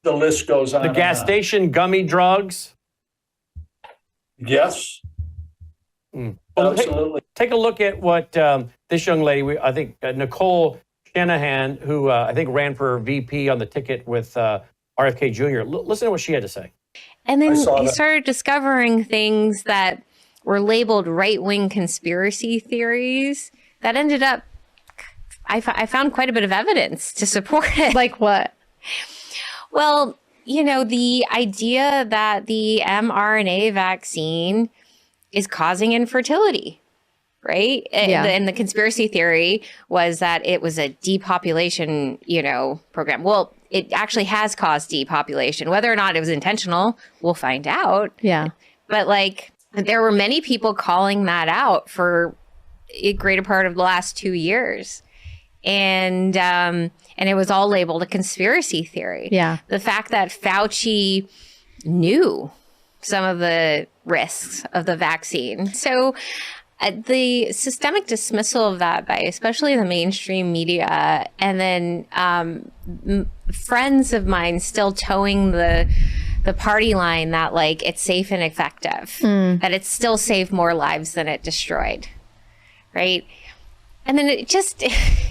the list goes on. The gas station gummy drugs. Yes. Well, absolutely. Take a look at what this young lady, I think Nicole Shanahan, who I think ran for VP on the ticket with RFK Jr. Listen to what she had to say. And then he started discovering things that were labeled right-wing conspiracy theories that ended up, I found quite a bit of evidence to support it. Like what? Well, the idea that the mRNA vaccine is causing infertility, right? Yeah. And the conspiracy theory was that it was a depopulation, program. Well, it actually has caused depopulation. Whether or not it was intentional, we'll find out. Yeah. But there were many people calling that out for a greater part of the last 2 years. And it was all labeled a conspiracy theory. Yeah. The fact that Fauci knew some of the risks of the vaccine. So the systemic dismissal of that by especially the mainstream media, and then friends of mine still towing the party line that it's safe and effective, that it still saved more lives than it destroyed, right? And then it just,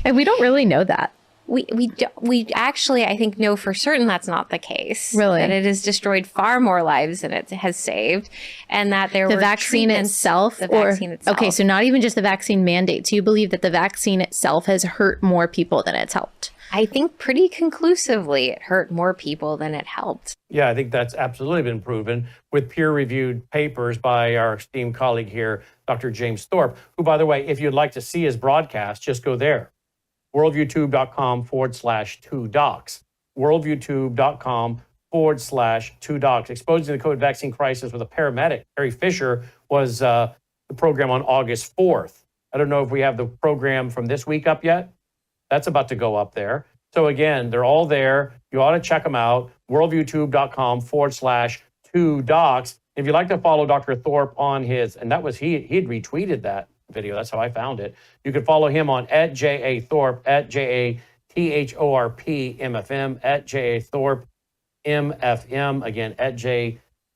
And we don't really know that. we actually, I think, know for certain that's not the case. Really? That it has destroyed far more lives than it has saved. And that there The were vaccine itself? Okay, so not even just the vaccine mandate. So you believe that the vaccine itself has hurt more people than it's helped? I think pretty conclusively it hurt more people than it helped. Yeah, I think that's absolutely been proven with peer-reviewed papers by our esteemed colleague here, Dr. James Thorpe, who, by the way, if you'd like to see his broadcast, just go there. worldviewtube.com/2docs. worldviewtube.com/2docs. Exposing the COVID vaccine crisis with a paramedic. Harry Fisher was the program on August 4th. I don't know if we have the program from this week up yet. That's about to go up there. So again, they're all there. You ought to check them out. worldviewtube.com/2docs. If you'd like to follow Dr. Thorpe on his, and that was he'd retweeted that video. That's how I found it. You can follow him on @JAThorpe, @JATHORPMFM, @JAThorpeMFM, again,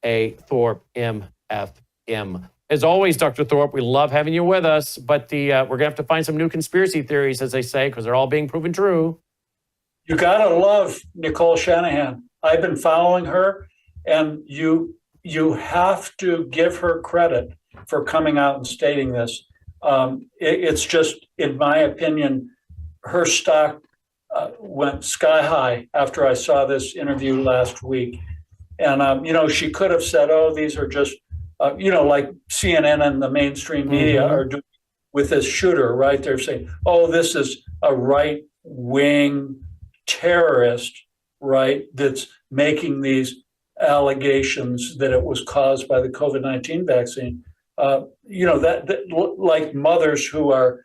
@JAThorpeMFM. As always, Dr. Thorpe, we love having you with us, but we're going to have to find some new conspiracy theories, as they say, because they're all being proven true. You got to love Nicole Shanahan. I've been following her, and you have to give her credit for coming out and stating this. It's just, in my opinion, her stock went sky high after I saw this interview last week. And, she could have said, oh, these are just, like CNN and the mainstream media are doing with this shooter, right? They're saying, oh, this is a right-wing terrorist, right, that's making these allegations that it was caused by the COVID-19 vaccine. That like mothers who are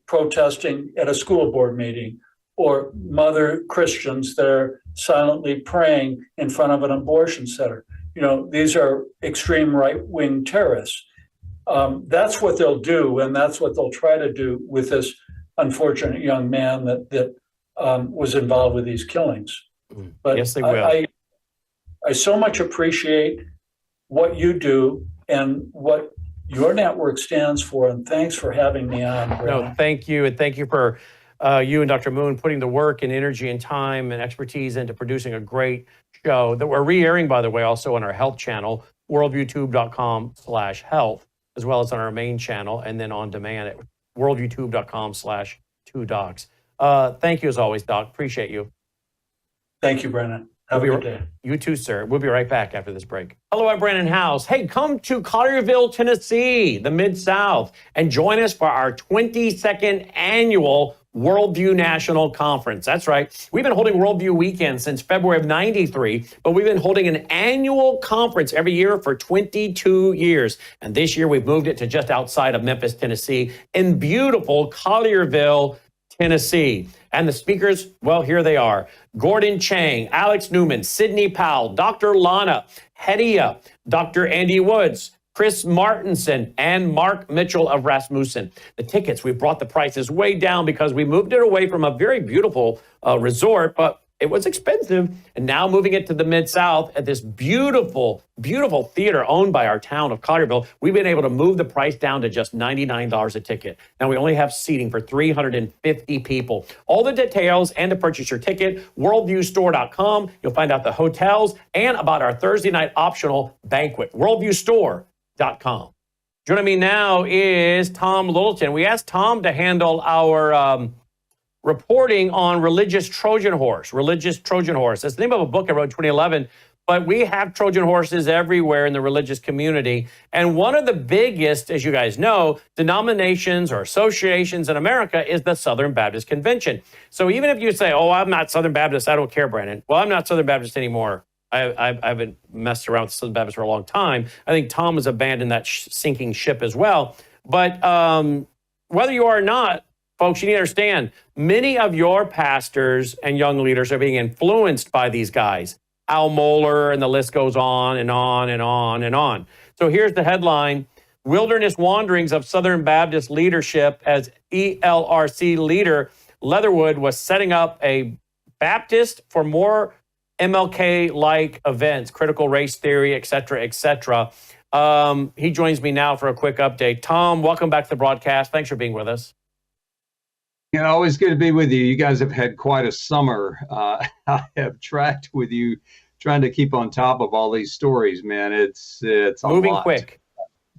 protesting at a school board meeting, or mother Christians that are silently praying in front of an abortion center. These are extreme right-wing terrorists. That's what they'll do, and that's what they'll try to do with this unfortunate young man that was involved with these killings. But yes, they will. I so much appreciate what you do and what your network stands for, and thanks for having me on, Brad. No, thank you, and thank you for you and Dr. Moon putting the work and energy and time and expertise into producing a great show that we're re-airing, by the way, also on our health channel, worldviewtube.com/health, as well as on our main channel, and then on demand at worldviewtube.com/2docs. Thank you as always, Doc. Appreciate you. Thank you, Brennan. Have a good day. You too, sir. We'll be right back after this break. Hello, I'm Brandon House. Hey, come to Collierville, Tennessee, the Mid-South, and join us for our 22nd annual Worldview National Conference. That's right. We've been holding Worldview Weekend since February of '93, but we've been holding an annual conference every year for 22 years. And this year we've moved it to just outside of Memphis, Tennessee, in beautiful Collierville, Tennessee. And the speakers, well, here they are. Gordon Chang, Alex Newman, Sidney Powell, Dr. Lana Hedia, Dr. Andy Woods, Chris Martinson, and Mark Mitchell of Rasmussen. The tickets, we brought the prices way down because we moved it away from a very beautiful resort, but it was expensive. And now moving it to the Mid-South at this beautiful, beautiful theater owned by our town of Collierville, we've been able to move the price down to just $99 a ticket. Now we only have seating for 350 people. All the details and to purchase your ticket, worldviewstore.com. You'll find out the hotels and about our Thursday night optional banquet, worldviewstore.com. Joining me now is Tom Littleton. We asked Tom to handle our reporting on religious Trojan horse. That's the name of a book I wrote in 2011, but we have Trojan horses everywhere in the religious community. And one of the biggest, as you guys know, denominations or associations in America is the Southern Baptist Convention. So even if you say, oh, I'm not Southern Baptist, I don't care, Brandon. Well, I'm not Southern Baptist anymore. I haven't messed around with Southern Baptist for a long time. I think Tom has abandoned that sinking ship as well. But whether you are or not, folks, you need to understand, many of your pastors and young leaders are being influenced by these guys. Al Mohler, and the list goes on and on and on and on. So here's the headline: Wilderness Wanderings of Southern Baptist Leadership, as ELRC leader Leatherwood was setting up a Baptist for more MLK-like events, critical race theory, et cetera, et cetera. He joins me now for a quick update. Tom, welcome back to the broadcast. Thanks for being with us. Yeah, always good to be with you. You guys have had quite a summer. I have tracked with you, trying to keep on top of all these stories, man. It's a moving lot. quick.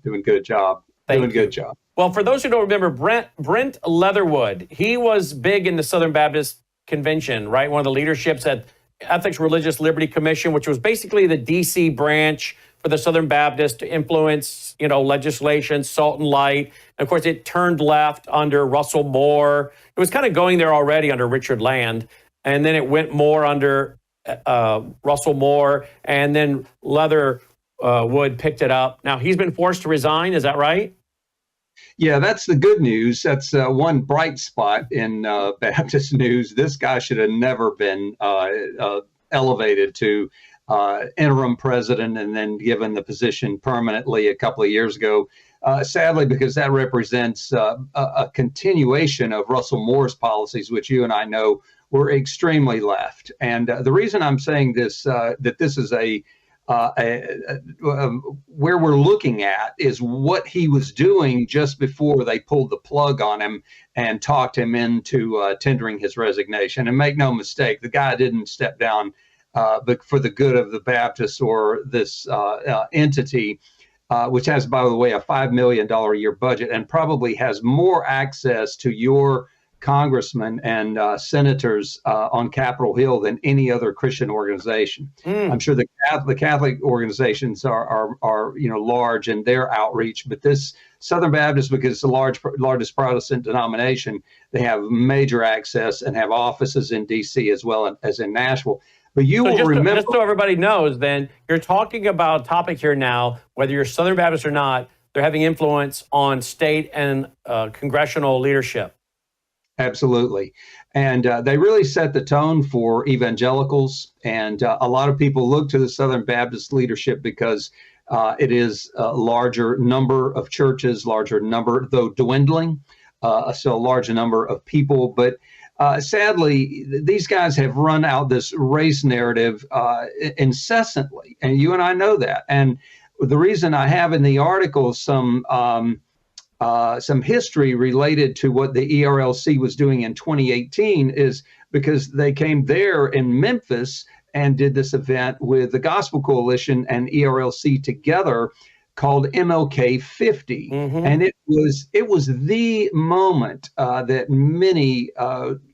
Doing good job. Good job. Well, for those who don't remember, Brent Leatherwood, he was big in the Southern Baptist Convention, right? One of the leaderships at Ethics Religious Liberty Commission, which was basically the DC branch for the Southern Baptists to influence, legislation, salt and light. And of course, it turned left under Russell Moore. It was kind of going there already under Richard Land. And then it went more under Russell Moore. And then Leatherwood picked it up. Now, he's been forced to resign. Is that right? Yeah, that's the good news. That's one bright spot in Baptist news. This guy should have never been elevated to interim president and then given the position permanently a couple of years ago. Sadly, because that represents a continuation of Russell Moore's policies, which you and I know were extremely left. And the reason I'm saying this, that this is where we're looking at is what he was doing just before they pulled the plug on him and talked him into tendering his resignation. And make no mistake, the guy didn't step down but for the good of the Baptists or this entity, which has, by the way, a $5 million a year budget and probably has more access to your congressmen and senators on Capitol Hill than any other Christian organization. I'm sure the Catholic organizations are large in their outreach, but this Southern Baptist, because it's the largest Protestant denomination, they have major access and have offices in D.C. as well as in Nashville. But you will remember, just so everybody knows, then you're talking about a topic here now, whether you're Southern Baptist or not, they're having influence on state and congressional leadership. Absolutely. And they really set the tone for evangelicals. And a lot of people look to the Southern Baptist leadership because it is a larger number of churches, larger number, though dwindling, so a large number of people. But sadly, these guys have run out this race narrative incessantly. And you and I know that. And the reason I have in the article some history related to what the ERLC was doing in 2018 is because they came there in Memphis and did this event with the Gospel Coalition and ERLC together called MLK 50. And it was the moment that many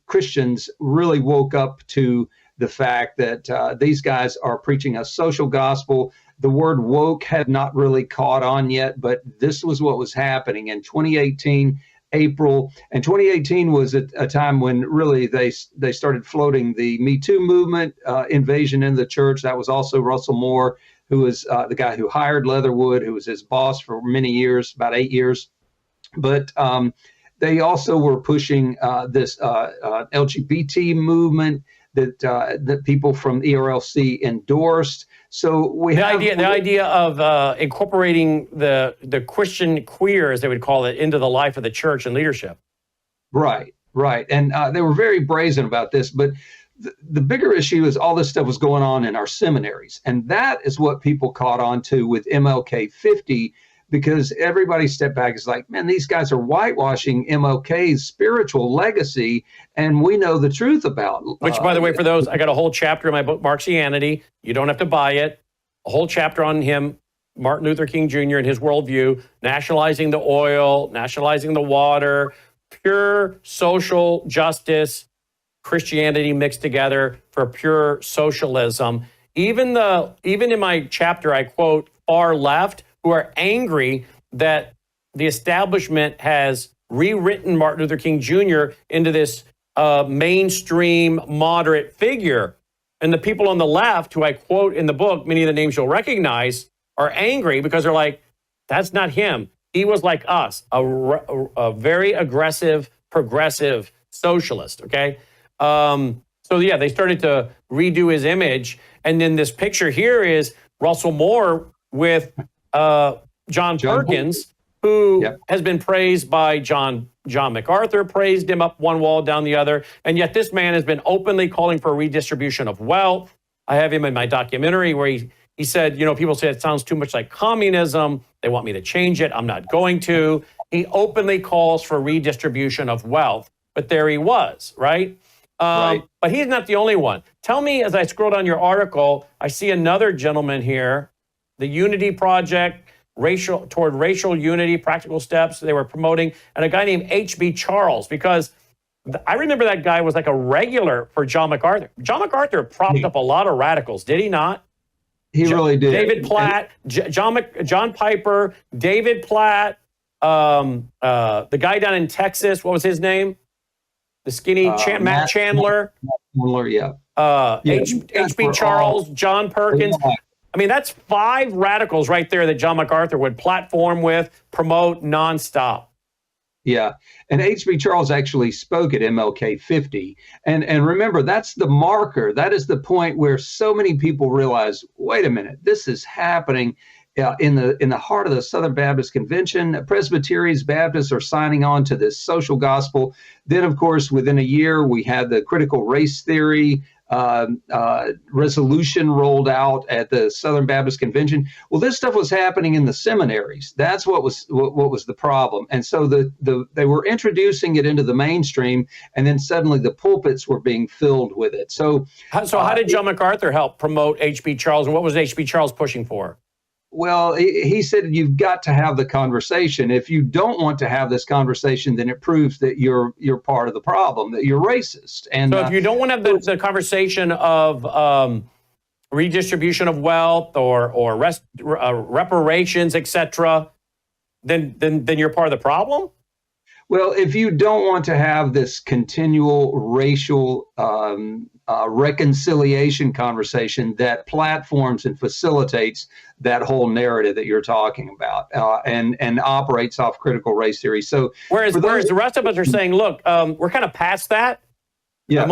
Christians really woke up to the fact that these guys are preaching a social gospel. The word woke had not really caught on yet, but this was what was happening in 2018, April. And 2018 was a time when really they started floating the Me Too movement, invasion in the church. That was also Russell Moore, who was the guy who hired Leatherwood, who was his boss for many years, about 8 years. But they also were pushing this LGBT movement that people from ERLC endorsed. So the idea of incorporating the Christian queer, as they would call it, into the life of the church and leadership. Right. And they were very brazen about this. But the bigger issue is all this stuff was going on in our seminaries. And that is what people caught on to with MLK 50, because everybody stepped back. It's like, man, these guys are whitewashing MLK's spiritual legacy, and we know the truth about. Which, by the way, for those, I got a whole chapter in my book, Marxianity. You don't have to buy it. A whole chapter on him, Martin Luther King Jr. and his worldview, nationalizing the oil, nationalizing the water, pure social justice, Christianity mixed together for pure socialism. Even in my chapter, I quote far left, who are angry that the establishment has rewritten Martin Luther King Jr. into this mainstream moderate figure. And the people on the left, who I quote in the book, many of the names you'll recognize, are angry because they're like, that's not him. He was like us, a very aggressive, progressive socialist, okay? So yeah, they started to redo his image. And then this picture here is Russell Moore with John Perkins, who has been praised by John MacArthur, praised him up one wall, down the other. And yet this man has been openly calling for a redistribution of wealth. I have him in my documentary where he said, people say it sounds too much like communism. They want me to change it. I'm not going to. He openly calls for redistribution of wealth. but there he was, right? But he's not the only one. Tell me, as I scroll down your article, I see another gentleman here, the Unity Project, toward racial unity, practical steps they were promoting, and a guy named H.B. Charles, because I remember that guy was like a regular for John MacArthur. John MacArthur propped up a lot of radicals, did he not? He really did. David Platt, John Piper, David Platt, the guy down in Texas, what was his name? The skinny Matt Chandler. Chandler, yeah. H.B. Charles, John Perkins. I mean, that's 5 radicals right there that John MacArthur would platform with, promote nonstop. Yeah. And H.B. Charles actually spoke at MLK 50. And remember, that's the marker. That is the point where so many people realize, wait a minute, this is happening in the heart of the Southern Baptist Convention. Presbyterians, Baptists are signing on to this social gospel. Then, of course, within a year, we had the critical race theory resolution rolled out at the Southern Baptist Convention. Well, this stuff was happening in the seminaries. That's what was the problem. And so they were introducing it into the mainstream, and then suddenly the pulpits were being filled with it. So how did John MacArthur help promote H.B. Charles, and what was H.B. Charles pushing for? Well, he said you've got to have the conversation. If you don't want to have this conversation, then it proves that you're part of the problem, that you're racist. And so if you don't want to have the conversation of redistribution of wealth or reparations, etc., then you're part of the problem? Well, if you don't want to have this continual racial reconciliation conversation that platforms and facilitates that whole narrative that you're talking about, and operates off critical race theory. So whereas the rest of us are saying, look, we're kind of past that. Yeah.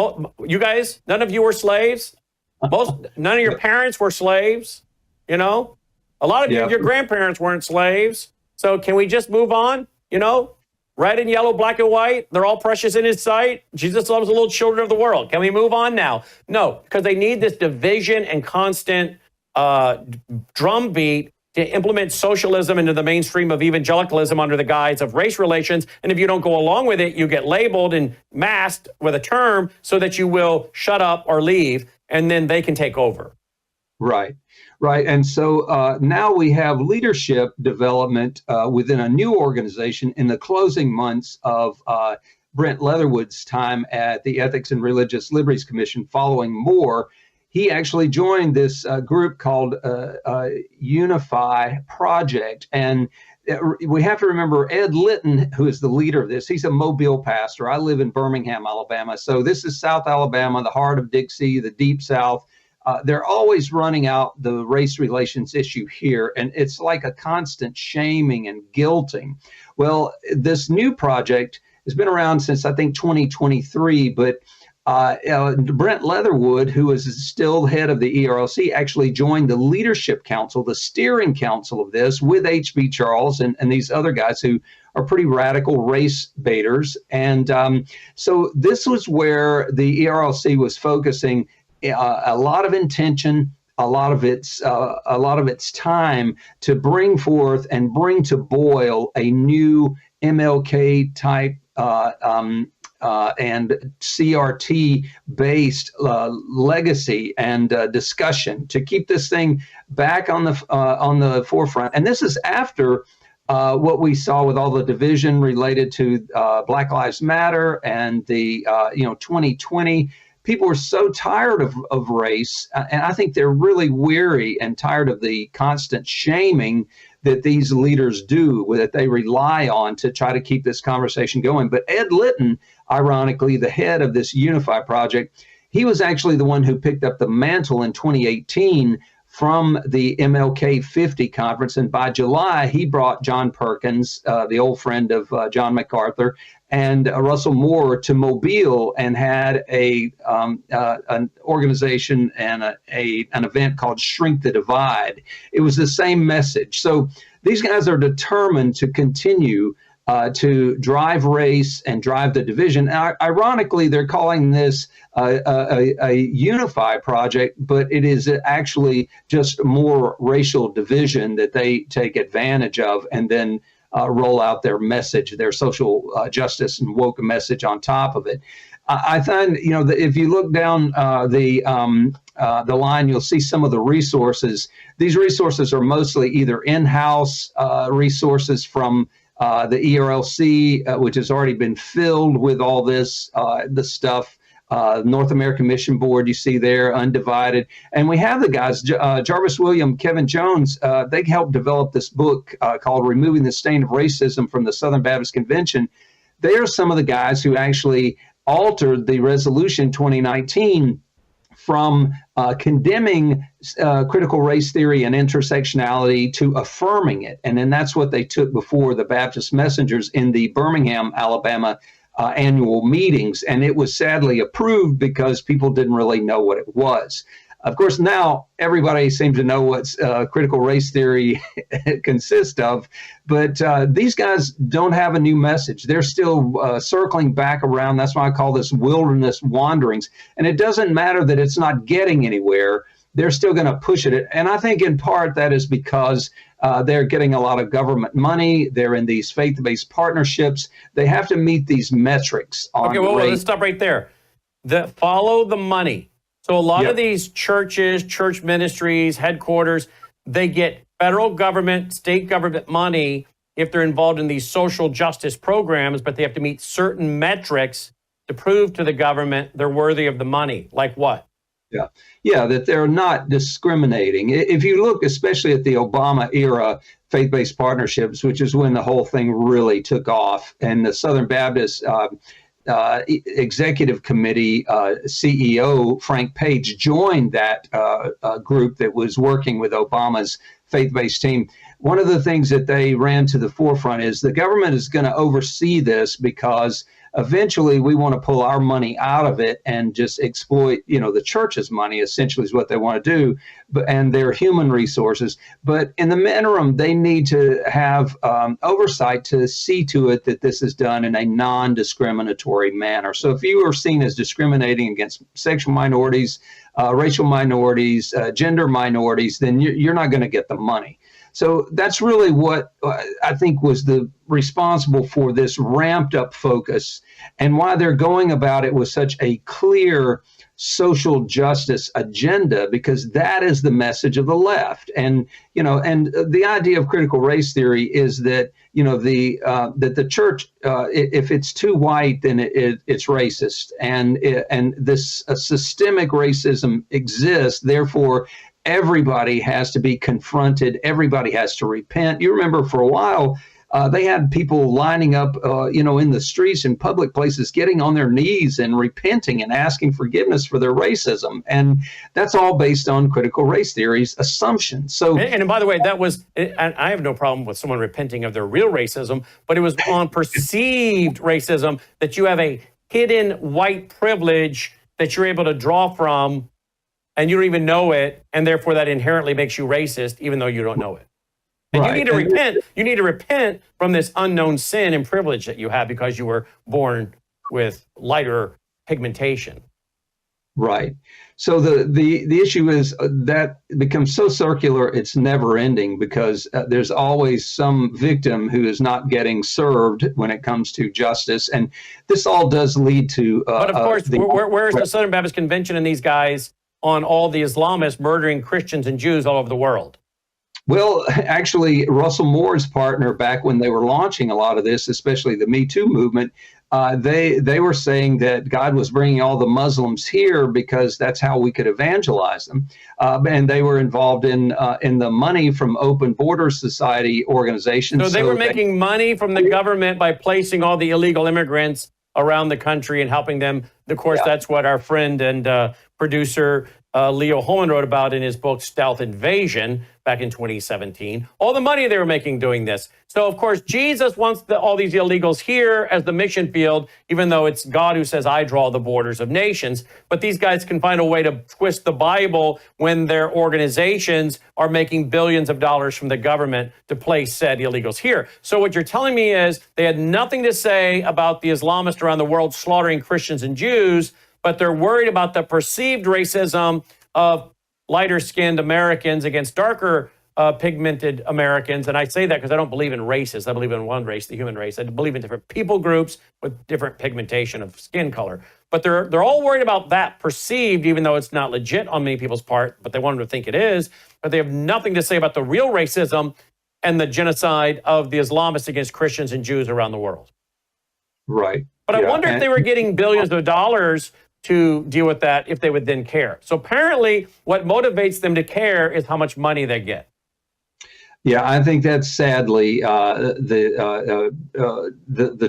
You guys, none of you were slaves. None of your parents were slaves. You know, a lot of your grandparents weren't slaves. So can we just move on? You know, red and yellow, black and white, they're all precious in his sight. Jesus loves the little children of the world. Can we move on now? No, because they need this division and constant drumbeat to implement socialism into the mainstream of evangelicalism under the guise of race relations. And if you don't go along with it, you get labeled and masked with a term so that you will shut up or leave, and then they can take over. Right. And so now we have leadership development within a new organization in the closing months of Brent Leatherwood's time at the Ethics and Religious Liberties Commission following Moore. He actually joined this group called Unify Project. And we have to remember Ed Litton, who is the leader of this. He's a Mobile pastor. I live in Birmingham, Alabama. So this is South Alabama, the heart of Dixie, the Deep South. They're always running out the race relations issue here, and it's like a constant shaming and guilting. Well, this new project has been around since, I think, 2023, but Brent Leatherwood, who is still head of the ERLC, actually joined the leadership council, the steering council of this, with H.B. Charles and these other guys who are pretty radical race baiters. And so this was where the ERLC was focusing a lot of intention, a lot of its time to bring forth and bring to boil a new MLK type and CRT based legacy and discussion to keep this thing back on the forefront. And this is after what we saw with all the division related to Black Lives Matter and the 2020. People are so tired of race, and I think they're really weary and tired of the constant shaming that these leaders do, that they rely on to try to keep this conversation going. But Ed Litton, ironically, the head of this Unify Project, he was actually the one who picked up the mantle in 2018 from the MLK 50 conference. And by July, he brought John Perkins, the old friend of John MacArthur, and Russell Moore to Mobile and had an organization and an event called Shrink the Divide. It was the same message. So these guys are determined to continue to drive race and drive the division. Ironically, they're calling this a Unify project, but it is actually just more racial division that they take advantage of and then roll out their message, their social justice and woke message on top of it. I find, that if you look down the line, you'll see some of the resources. These resources are mostly either in-house resources from the ERLC, which has already been filled with all this stuff. North American Mission Board, you see there, Undivided. And we have the guys, Jarvis William, Kevin Jones, they helped develop this book called Removing the Stain of Racism from the Southern Baptist Convention. They are some of the guys who actually altered the resolution 2019 from condemning critical race theory and intersectionality to affirming it. And then that's what they took before the Baptist messengers in the Birmingham, Alabama annual meetings. And it was sadly approved because people didn't really know what it was. Of course, now everybody seems to know what critical race theory consists of, but these guys don't have a new message. They're still circling back around. That's why I call this wilderness wanderings. And it doesn't matter that it's not getting anywhere. They're still going to push it. And I think in part that is because they're getting a lot of government money. They're in these faith-based partnerships. They have to meet these metrics on Okay, well, let's stop right there. Follow the money. So a lot of these churches, church ministries, headquarters, they get federal government, state government money if they're involved in these social justice programs, but they have to meet certain metrics to prove to the government they're worthy of the money. Like what? Yeah, that they're not discriminating. If you look especially at the Obama era faith-based partnerships, which is when the whole thing really took off, and the Southern Baptist Executive Committee CEO Frank Page joined that group that was working with Obama's faith-based team. One of the things that they ran to the forefront is the government is going to oversee this because eventually we want to pull our money out of it and just exploit, the church's money essentially is what they want to do, and their human resources. But in the interim, they need to have oversight to see to it that this is done in a non-discriminatory manner. So if you are seen as discriminating against sexual minorities, racial minorities, gender minorities, then you're not going to get the money. So that's really what I think was the responsible for this ramped up focus and why they're going about it with such a clear social justice agenda, because that is the message of the left. And, and the idea of critical race theory is that, that the church, if it's too white, then it's racist. And this systemic racism exists. Therefore, everybody has to be confronted. Everybody has to repent. You remember for a while, they had people lining up, in the streets and public places, getting on their knees and repenting and asking forgiveness for their racism. And that's all based on critical race theory's assumptions. So, and by the way, that was, I have no problem with someone repenting of their real racism, but it was on perceived racism that you have a hidden white privilege that you're able to draw from, and you don't even know it, and therefore that inherently makes you racist, even though you don't know it. And right. You need to repent. You need to repent from this unknown sin and privilege that you have because you were born with lighter pigmentation. Right. So the issue is that becomes so circular, it's never ending, because there's always some victim who is not getting served when it comes to justice. And this all does lead to... but of course, where's the Southern Baptist Convention and these guys on all the Islamists murdering Christians and Jews all over the world? Well, actually, Russell Moore's partner, back when they were launching a lot of this, especially the Me Too movement, they were saying that God was bringing all the Muslims here because that's how we could evangelize them. And they were involved in the money from Open Borders Society organizations. So they were making money from the government by placing all the illegal immigrants around the country and helping them. Of course, that's what our friend and producer Leo Holman wrote about in his book, Stealth Invasion, back in 2017. All the money they were making doing this. So, of course, Jesus wants all these illegals here as the mission field, even though it's God who says, I draw the borders of nations. But these guys can find a way to twist the Bible when their organizations are making billions of dollars from the government to place said illegals here. So what you're telling me is they had nothing to say about the Islamists around the world slaughtering Christians and Jews, but they're worried about the perceived racism of lighter-skinned Americans against darker pigmented Americans. And I say that because I don't believe in races. I believe in one race, the human race. I believe in different people groups with different pigmentation of skin color. But they're all worried about that perceived, even though it's not legit on many people's part, but they want them to think it is. But they have nothing to say about the real racism and the genocide of the Islamists against Christians and Jews around the world. Right. But I wonder if they were getting billions of dollars to deal with that, if they would then care. So apparently what motivates them to care is how much money they get. Yeah, I think that's sadly the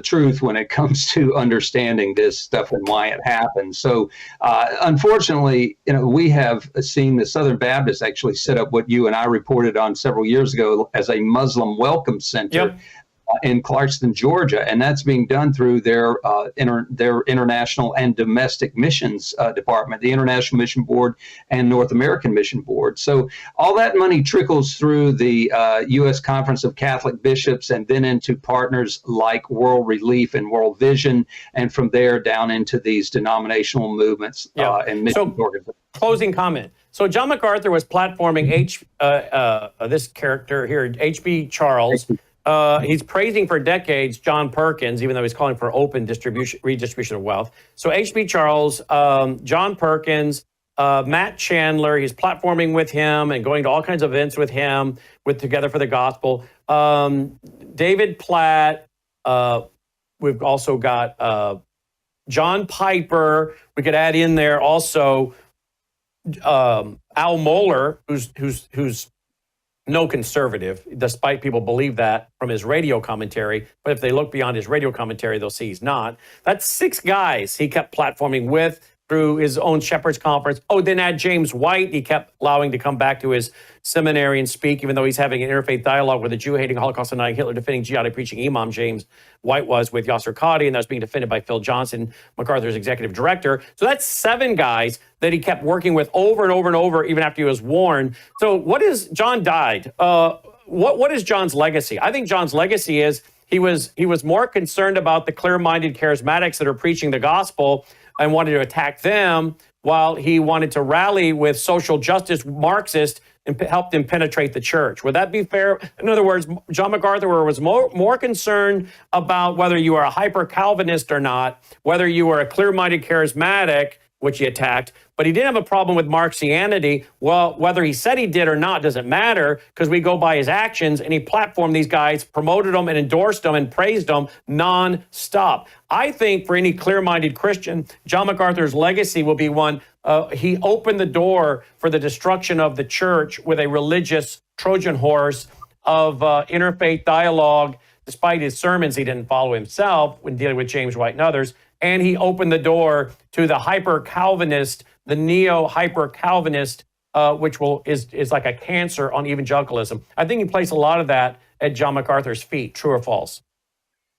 truth when it comes to understanding this stuff and why it happens. So, unfortunately, we have seen the Southern Baptists actually set up what you and I reported on several years ago as a Muslim welcome center. Yep. In Clarkston, Georgia, and that's being done through their international and domestic missions department, the International Mission Board and North American Mission Board. So all that money trickles through the U.S. Conference of Catholic Bishops and then into partners like World Relief and World Vision, and from there down into these denominational movements and mission organizations. Closing comment. So John MacArthur was platforming this character here, H.B. Charles. He's praising for decades John Perkins, even though he's calling for open redistribution of wealth. So H.B. Charles, John Perkins, Matt Chandler, he's platforming with him and going to all kinds of events with him, with Together for the Gospel. David Platt, we've also got John Piper. We could add in there also Al Mohler, who's no conservative, despite people believe that from his radio commentary. But if they look beyond his radio commentary, they'll see he's not. That's 6 guys he kept platforming with through his own Shepherd's Conference. Oh, then add James White. He kept allowing to come back to his seminary and speak, even though he's having an interfaith dialogue with a Jew-hating, Holocaust-denying, Hitler-defending, jihadi-preaching imam, James White was, with Yasser Qadi, and that was being defended by Phil Johnson, MacArthur's executive director. So that's 7 guys that he kept working with over and over and over, even after he was warned. So John died. What is John's legacy? I think John's legacy is he was more concerned about the clear-minded charismatics that are preaching the gospel and wanted to attack them, while he wanted to rally with social justice Marxists and help them penetrate the church. Would that be fair? In other words, John MacArthur was more concerned about whether you are a hyper-Calvinist or not, whether you were a clear-minded charismatic, which he attacked, but he didn't have a problem with Marxianity. Well, whether he said he did or not doesn't matter, because we go by his actions, and he platformed these guys, promoted them and endorsed them and praised them non-stop. I think for any clear-minded Christian, John MacArthur's legacy will be one. He opened the door for the destruction of the church with a religious Trojan horse of interfaith dialogue. Despite his sermons, he didn't follow himself when dealing with James White and others. And he opened the door to the hyper-Calvinist, the neo-hyper-Calvinist, which is like a cancer on evangelicalism. I think he placed a lot of that at John MacArthur's feet. True or false?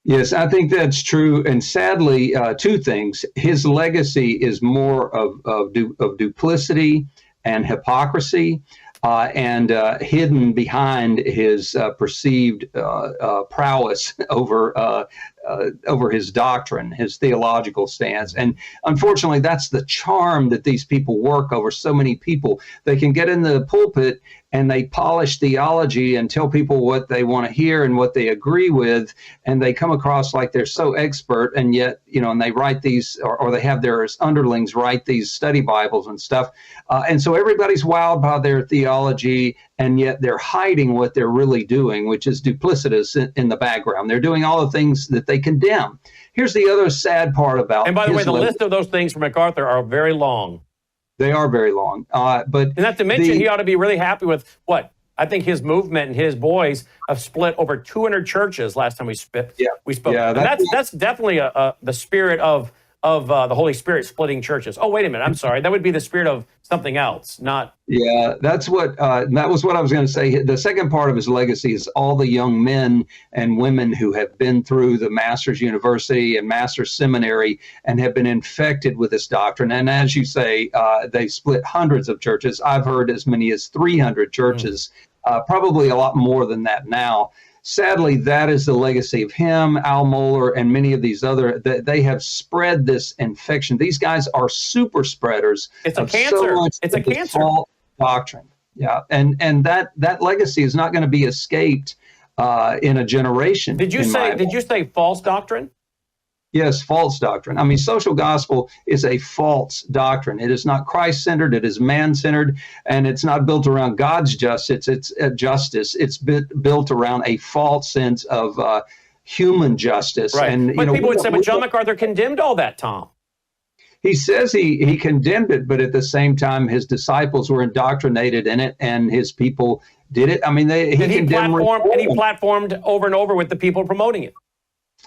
Yes, I think that's true. And sadly, 2 things. His legacy is more of duplicity and hypocrisy, and hidden behind his perceived prowess over his doctrine, his theological stance. And unfortunately, that's the charm that these people work over so many people. They can get in the pulpit and they polish theology and tell people what they want to hear and what they agree with, and they come across like they're so expert, and yet, and they write these, or they have their underlings write these study Bibles and stuff. And so everybody's wowed by their theology, and yet they're hiding what they're really doing, which is duplicitous in the background. They're doing all the things that they condemn. Here's the other sad part about. And by the way, the list of those things for MacArthur are very long. They are very long. But not to mention, he ought to be really happy with what I think his movement and his boys have split over 200 churches last time we spoke. Yeah, Yeah, that's definitely the spirit of the Holy Spirit splitting churches. Oh, wait a minute. I'm sorry. That would be the spirit of something else, not. Yeah, that was what I was going to say. The second part of his legacy is all the young men and women who have been through the Master's University and Master's Seminary and have been infected with this doctrine. And as you say, they split hundreds of churches. I've heard as many as 300 churches, probably a lot more than that now. Sadly, that is the legacy of him, Al Mohler, and many of these other. They have spread this infection. These guys are super spreaders. It's a cancer. It's a cancer doctrine. Yeah. And that legacy is not going to be escaped in a generation. Did you say false doctrine? Yes, false doctrine. I mean, social gospel is a false doctrine. It is not Christ-centered. It is man-centered, and it's not built around God's justice. It's justice. It's built around a false sense of human justice. Right. And but people would say, but John MacArthur condemned all that, Tom. He says he condemned it, but at the same time, his disciples were indoctrinated in it, and his people did it. I mean, he platformed over and over with the people promoting it.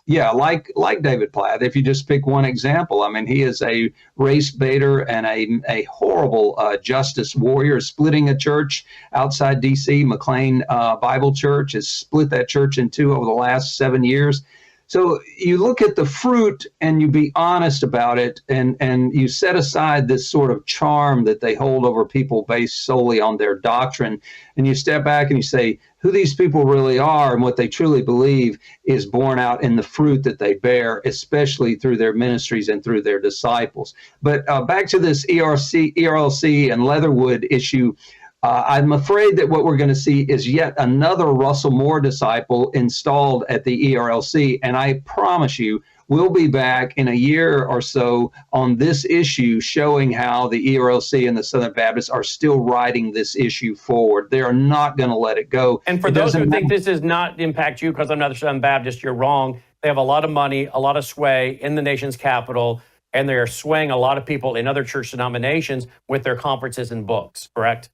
Yeah, like David Platt. If you just pick one example, I mean, he is a race baiter and a horrible justice warrior, splitting a church outside D.C. McLean Bible Church has split that church in two over the last 7 years. So you look at the fruit and you be honest about it, and you set aside this sort of charm that they hold over people based solely on their doctrine, and you step back and you say who these people really are and what they truly believe is borne out in the fruit that they bear, especially through their ministries and through their disciples. But back to this ERLC and Leatherwood issue. I'm afraid that what we're going to see is yet another Russell Moore disciple installed at the ERLC. And I promise you, we'll be back in a year or so on this issue, showing how the ERLC and the Southern Baptists are still riding this issue forward. They are not going to let it go. And for those who think this does not impact you because I'm not a Southern Baptist, you're wrong. They have a lot of money, a lot of sway in the nation's capital, and they are swaying a lot of people in other church denominations with their conferences and books, correct?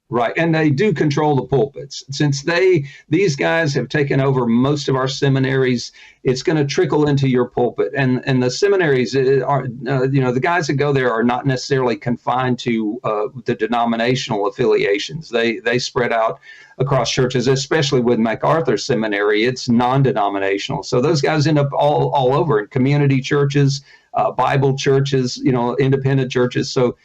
Right. And they do control the pulpits. Since these guys have taken over most of our seminaries, it's going to trickle into your pulpit. And the seminaries are, the guys that go there are not necessarily confined to the denominational affiliations. They spread out across churches, especially with MacArthur Seminary. It's non-denominational. So those guys end up all over in community churches, Bible churches, independent churches. So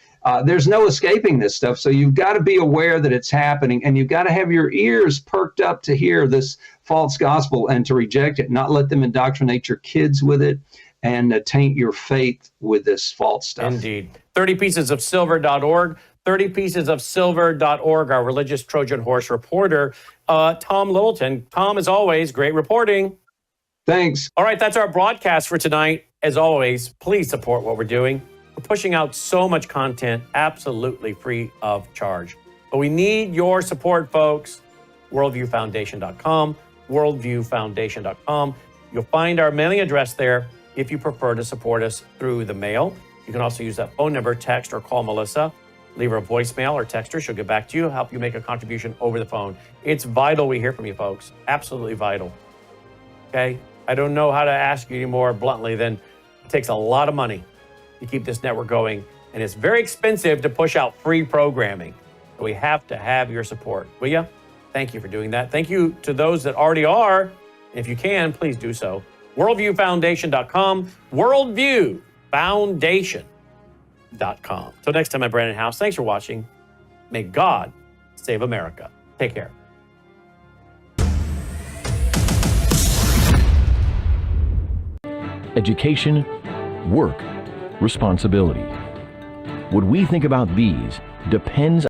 there's no escaping this stuff. So you've got to be aware that it's happening, and you've got to have your ears perked up to hear this false gospel and to reject it, not let them indoctrinate your kids with it and taint your faith with this false stuff. Indeed. 30piecesofsilver.org. 30piecesofsilver.org, our religious Trojan horse reporter, Tom Littleton. Tom, as always, great reporting. Thanks. All right, that's our broadcast for tonight. As always, please support what we're doing. We're pushing out so much content absolutely free of charge. But we need your support, folks. Worldviewfoundation.com, worldviewfoundation.com. You'll find our mailing address there if you prefer to support us through the mail. You can also use that phone number, text, or call Melissa. Leave her a voicemail or text her. She'll get back to you, help you make a contribution over the phone. It's vital we hear from you, folks. Absolutely vital. Okay? I don't know how to ask you any more bluntly than it takes a lot of money to keep this network going, and it's very expensive to push out free programming. So we have to have your support. Will you? Thank you for doing that. Thank you to those that already are. If you can, please do so. Worldviewfoundation.com, worldviewfoundation.com. Till next time, I'm Brandon House. Thanks for watching. May God save America. Take care. Education, work, responsibility. What we think about these depends